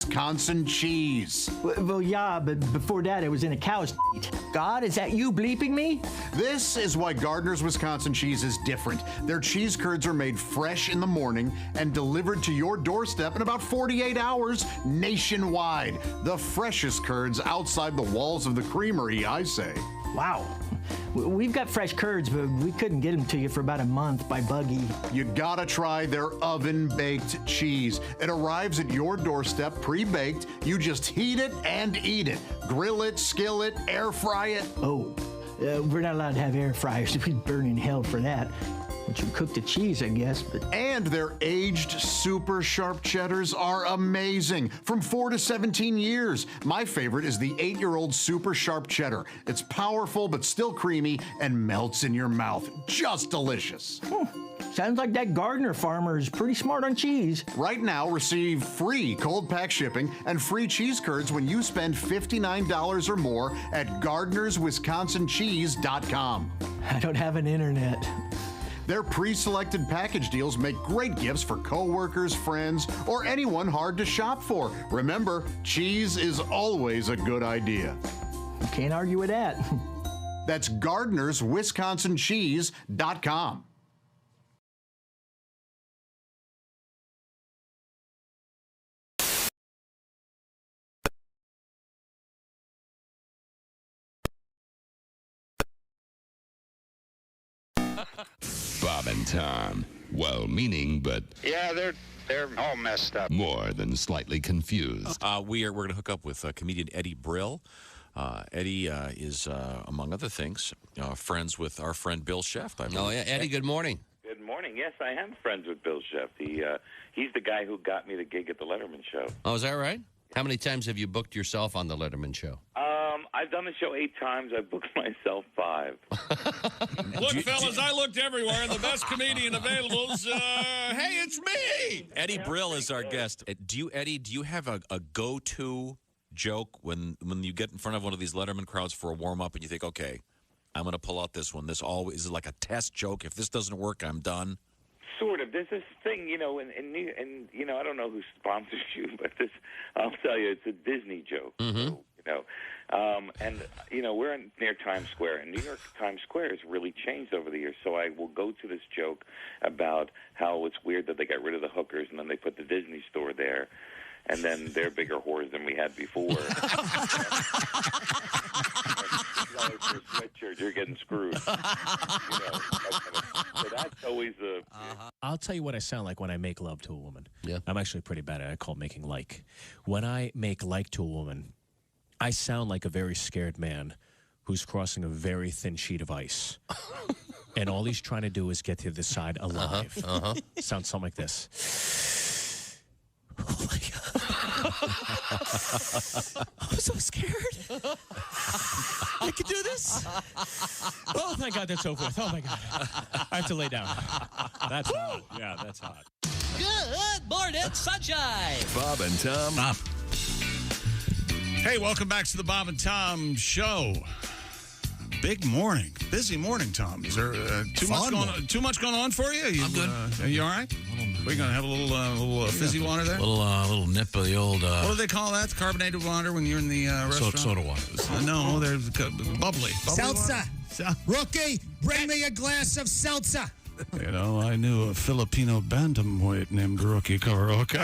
Wisconsin cheese. Well, yeah, but before that, it was in a cow's teat. God, is that you bleeping me? This is why Gardner's Wisconsin cheese is different. Their cheese curds are made fresh in the morning and delivered to your doorstep in about 48 hours nationwide. The freshest curds outside the walls of the creamery, I say. Wow. We've got fresh curds, but we couldn't get them to you for about a month by buggy. You gotta try their oven-baked cheese. It arrives at your doorstep pre-baked. You just heat it and eat it. Grill it, skill it, air fry it. Oh, we're not allowed to have air fryers. We'd burn in hell for that. But you cook the cheese, I guess. But And their aged super sharp cheddars are amazing. From 4 to 17 years. My favorite is the 8-year-old super sharp cheddar. It's powerful but still creamy and melts in your mouth. Just delicious. Sounds like that Gardner farmer is pretty smart on cheese. Right now, receive free cold pack shipping and free cheese curds when you spend $59 or more at GardnersWisconsinCheese.com. I don't have an internet. Their pre-selected package deals make great gifts for coworkers, friends, or anyone hard to shop for. Remember, cheese is always a good idea. You can't argue with that. That's GardnersWisconsinCheese.com. Bob and Tom, well-meaning, but Yeah, they're all messed up. more than slightly confused. We're going to hook up with comedian Eddie Brill. Eddie is, among other things, friends with our friend Bill Sheft. I believe. Oh, yeah. Eddie, good morning. Good morning. Yes, I am friends with Bill Sheft. He's the guy who got me the gig at the Letterman show. Oh, is that right? How many times have you booked yourself on the Letterman show? I've done the show 8 times. I've booked myself 5. Look, fellas, I looked everywhere, and the best comedian available is, hey, it's me! Eddie Brill is our guest. Eddie, do you have a go-to joke when you get in front of one of these Letterman crowds for a warm-up and you think, okay, I'm going to pull out this one. This always is like a test joke. If this doesn't work, I'm done. Sort of. There's this thing, and I don't know who sponsors you, but I'll tell you, it's a Disney joke. Mm-hmm. We're near Times Square, and New York Times Square has really changed over the years. So I will go to this joke about how it's weird that they got rid of the hookers and then they put the Disney store there, and then they're bigger whores than we had before. $2 for a sweatshirt, you're getting screwed. So that's always the. I'll tell you what I sound like when I make love to a woman. Yeah. I'm actually pretty bad at it. I call it making like. When I make like to a woman, I sound like a very scared man who's crossing a very thin sheet of ice. And all he's trying to do is get to the side alive. Sounds something like this. Oh, my God. I'm so scared. I can do this. Oh, thank God that's over with. Oh, my God. I have to lay down. That's hot. Yeah, that's hot. Good morning, sunshine. Bob and Tom. Stop. Hey, welcome back to the Bob and Tom Show. Big morning, busy morning, Tom. Is there too much going on for you? I'm good. Are you all right? We're gonna have a little fizzy water there. Little nip of the old. What do they call that? Carbonated water when you're in the restaurant. Soda water. No, there's bubbly. Seltzer. Rookie, bring me a glass of seltzer. I knew a Filipino bantamweight named Rookie Karaoke.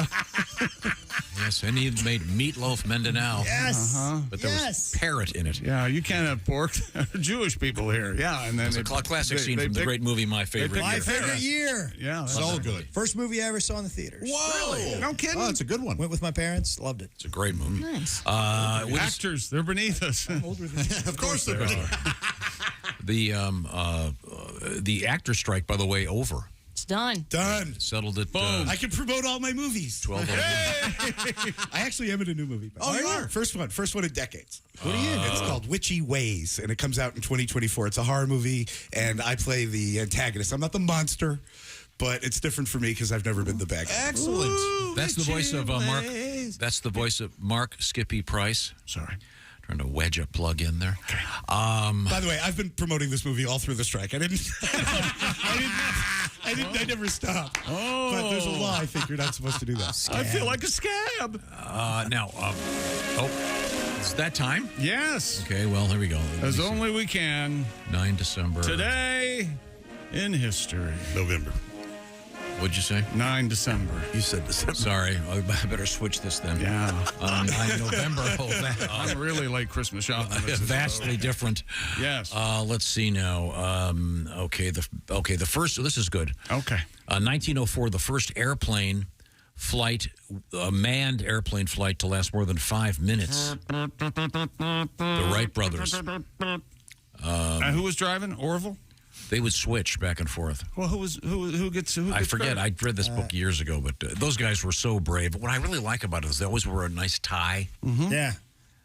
Yes, and he made meatloaf Mindanao. Yes. But there was parrot in it. Yeah, you can't have pork. Jewish people here. Yeah, and then it's a classic scene from the great movie My Favorite Year. My Favorite Year. Yeah, so good. First movie I ever saw in the theaters. Whoa! Really? No kidding. Oh, it's a good one. Went with my parents. Loved it. It's a great movie. Nice. Actors, they're beneath us. Of course they're beneath. The actor strike, by the way, over. It's done. Settled it. Boom. I can promote all my movies. 12 I actually am in a new movie. Oh, you are? First one in decades. What are you in? It's called Witchy Ways, and it comes out in 2024. It's a horror movie, and I play the antagonist. I'm not the monster, but it's different for me because I've never been the bad guy. Excellent. That's the voice of Mark. That's the voice of Mark Skippy Price. Sorry. Trying to wedge a plug in there. By the way, I've been promoting this movie all through the strike. I never stopped. Oh. But there's a law. I think you're not supposed to do that. I feel like a scab. It's that time? Yes. Okay, well, here we go. As only we can. 9 December. Today in history. November. What'd you say? 9 December. You said December. Sorry, I better switch this then. Yeah. 9 November. I'm really late Christmas shopping. Vastly different. Yes. Let's see now. The first. This is good. Okay. 1904, the first airplane flight, a manned airplane flight to last more than 5 minutes. The Wright brothers. Who was driving? Orville? They would switch back and forth. Well, who gets I forget. credit? I read this book years ago, but those guys were so brave. What I really like about it is they always wore a nice tie. Mm-hmm. Yeah.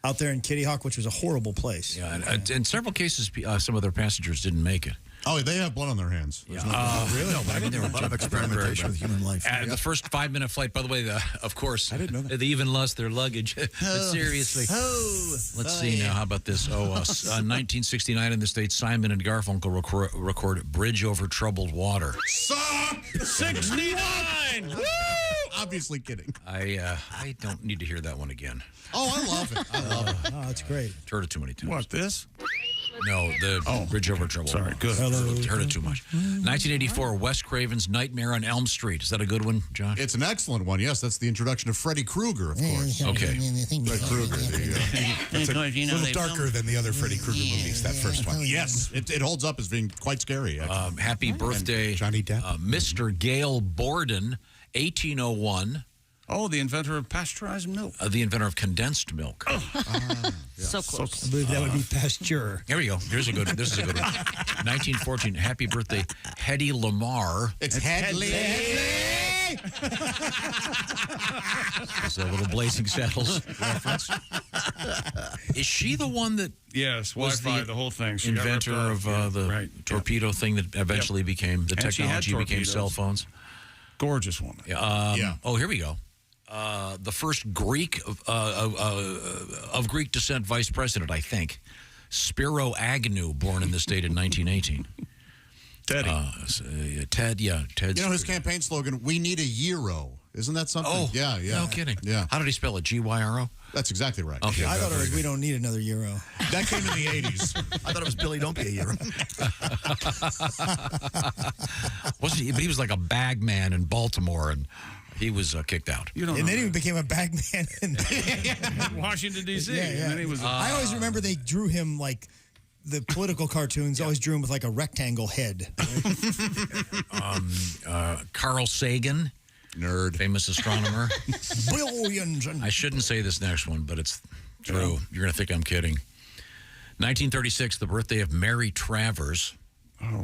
Out there in Kitty Hawk, which was a horrible place. Yeah, and in several cases, some of their passengers didn't make it. Oh, they have blood on their hands. Yeah. Really? No, but I mean, there were a lot of experimentation with human life. The first 5-minute flight, by the way, of course, I didn't know that. They even lost their luggage. But seriously. Let's see now. How about this? 1969 in the States, Simon and Garfunkel record Bridge Over Troubled Water. 69! Woo! Obviously kidding. I don't need to hear that one again. Oh, I love it. I love it. Oh, it's great. Heard it too many times. What, this? No, the Bridge Over Troubled. Sorry, good. Heard it too much. 1984, Wes Craven's Nightmare on Elm Street. Is that a good one, Josh? It's an excellent one. Yes, that's the introduction of Freddy Krueger, of course. Okay. Freddy Krueger. There you go. It's a little darker than the other Freddy Krueger movies, that first one. Yes, it holds up as being quite scary. Happy birthday, Johnny Depp. Mr. Gale Borden, 1801. Oh, the inventor of pasteurized milk. The inventor of condensed milk. So close. I believe that would be pasture. Here we go. This is a good one. 1914. Happy birthday, Hedy Lamarr. It's Headley. It's a little Blazing Saddles reference. Is she the one that Yes, was Wi-Fi, the whole thing. She got inventor ripped off. of the torpedo thing that eventually became the And she had technology became torpedoes. cell phones? Gorgeous woman. Oh, here we go. The first Greek of Greek descent vice president, I think, Spiro Agnew, born in this state in 1918. Teddy. Ted. You know his campaign slogan, "We need a euro." Isn't that something? Oh, yeah. No kidding. Yeah. How did he spell it? G-Y-R-O? That's exactly right. Okay. I thought it was we don't need another euro. That came in the 80s. I thought it was Billy Don't Be a Euro. Wasn't he? But he was like a bag man in Baltimore, and he was kicked out. And then he became a bag man in Washington, D.C. Yeah. And then he was I always remember they drew him like the political cartoons always drew him with like a rectangle head. Carl Sagan. Nerd. Famous astronomer. Billions. I shouldn't say this next one, but it's true. You're going to think I'm kidding. 1936, the birthday of Mary Travers. Oh,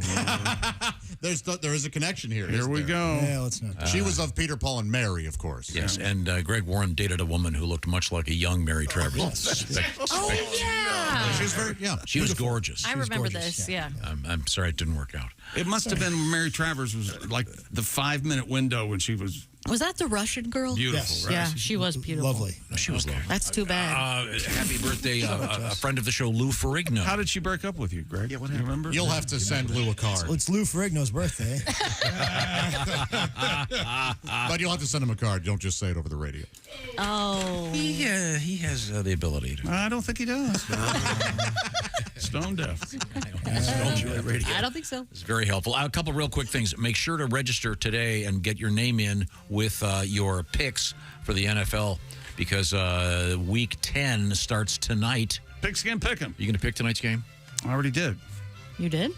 there is a connection here. Here we go. Yeah, let's not. She was of Peter, Paul, and Mary, of course. Yes, and Greg Warren dated a woman who looked much like a young Mary Travers. Oh, yeah. She was very, She was gorgeous. I remember this, yeah. I'm sorry it didn't work out. It must have been Mary Travers was like the 5-minute window when she was Was that the Russian girl? beautiful, right? Yeah, she was beautiful. Lovely. She was lovely. That's too bad. Happy birthday, a friend of the show, Lou Ferrigno. How did she break up with you, Greg? Yeah, what happened? You remember? You'll have to send Lou a card. Well, it's Lou Ferrigno's birthday. But you'll have to send him a card. Don't just say it over the radio. Oh. He has the ability to. I don't think he does. Stone deaf. I don't think so. It's very helpful. A couple real quick things. Make sure to register today and get your name in with your picks for the NFL because Week 10 starts tonight. Pigskin Pick'em. You going to pick tonight's game? I already did. You did?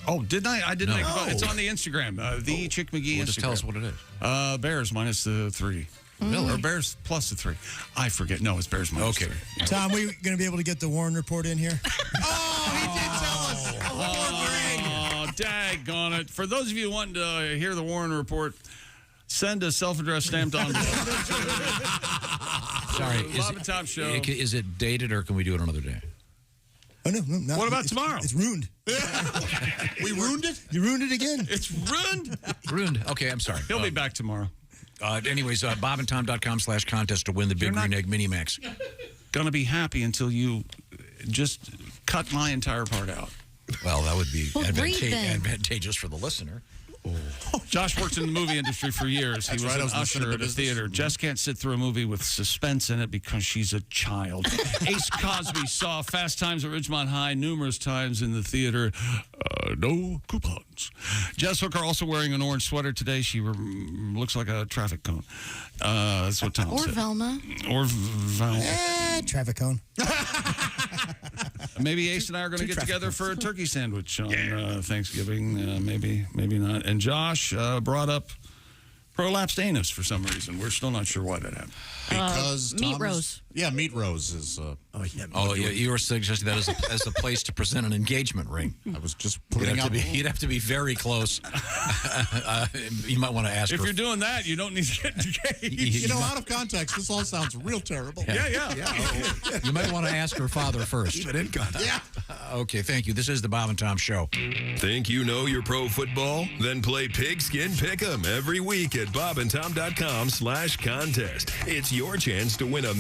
Oh, didn't I? I didn't. No. It's on the Instagram. The Chick McGee Instagram. Just tell us what it is. Bears minus the 3. Really? Or Bears plus the 3. I forget. No, it's Bears minus 3. Tom, we going to be able to get the Warren report in here? Oh, daggone it. For those of you wanting to hear the Warren report, send a self-addressed stamped envelope. Sorry. Bob and Tom Show. Is it dated or can we do it another day? Oh, no. What about tomorrow? It's ruined. We ruined it? You ruined it again. It's ruined? Ruined. Okay, I'm sorry. He'll be back tomorrow. Anyways, bobandtom.com/contest to win the Big Green Egg Mini Max. Gonna be happy until you just cut my entire part out. Well, that would be read them. advantageous for the listener. Josh worked in the movie industry for years. He was right, I an was in the usher cinema at a business. theater. Jess can't sit through a movie with suspense in it because she's a child. Ace Cosby saw Fast Times at Ridgemont High numerous times in the theater. No coupons. Jess Hooker also wearing an orange sweater today. She looks like a traffic cone. That's what Tom said. Or Velma. Or Velma. Traffic cone. Maybe Ace and I are going to get together for a turkey sandwich on Thanksgiving. Maybe not. And Josh brought up prolapsed anus for some reason. We're still not sure why that happened. Because Meat Tom Rose. Meat Rose is. You were suggesting that as a place to present an engagement ring. I was just putting out. You'd have to be very close. You might want to ask If her. you're doing that, you don't need to get engaged. Out of context, this all sounds real terrible. Yeah. You might want to ask her father first. Keep it in contact. Yeah. Okay, thank you. This is the Bob and Tom Show. Think you know your pro football? Then play Pigskin Pick'em every week at bobandtom.com/contest. It's your chance to win a